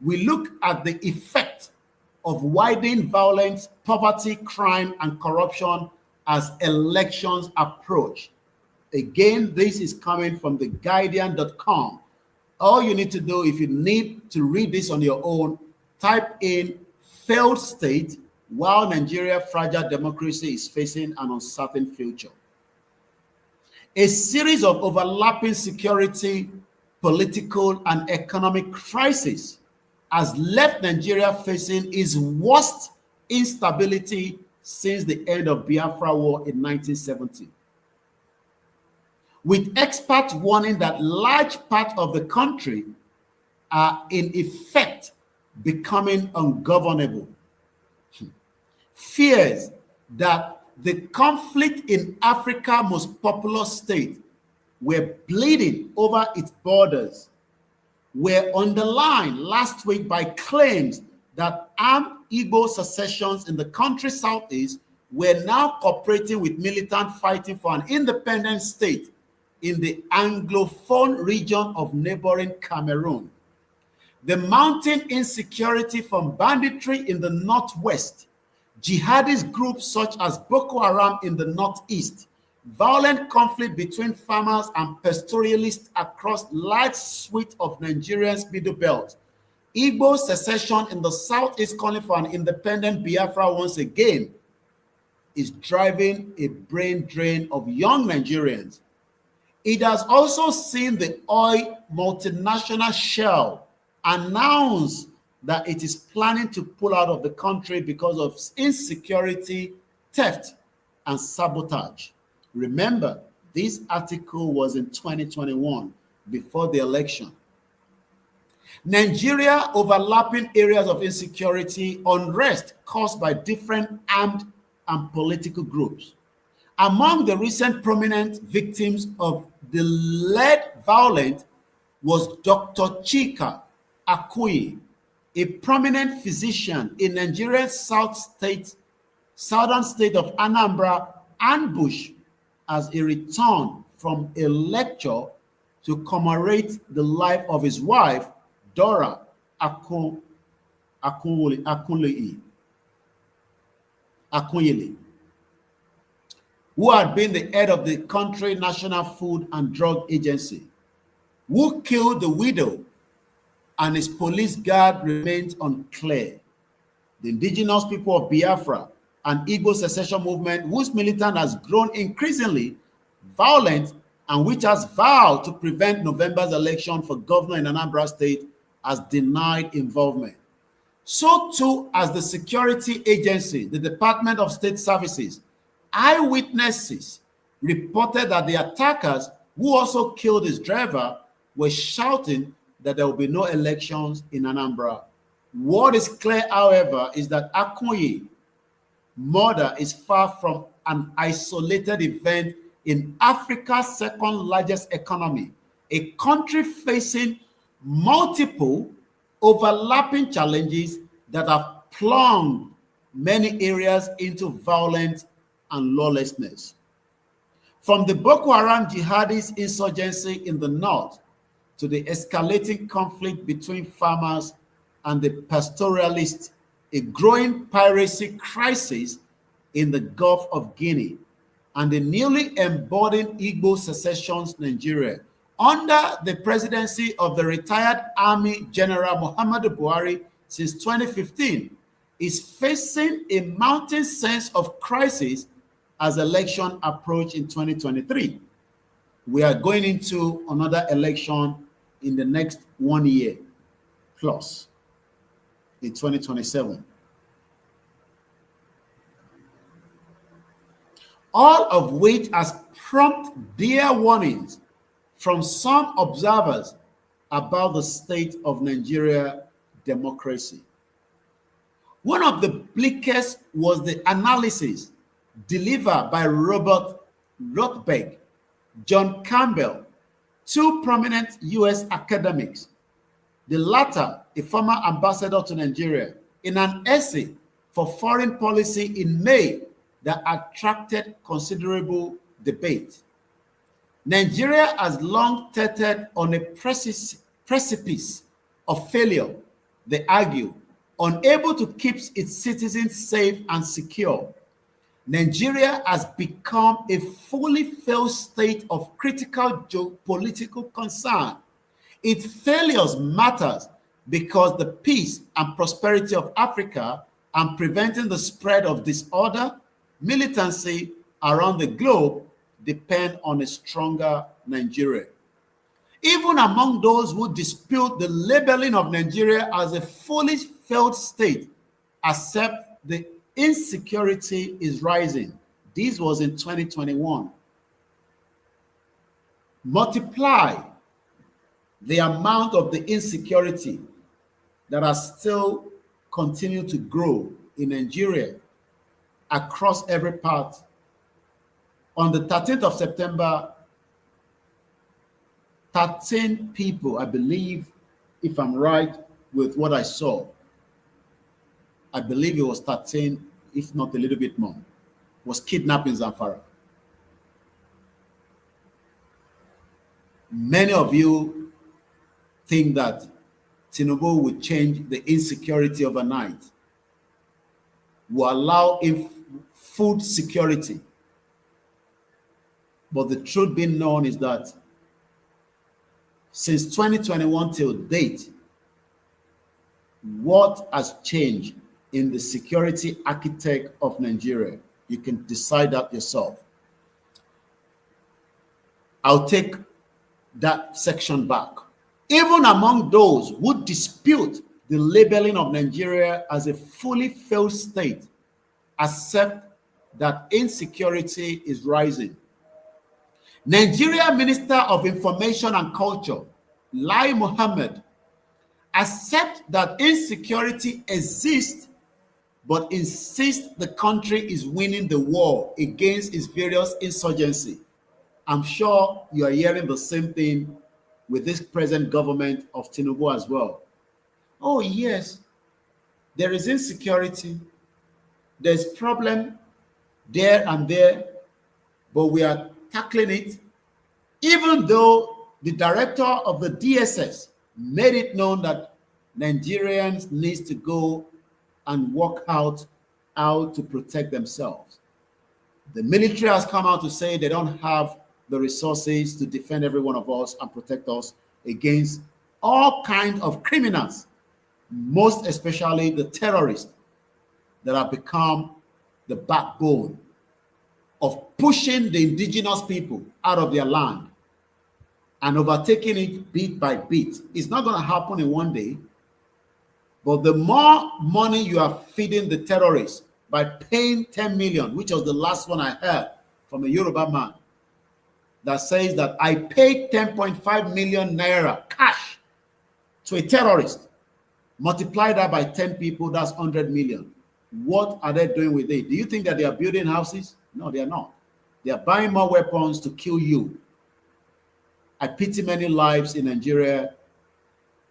we look at the effect of widening violence, poverty, crime, and corruption as elections approach. Again, this is coming from theguardian.com. All you need to do, if you need to read this on your own, type in failed state while Nigeria's fragile democracy is facing an uncertain future. A series of overlapping security, political, and economic crises has left Nigeria facing its worst instability since the end of Biafra War in 1970. With experts warning that large parts of the country are in effect becoming ungovernable. Fears that the conflict in Africa's most populous state were bleeding over its borders were underlined last week by claims that armed Igbo secessions in the country's southeast were now cooperating with militants fighting for an independent state in the Anglophone region of neighboring Cameroon. The mounting insecurity from banditry in the northwest, jihadist groups such as Boko Haram in the northeast, violent conflict between farmers and pastoralists across large swaths of Nigeria's middle belt, Igbo secession in the southeast calling for an independent Biafra once again, is driving a brain drain of young Nigerians. It has also seen the oil multinational Shell announce that it is planning to pull out of the country because of insecurity, theft, and sabotage. Remember, this article was in 2021, before the election. Nigeria overlapping areas of insecurity, unrest caused by different armed and political groups. Among the recent prominent victims of the lead violence was Dr. Chika Akuyi, a prominent physician in Nigeria's southern state of Anambra, ambushed as he returned from a lecture to commemorate the life of his wife, Dora Akunyili, who had been the head of the country's National Food and Drug Agency, who killed the widow, and his police guard remains unclear. The indigenous people of Biafra and Igbo secession movement, whose militant has grown increasingly violent and which has vowed to prevent November's election for governor in Anambra State, has denied involvement. So too as the security agency, the Department of State Services. Eyewitnesses reported that the attackers, who also killed his driver, were shouting that there will be no elections in Anambra. What is clear, however, is that Akunyi murder is far from an isolated event in Africa's second largest economy, a country facing multiple overlapping challenges that have plunged many areas into violence and lawlessness. From the Boko Haram jihadist insurgency in the north to the escalating conflict between farmers and the pastoralists, a growing piracy crisis in the Gulf of Guinea, and the newly embodied Igbo secessions Nigeria, under the presidency of the retired Army General Muhammadu Buhari since 2015, is facing a mounting sense of crisis as election approach in 2023. We are going into another election in the next 1 year plus, in 2027. All of which has prompted dire warnings from some observers about the state of Nigeria democracy. One of the bleakest was the analysis delivered by Robert Rothberg, John Campbell, two prominent US academics, the latter a former ambassador to Nigeria, in an essay for foreign policy in May that attracted considerable debate. Nigeria has long teetered on a precipice of failure, they argue, unable to keep its citizens safe and secure. Nigeria has become a fully failed state of critical geopolitical concern. Its failures matters because the peace and prosperity of Africa and preventing the spread of disorder, militancy around the globe depend on a stronger Nigeria. Even among those who dispute the labeling of Nigeria as a fully failed state, accept the insecurity is rising. This was in 2021. Multiply the amount of the insecurity that are still continue to grow in Nigeria across every part. On the 13th of September, 13 people, I believe, if I'm right with what I saw, I believe it was 13, if not a little bit more, was kidnapped in Zamfara. Many of you think that Tinubu will change the insecurity overnight, will allow food security. But the truth being known is that since 2021 till date, what has changed in the security architect of Nigeria? You can decide that yourself. I'll take that section back. Even among those who dispute the labeling of Nigeria as a fully failed state, accept that insecurity is rising. Nigeria Minister of Information and Culture, Lai Mohammed, accepts that insecurity exists, but insists the country is winning the war against its various insurgency. I'm sure you are hearing the same thing with this present government of Tinubu as well. Oh yes, there is insecurity, there's problem there and there, but we are tackling it, even though the director of the DSS made it known that Nigerians need to go and work out how to protect themselves. The military has come out to say they don't have the resources to defend every one of us and protect us against all kinds of criminals, most especially the terrorists that have become the backbone of pushing the indigenous people out of their land and overtaking it bit by bit. It's not going to happen in one day, but the more money you are feeding the terrorists by paying 10 million, which was the last one I heard from a Yoruba man that says that I paid 10.5 million naira cash to a terrorist, multiply that by 10 people, that's 100 million. What are they doing with it? Do you think that they are building houses? No, they are not. They are buying more weapons to kill you. I pity many lives in Nigeria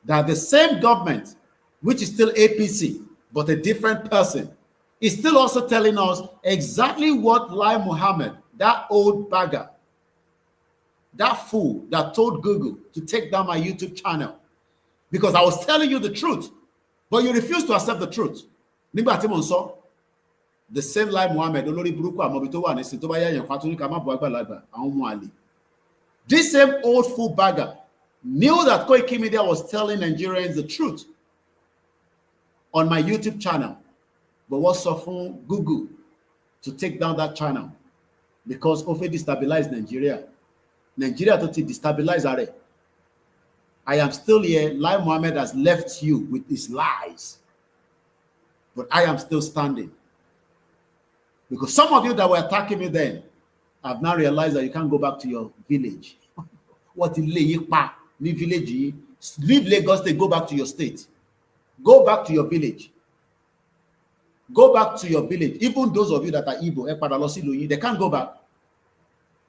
that the same government, which is still APC, but a different person, is still also telling us exactly what Lai Mohammed, that old bagger, that fool that told Google to take down my YouTube channel because I was telling you the truth, but you refuse to accept the truth. The same Lai Mohammed, this same old fool bagger knew that Koikimedia was telling Nigerians the truth on my YouTube channel, but was suffering Google to take down that channel because of it destabilized Nigeria. Nigeria to destabilize Are. I am still here. Lai Mohammed has left you with his lies, but I am still standing. Because some of you that were attacking me then have now realized that you can't go back to your village. What in village? Leave Lagos State, go back to your state. Go back to your village. Go back to your village. Even those of you that are Igbo, they can't go back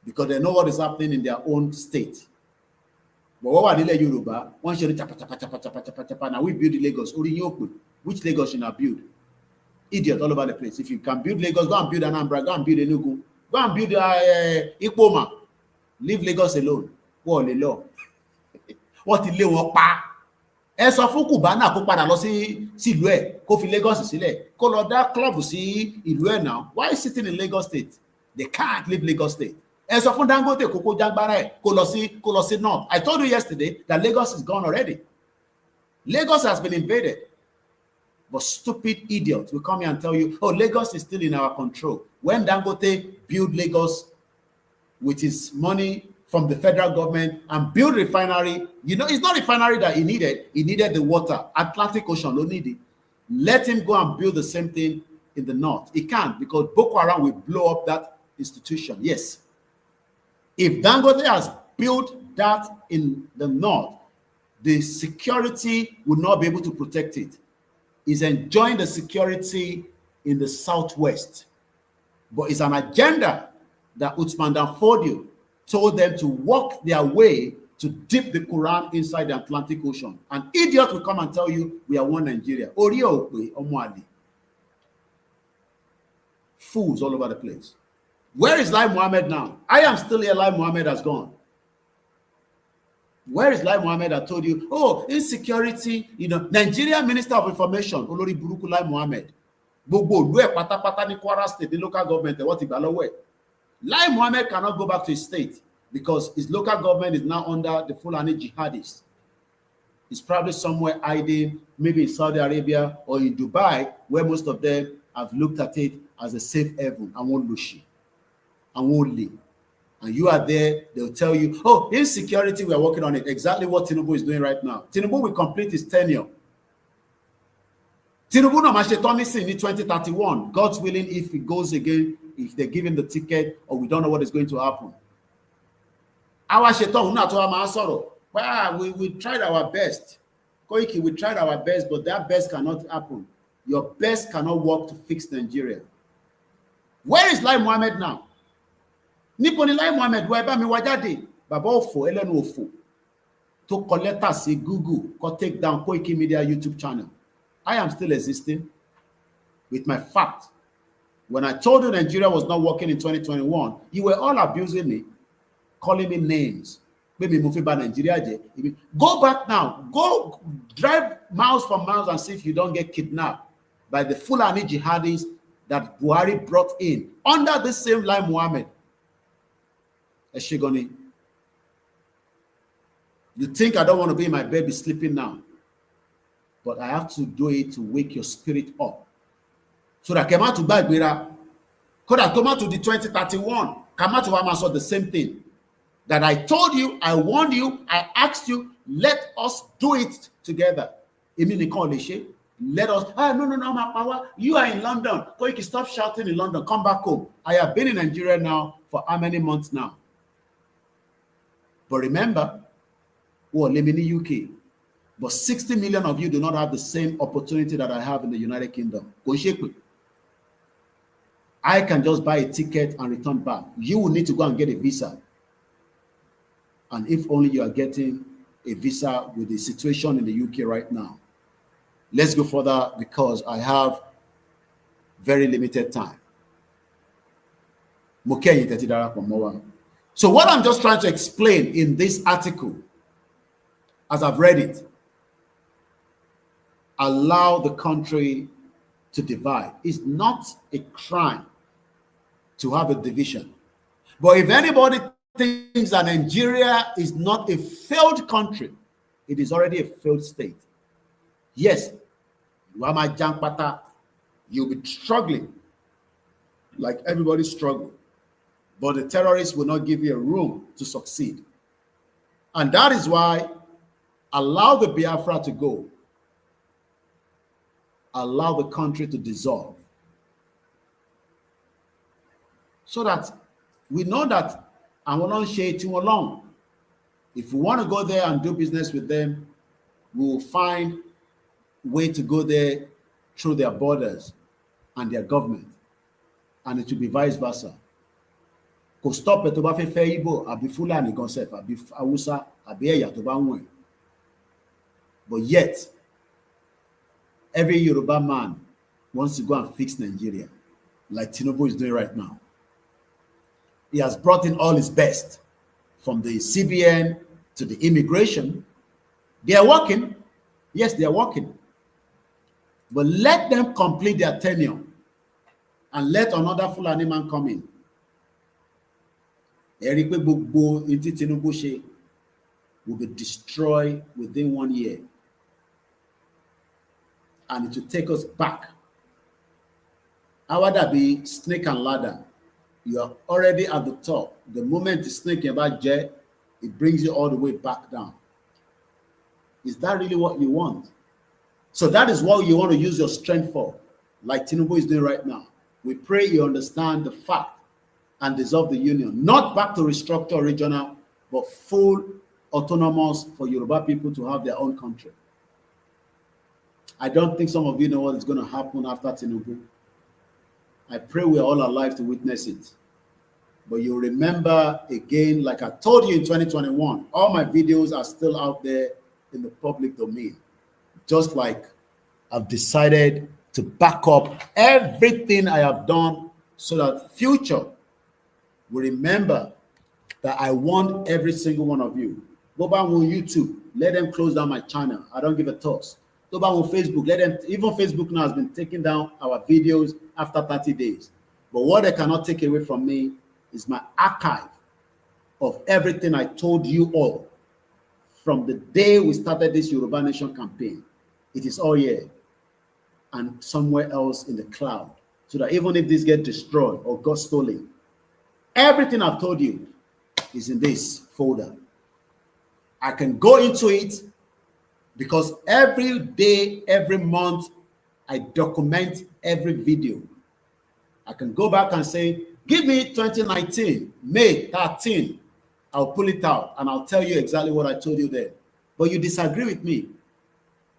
because they know what is happening in their own state. But what are the Yoruba? Once you now we build the Lagos. Which Lagos should not build? Idiot all over the place. If you can build Lagos, go and build Anambra, go and build Enugu, go and build Ikpoma. Leave Lagos alone. What the law? What the law? Ẹ sọ fún Cubana kó padà lọ sí ìlú ẹ̀, kó fi Lagos sílẹ̀, kó lọ dá club sí ìlú ẹ̀ now. Why is sitting in Lagos State? They can't leave Lagos State. Ẹ sọ fún Dangote kó jágbára ẹ̀, kó lọ sí north. I told you yesterday that Lagos is gone already. Lagos has been invaded. But stupid idiots will come here and tell you, oh, Lagos is still in our control. When Dangote built Lagos, with his money from the federal government and build refinery. You know, it's not refinery that he needed. He needed the water. Atlantic Ocean, don't need it. Let him go and build the same thing in the north. He can't, because Boko Haram will blow up that institution. Yes. If Dangote has built that in the north, the security would not be able to protect it. He's enjoying the security in the southwest. But it's an agenda that Usman Dan Fodio told them to walk their way to dip the Quran inside the Atlantic Ocean. An idiot will come and tell you we are one Nigeria. Fools all over the place. Where is Lai Mohammed now? I am still here. Lai Mohammed has gone. Where is Lai Mohammed? I told you, oh, insecurity, you know, Nigeria Minister of Information, Olori Buruku Lai Mohammed. Pata ni Kwara State, the local government, what Lai Mohammed cannot go back to his state because his local government is now under the Fulani jihadists. He's probably somewhere hiding, maybe in Saudi Arabia or in Dubai, where most of them have looked at it as a safe haven and won't lushi and won't leave. And you are there, they'll tell you, oh, insecurity, we are working on it. Exactly what Tinubu is doing right now. Tinubu will complete his tenure. Tinubu no mashetoni in 2031. God's willing, if he goes again, if they give him the ticket, or we don't know what is going to happen. Our sheton, well, we tried our best. Koiki, we tried our best, but that best cannot happen. Your best cannot work to fix Nigeria. Where is Lai Mohammed now? Niponi Lai Mohammed, where mi wajade, baba ofo, elenu ofo, to collect us in Google, or take down Koikimedia YouTube channel. I am still existing with my fact. When I told you Nigeria was not working in 2021, you were all abusing me, calling me names. Maybe Mufiba Nigeria. Go back now. Go drive miles from miles and see if you don't get kidnapped by the Fulani jihadis that Buhari brought in under the same Lai Mohammed. Eshigoni. You think I don't want to be in my bed, be sleeping now. But I have to do it to wake your spirit up. So that I came out to Bagbira, could have come out to the 2031, come out to Amazon, the same thing. That I told you, I warned you, I asked you, let us do it together. Let us, no, my power. You are in London. Koiki, stop shouting in London. Come back home. I have been in Nigeria now for how many months now? But remember, we're living in the UK. But 60 million of you do not have the same opportunity that I have in the United Kingdom. I can just buy a ticket and return back. You will need to go and get a visa. And if only you are getting a visa with the situation in the UK right now. Let's go further because I have very limited time. So what I'm just trying to explain in this article, as I've read it, allow the country to divide. It's not a crime to have a division. But if anybody thinks that Nigeria is not a failed country, it is already a failed state. Yes, you are my jankpata, you'll be struggling like everybody struggling. But the terrorists will not give you a room to succeed. And that is why allow the Biafra to go. Allow the country to dissolve. So that we know that and we're not sharing along. If we want to go there and do business with them, we will find a way to go there through their borders and their government. And it will be vice versa. Because stop it over Feibo, Abi Fulani concept, Abi Awusa, Abi Eya to Banwe. But yet, every Yoruba man wants to go and fix Nigeria, like Tinubu is doing right now. He has brought in all his best, from the CBN to the immigration. They are working. Yes, they are working. But let them complete their tenure and let another Fulani man come in. Will be destroyed within 1 year. And it will take us back. How would that be snake and ladder? You are already at the top. The moment it's thinking about jet, it brings you all the way back down. Is that really what you want? So that is what you want to use your strength for, like Tinubu is doing right now. We pray you understand the fact and dissolve the union, not back to restructure regional, but full autonomous for Yoruba people to have their own country. I don't think some of you know what is going to happen after Tinubu. I pray we're all alive to witness it. But you remember again, like I told you in 2021, all my videos are still out there in the public domain. Just like I've decided to back up everything I have done so that future will remember that I want every single one of you. Go back on YouTube, let them close down my channel. I don't give a toss. Go back on Facebook, let them, even Facebook now has been taking down our videos after 30 days. But what they cannot take away from me is my archive of everything I told you all from the day we started this Yoruba Nation campaign. It is all here and somewhere else in the cloud, so that even if this gets destroyed or got stolen, everything I've told you is in this folder. I can go into it because every day, every month, I document every video. I can go back and say, give me 2019, May 13. I'll pull it out and I'll tell you exactly what I told you then. But you disagree with me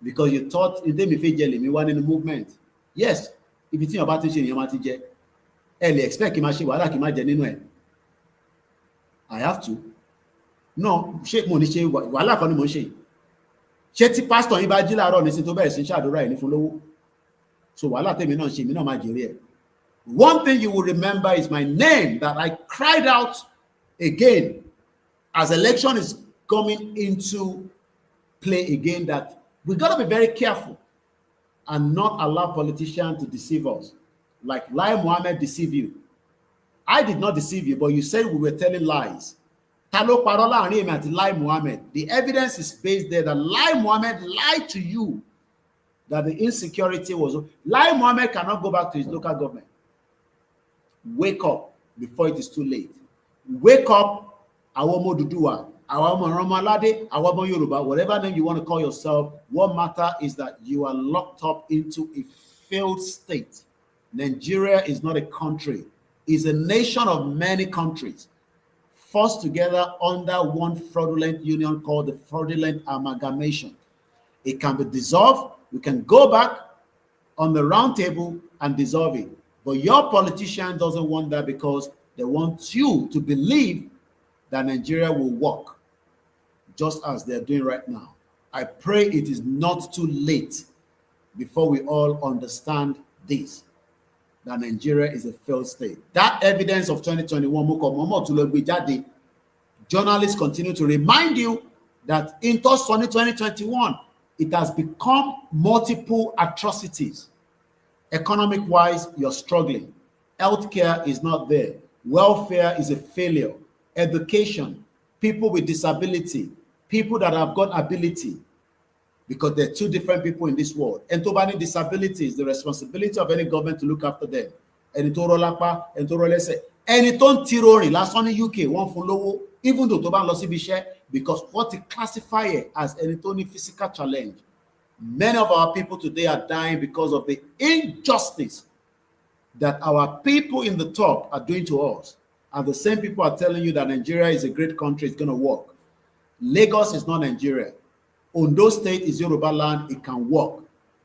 because you thought it didn't feel jelly, me one in the movement. Yes, if you think about it, you might expect I have to. No, ṣé mo ní ṣe wàhálà kan ni mo ṣe. Ṣé tí pastor yín bá jí láàárọ̀ ní sin tó bẹ̀rẹ̀ sí ṣàdúrà ẹ̀ ní fún lówó. So wàhálà tèmi náà ṣe, mi náà máa jèrè ẹ̀. One thing you will remember is my name that I cried out again as election is coming into play again, that we got to be very careful and not allow politicians to deceive us. Like Lai Mohammed deceived you. I did not deceive you, but you said we were telling lies. Talo Parola and Lai Mohammed. The evidence is based there that Lai Mohammed lied to you that the insecurity was. Lai Mohammed cannot go back to his local government. Wake up before it is too late. Wake up, Awomo Dudua, Awomo Romalade, Awomo Yoruba, whatever name you want to call yourself. What matter is that you are locked up into a failed state. Nigeria is not a country. It's a nation of many countries forced together under one fraudulent union called the fraudulent amalgamation. It can be dissolved. We can go back on the round table and dissolve it. But your politician doesn't want that because they want you to believe that Nigeria will work just as they're doing right now. I pray it is not too late before we all understand this, that Nigeria is a failed state. That evidence of 2021, journalists continue to remind you that in 2021, it has become multiple atrocities. Economic-wise, you're struggling. Healthcare is not there. Welfare is a failure. Education, people with disability, people that have got ability, because there are two different people in this world. And to any disability is the responsibility of any government to look after them. And to rolapa, and to roll say, and it don't tirori last one in UK, one for low, even though to ban lossy be share, because what it classify it as any physical challenge. Many of our people today are dying because of the injustice that our people in the top are doing to us. And the same people are telling you that Nigeria is a great country, it's going to work. Lagos is not Nigeria. Ondo State is Yoruba land, it can work.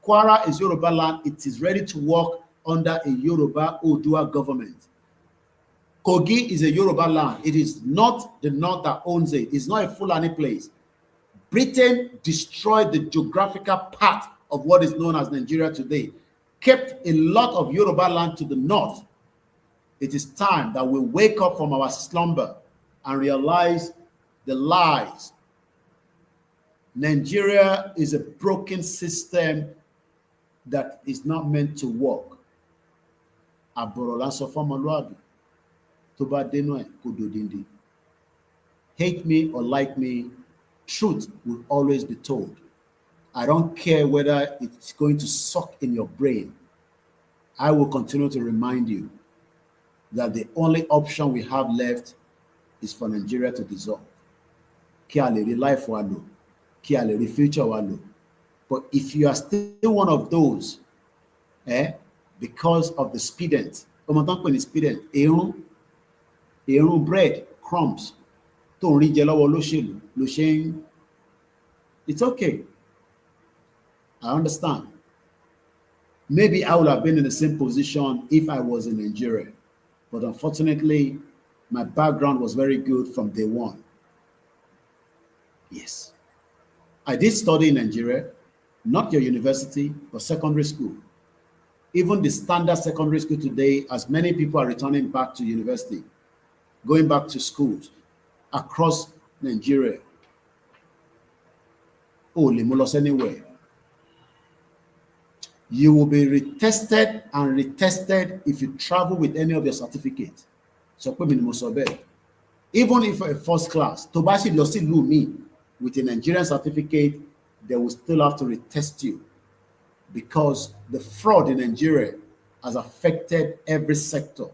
Kwara is Yoruba land, it is ready to work under a Yoruba Odua government. Kogi is a Yoruba land, it is not the north that owns it, it's not a Fulani place. Britain destroyed the geographical part of what is known as Nigeria today, kept a lot of Yoruba land to the north. It is time that we wake up from our slumber and realize the lies. Nigeria is a broken system that is not meant to work. Hate me or like me, truth will always be told. I don't care whether it's going to suck in your brain. I will continue to remind you that the only option we have left is for Nigeria to dissolve. Kí a lè rí life wa lò, kí a lè rí future wa lò. But if you are still one of those, because of the expedient, ọmọ tán pè ní expedient, èrún bread, crumbs, tó ń rí jẹ lọ́wọ́ olóṣèlú ló ṣe ń. It's okay. I understand. Maybe I would have been in the same position if I was in Nigeria. But unfortunately, my background was very good from day one. Yes. I did study in Nigeria, not your university, but secondary school. Even the standard secondary school today, as many people are returning back to university, going back to schools across Nigeria. Oh, Limulos anywhere. You will be retested and retested if you travel with any of your certificates. So, even if you're a first class, Tobashi Losi Lumi with a Nigerian certificate, they will still have to retest you because the fraud in Nigeria has affected every sector.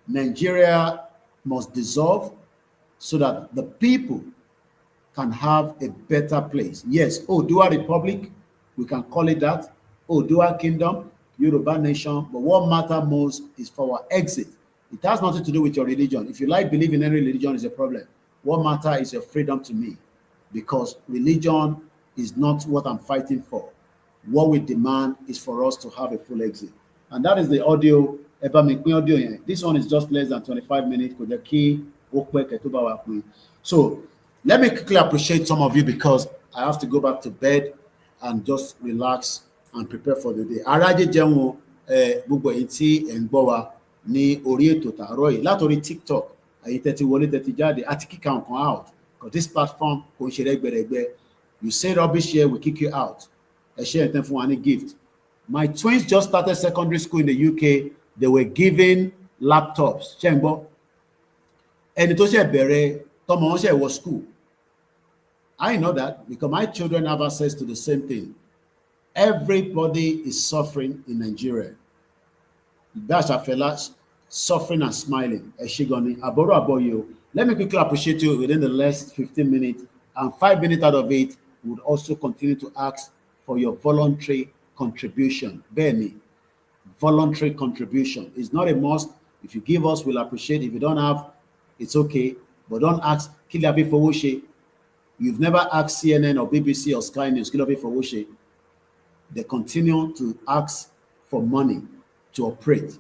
Nigeria must dissolve so that the people can have a better place. Yes, Odua Republic, we can call it that. Odua Kingdom, Yoruba nation, but what matters most is for our exit. It has nothing to do with your religion. If you like believe in any religion is a problem. What matters is your freedom to me, because religion is not what I'm fighting for. What we demand is for us to have a full exit. And that is the audio. This one is just less than 25 minutes. So let me quickly appreciate some of you because I have to go back to bed and just relax and prepare for the day. Araje jẹun gbogbo èyí tí ẹ ń gbọ́ wa ní orí ètò tààrọ̀ yìí látòrí TikTok èyí tẹ́tí wọlé tẹ́tí jáde àti kíkà nǹkan out because this platform kò ń ṣe rẹ́gbẹ̀rẹ́gbẹ́. You say rubbish here, we kick you out. Ẹ ṣe ẹ̀tẹ́ fún wa ní gift. My twins just started secondary school in the UK. They were given laptops. Ṣé ń gbọ́? Ẹni tó ṣe bẹ̀rẹ̀ tọmọ wọn ṣe wọ school. I know that because my children have access to the same thing. Everybody is suffering in Nigeria. That's a fella suffering and smiling. Let me quickly appreciate you within the last 15 minutes, and 5 minutes out of it, we would also continue to ask for your voluntary contribution. Benny, voluntary contribution is not a must. If you give us, we'll appreciate. If you don't have, it's okay. But don't ask Kilabi Fowoshe. You've never asked CNN or BBC or Sky News, Kilabi Fowoshe. They continue to ask for money to operate.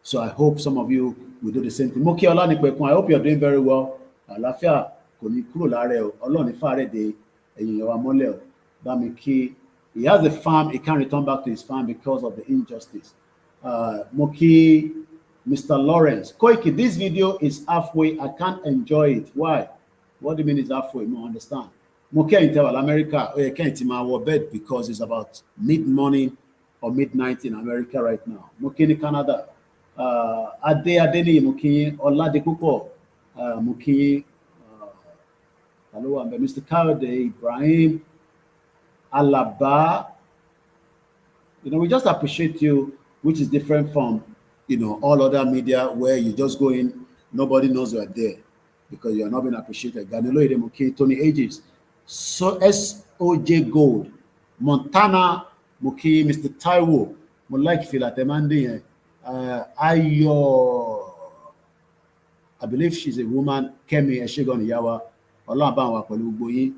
So I hope some of you will do the same thing. Moki Olanipekun, I hope you're doing very well. Àlàáfíà kò ní kúrò lára ẹ, Ọlọ́run fàárẹ̀ dé ẹ̀yìn wa mọ́lẹ̀ o. Bámi kí, he has a farm, he can't return back to his farm because of the injustice. Moki, Mr. Lawrence, Koiki, this video is halfway. I can't enjoy it. Why? What do you mean it's halfway? No, understand. Moki in America, I can't in my bed because it's about mid-morning or midnight in America right now. Moki in Canada. Adeni Moki, Oladipupo, Moki, Mr. Kawade, Ibrahim, Alaba. You know, we just appreciate you, which is different from, you know, all other media where you just go in, nobody knows you are there because you are not being appreciated. Ganilo Idemoki, Tony Ages, so SOJ Gold, Montana Muki, Mr. Taiwo, Mulike Filatemandi, I believe she's a woman, Kemi Eshegon Yawa, Olabanwa Paluboyi,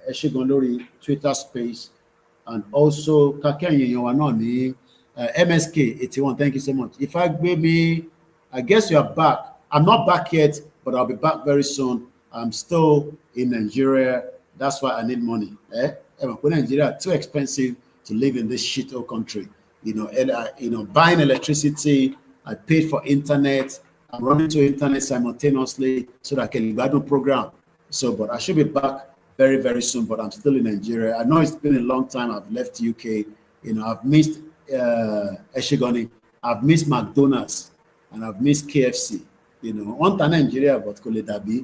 Eshegon Lori, Twitter space, and also Kakenya Yawanoni, MSK 81. Thank you so much. If I maybe, I guess you are back. I'm not back yet, but I'll be back very soon. I'm still in Nigeria. That's why I need money. Nigeria too expensive to live in this shithole country. You know, buying electricity. I paid for internet. I'm running to internet simultaneously so that I can buy the program. So, but I should be back very, very soon. But I'm still in Nigeria. I know it's been a long time. I've left UK. You know, I've missed Eshigoni. I've missed McDonald's and I've missed KFC. You know, one time Nigeria, but Koledabi.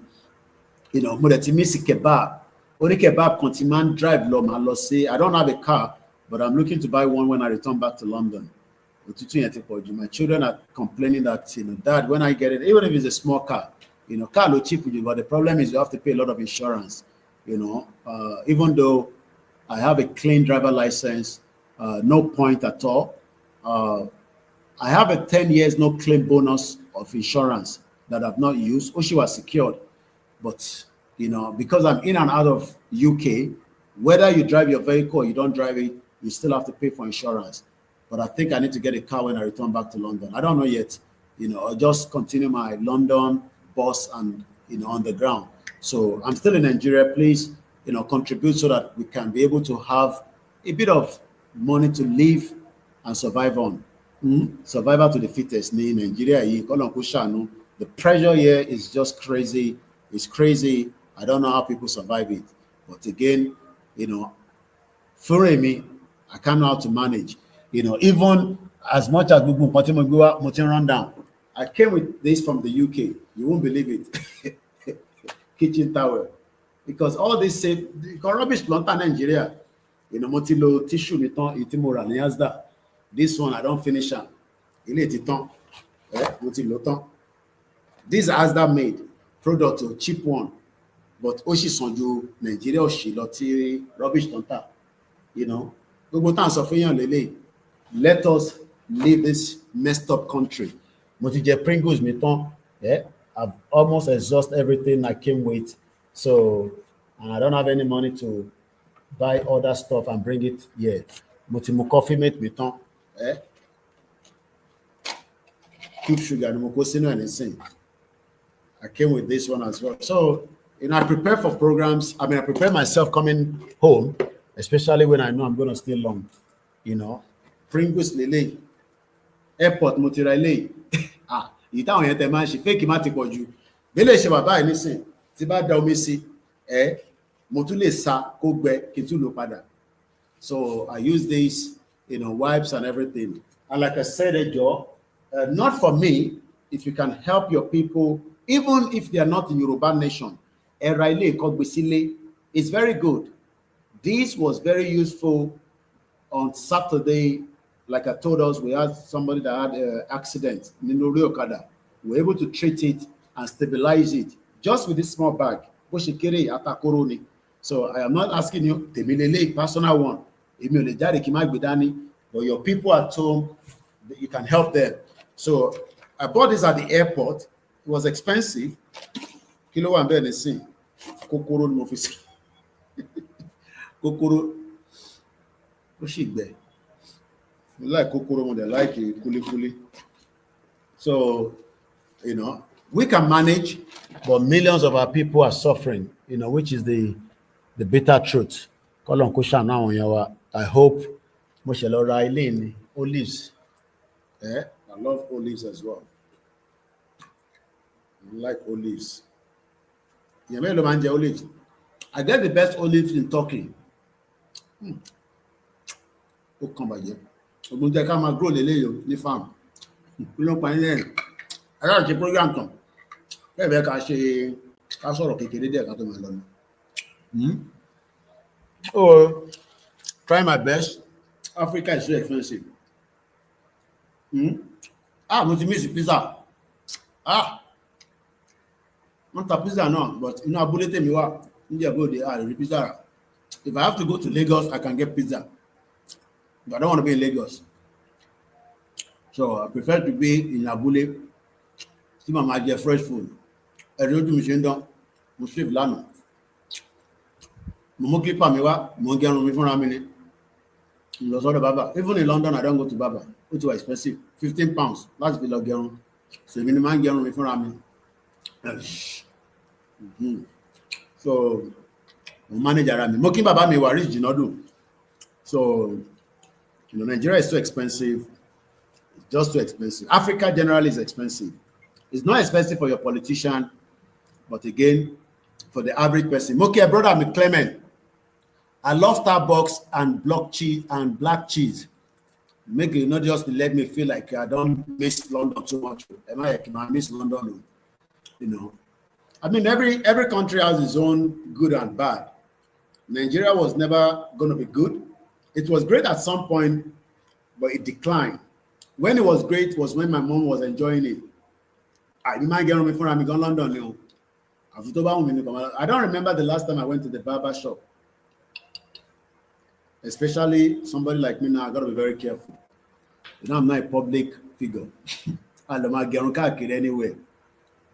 You know, but miss kebab. Only kebab continue drive low. I don't have a car, but I'm looking to buy one when I return back to London. My children are complaining that, Dad, when I get it, even if it's a small car, car low cheap, but the problem is you have to pay a lot of insurance. Even though I have a clean driver license, no point at all. I have a 10 years no claim bonus of insurance that I've not used. She was secured. But, because I'm in and out of UK, whether you drive your vehicle or you don't drive it, you still have to pay for insurance. But I think I need to get a car when I return back to London. I don't know yet. I'll just continue my London bus and, on the ground. So I'm still in Nigeria. Please, contribute so that we can be able to have a bit of money to live and survive on. Survival to the fittest in Nigeria. The pressure here is just crazy. It's crazy. I don't know how people survive it. But again, for me, I can't know how to manage. Even as much as we run down, I came with this from the UK. You won't believe it. Kitchen towel. Because all this say rubbish long time Nigeria. Motilo tissue this one I don't finish am. These are Asda made product, a cheap one, but Oshi Sonju Nigeria Oshi Loti rubbish tonta. Let us leave this messed up country. Pringles I've almost exhausted everything I came with, so and I don't have any money to buy other stuff and bring it here. Coffee mate keep sugar and I came with this one as well. So I prepare for programs. I prepare myself coming home, especially when I know I'm gonna stay long. Pringles Lele, airport Motirale. Ìtàwọn yẹn tẹ máa ń ṣe fake má ti pọ̀ jù bẹ́lẹ̀ ṣe bàbá ẹ̀ nísìn tí bá da omi sí mo tún lè sa kó gbẹ kí n tún lò padà. So I use these wipes and everything, and like I said, not for me. If you can help your people, even if they are not in Yoruba nation, it's very good. This was very useful on Saturday. Like I told us, we had somebody that had an accident in Okada. We were able to treat it and stabilize it just with this small bag. So I am not asking you, personal one, but your people at home, you can help them. So I bought this at the airport. It was expensive. Kilo and then see. Kokoro no office. Kokoro. Like kokoro, they like kuli. So, we can manage, but millions of our people are suffering, which is the bitter truth. I hope olives. I love olives as well. I like olives. Olives. I get the best olives in Turkey. Oh, come by here. Ogunjẹ ká máa grow lélẹ́yìí ní farm. Ló pa ní ẹ̀rìn. Ẹ̀rọ ṣe program kan. Bẹ́ẹ̀ ká sọ̀rọ̀ kékeré díẹ̀ ká tó máa lọ ní. Oh, try my best. Africa is so expensive. Mo ti miss pizza. Wọ́n ta pizza náà, but inú abúlé tèmi wà. Níjẹ̀ bó de rí pizza. If I have to go to Lagos, I can get pizza. But I don't want to be in Lagos. So I prefer to be in Abule. See my get fresh food. I don't do machine down. Mo save lana. Mo clip mi wá, mo gerun mi fúnra mi ni. Lo so baba. Even in London, I don't go to barber. It's too expensive. £15. That's the log gerun. So mi ni man gerun mi fúnra mi. So mo manage ara mi. Mo kí baba mi wá rich jinodun. So Nigeria is so expensive. It's just too expensive. Africa generally is expensive. It's not expensive for your politician, but again, for the average person. Okay, brother, I'm Clement. I love Starbucks and block cheese and black cheese. Make it not just let me feel like I don't miss London too much. I miss London. Every country has its own good and bad. Nigeria was never going to be good. It was great at some point, but it declined. When it was great was when my mom was enjoying it. I might get on before I'm in London now. I don't remember the last time I went to the barber shop. Especially somebody like me now, I gotta be very careful. You know, I'm not a public figure. I don't get anywhere.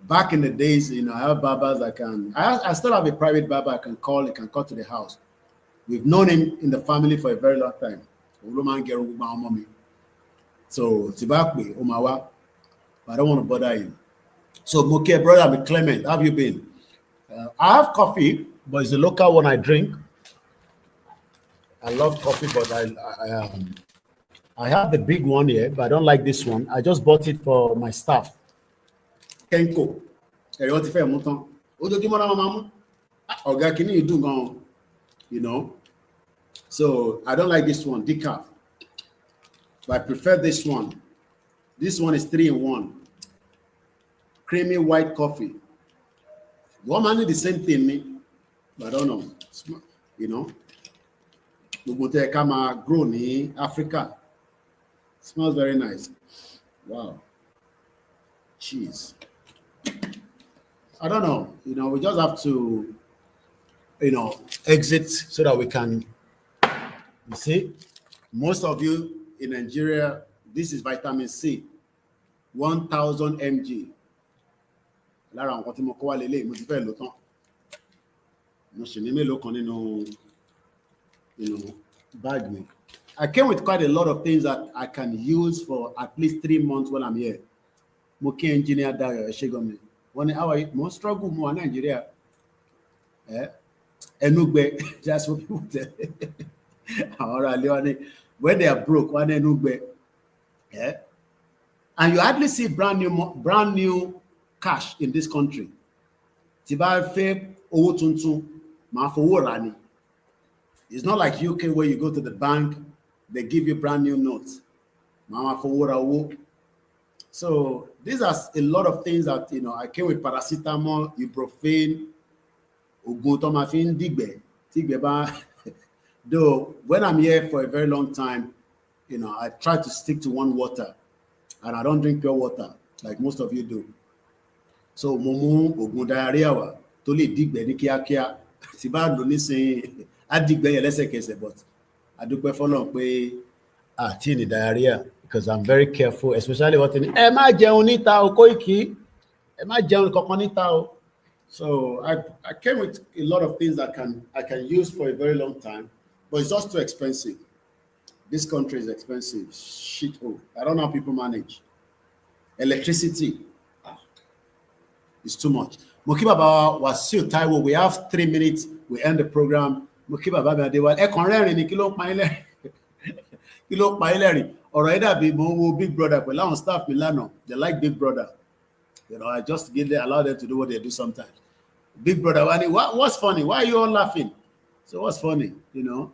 Back in the days, you know, I have barbers I still have a private barber I can call, he can come to the house. We've known him in the family for a very long time. So, Tibakwe, Omawa, I don't want to bother him. So, Moke, brother, I'm Clement, how have you been? I have coffee, but it's a local one I drink. I love coffee, but I have the big one here, but I don't like this one. I just bought it for my staff. Kenko. You know, so I don't like this one, decaf. But I prefer this one. This one is 3-in-1. Creamy white coffee. Woman the same thing, me. But I don't know. You know, grow in Africa. Smells very nice. Wow. Cheese. I don't know. You know, we just have to, you know, exit so that we can, you see, most of you in Nigeria, this is vitamin C, 1,000 mg. You know, bag me. I came with quite a lot of things that I can use for at least 3 months when I'm here. Moki engineer Dayo Eshegomi. When how are you? Most struggle more in Nigeria. Enugbe, that's what people tell. When they are broke, one enugbe. Yeah. And you hardly see brand new cash in this country. Tiba fe owo tuntun ma fowo rani. It's not like UK where you go to the bank, they give you brand new notes. Mama fowo ra owo. So these are a lot of things that, you know, I came with paracetamol, ibuprofen, oguntomafin, digbe. Though when I'm here for a very long time, you know, I try to stick to one water, and I don't drink pure water like most of you do. So momu ogun diarrhea wa to le digbe ni kíákíá tí bá lò nísìn á digbe yẹn lẹ́sẹ̀kẹsẹ̀, but I dúpẹ́ fọ́lọ́run pé àti ní diarrhea, because I'm very careful, especially what in ẹ má jẹun níta o Koiki, ẹ má jẹun kankan níta o. So I came with a lot of things that I can use for a very long time, but it's just too expensive. This country is expensive. Shit hole. I don't know how people manage. Electricity. It's too much. Mokibaba was still Taiwo. We have 3 minutes. We end the program. Mokibaba Badewa. Ekonrerin ni kilo paile. Kilo paile. Alright, be mo Big Brother. But now staff Milano, they like Big Brother. You know, I just allow them to do what they do sometimes. Big Brother, what's funny? Why are you all laughing? So what's funny? You know.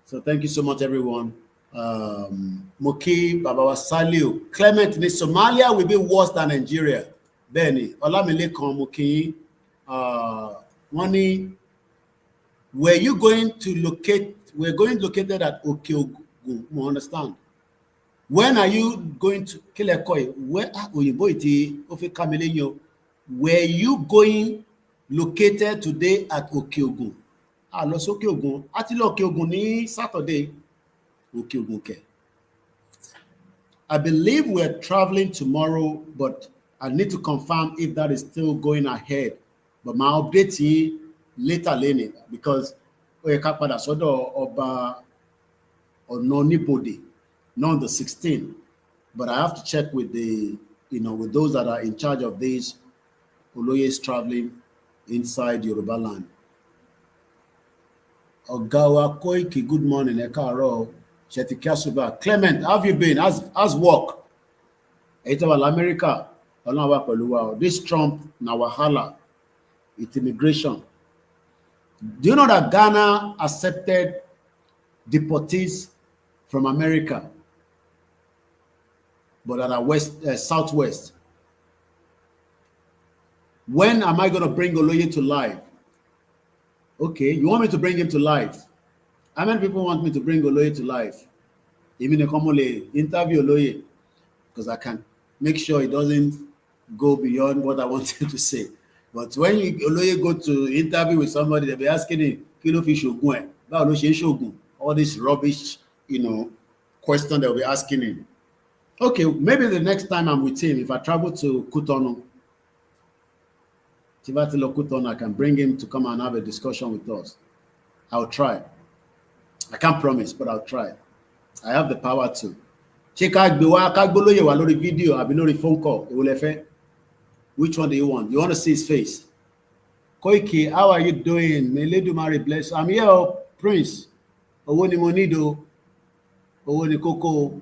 So thank you so much, everyone. Moki Babawa Saliu. Clement, in Somalia will be worse than Nigeria. Benny, Olamilekan Moki. Money. Were you going to locate? We're going located at Okeogun. You understand? When are you going to Kilekoi? Where were you going located today at Okeogun? Los Okeogun. Ati lo Okeogun ni Saturday. Okeogun ke. I believe we're traveling tomorrow, but I need to confirm if that is still going ahead. But my update is later, Lenny, because we can't put us or nobody. Not on the 16th, but I have to check with the, you know, with those that are in charge of these Oloyes traveling inside Yoruba land. Ogawa Koiki, good morning. Ekaro, Shetikasuba. Clement, how have you been? How's work? Etawal America, this Trump, Nawahala, it's immigration. Do you know that Ghana accepted deportees from America, but at our southwest? When am I going to bring Oloye to life? Okay, you want me to bring him to life? How many people want me to bring Oloye to life? Even a common interview Oloye. because I can make sure it doesn't go beyond what I wanted to say. But when you go to interview with somebody, they'll be asking him, kilo fi shogun e, báwo ló ṣe ń ṣògùn? All this rubbish, question they'll be asking him. Okay, maybe the next time I'm with him, if I travel to Cotonou, I can bring him to come and have a discussion with us. I'll try. I can't promise, but I'll try. I have the power to. Ṣé ká gbé lóyè wá lórí video àbí lórí phone call? Èwo lẹ fẹ́? Which one do you want? You want to see his face? Koiki, how are you doing? May Ledumare bless. I'm here, Prince. Owó ni mo need o. Owó ni kókó.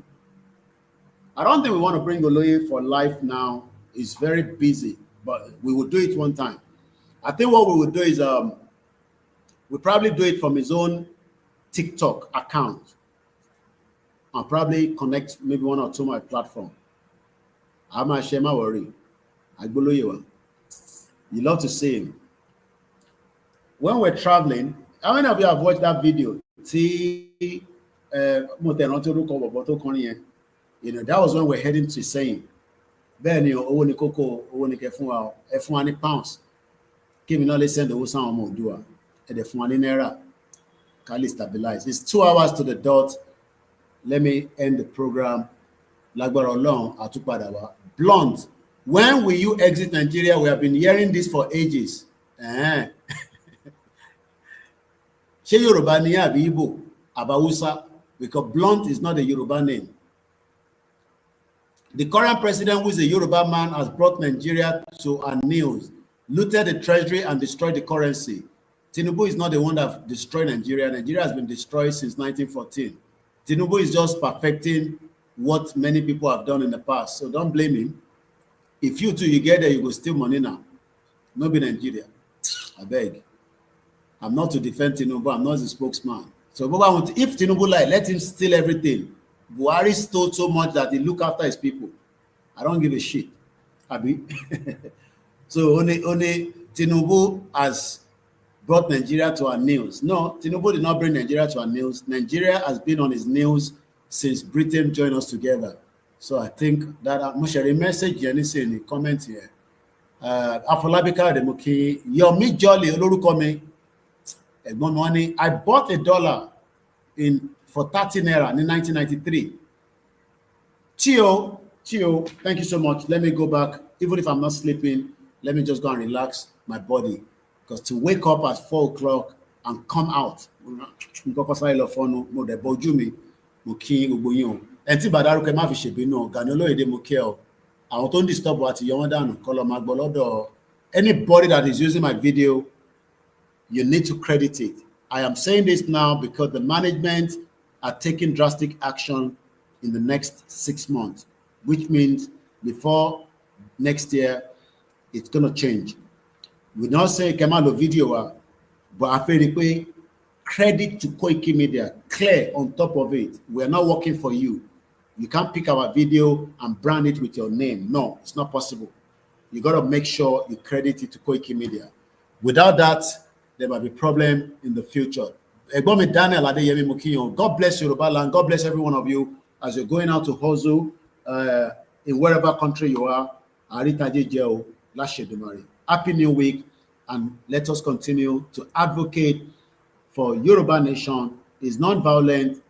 I don't think we want to bring Oloye for life now. He's very busy, but we will do it one time. I think what we will do is we'll probably do it from his own TikTok account. I'll probably connect maybe one or two my platform. I'm not share my worry. You love to see him. When we're traveling, how many of you have watched that video? That was when we're heading to saying, Benny, owó ni kókó, owó ni kẹ́ fún wa, ẹ fún wa ní pounds. Kí mi náà lè send owó sáwọn ọmọ Oòduà, ẹ dẹ̀ fún wa ní náírà. Can stabilize? It's 2 hours to the dot. Let me end the program. Lágbára Ọlọ́run àtúpadà wá. Blunt. When will you exit Nigeria? We have been hearing this for ages. Ṣé Yoruba ni àbí Igbo? Àbí Hausa? Because Blunt is not a Yoruba name. The current president, who is a Yoruba man, has brought Nigeria to our knees, looted the treasury and destroyed the currency. Tinubu is not the one that destroyed Nigeria. Nigeria has been destroyed since 1914. Tinubu is just perfecting what many people have done in the past. So don't blame him. If you two, you get there, you go steal money now. No be Nigeria. I beg. I'm not to defend Tinubu. I'm not the spokesman. So if Tinubu lie, let him steal everything. Buhari stole so much that he look after his people. I don't give a shit. Abi. So only Tinubu has brought Nigeria to our knees. No, Tinubu did not bring Nigeria to our knees. Nigeria has been on his knees since Britain joined us together. So I think that I'm sharing a message in the comment here. Afolabika Demoki, Yomi Jolly, Olorúkọ mi. Ẹ̀gbọ́n money. I bought $1 for 30 naira in 1993. Chio, thank you so much. Let me go back. Even if I'm not sleeping, let me just go and relax my body. Because to wake up at 4 o'clock and come out, ẹtí bàdárúkẹ má fi ṣèbínú Gani Olóyèdè mo kí ọ àwọn tó ń disturb àti yọ wọn dànù kọlọ máa gbọ́ lọ́dọ̀ anybody that is using my video. You need to credit it. I am saying this now because the management are taking drastic action in the next 6 months, which means before next year it's going to change. We not say Kemalo video, but I feel credit to Koikimedia, clear on top of it. We are not working for you. You can't pick our video and brand it with your name. No, it's not possible. You got to make sure you credit it to Koikimedia. Without that, there might be problem in the future. Daniel Adeyemi Mokinyo, God bless Yoruba land. God bless every one of you as you're going out to hustle in wherever country you are. Happy New Week, and let us continue to advocate for Yoruba nation. Is non-violent,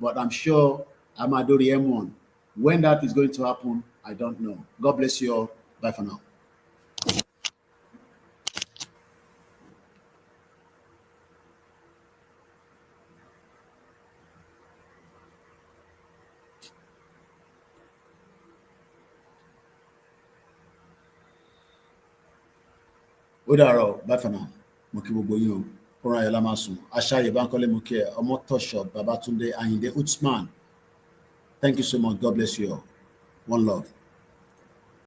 but I'm sure Amadori M1. When that is going to happen, I don't know. God bless you all. Bye for now. Bye for now. Thank you so much. God bless you all. One love.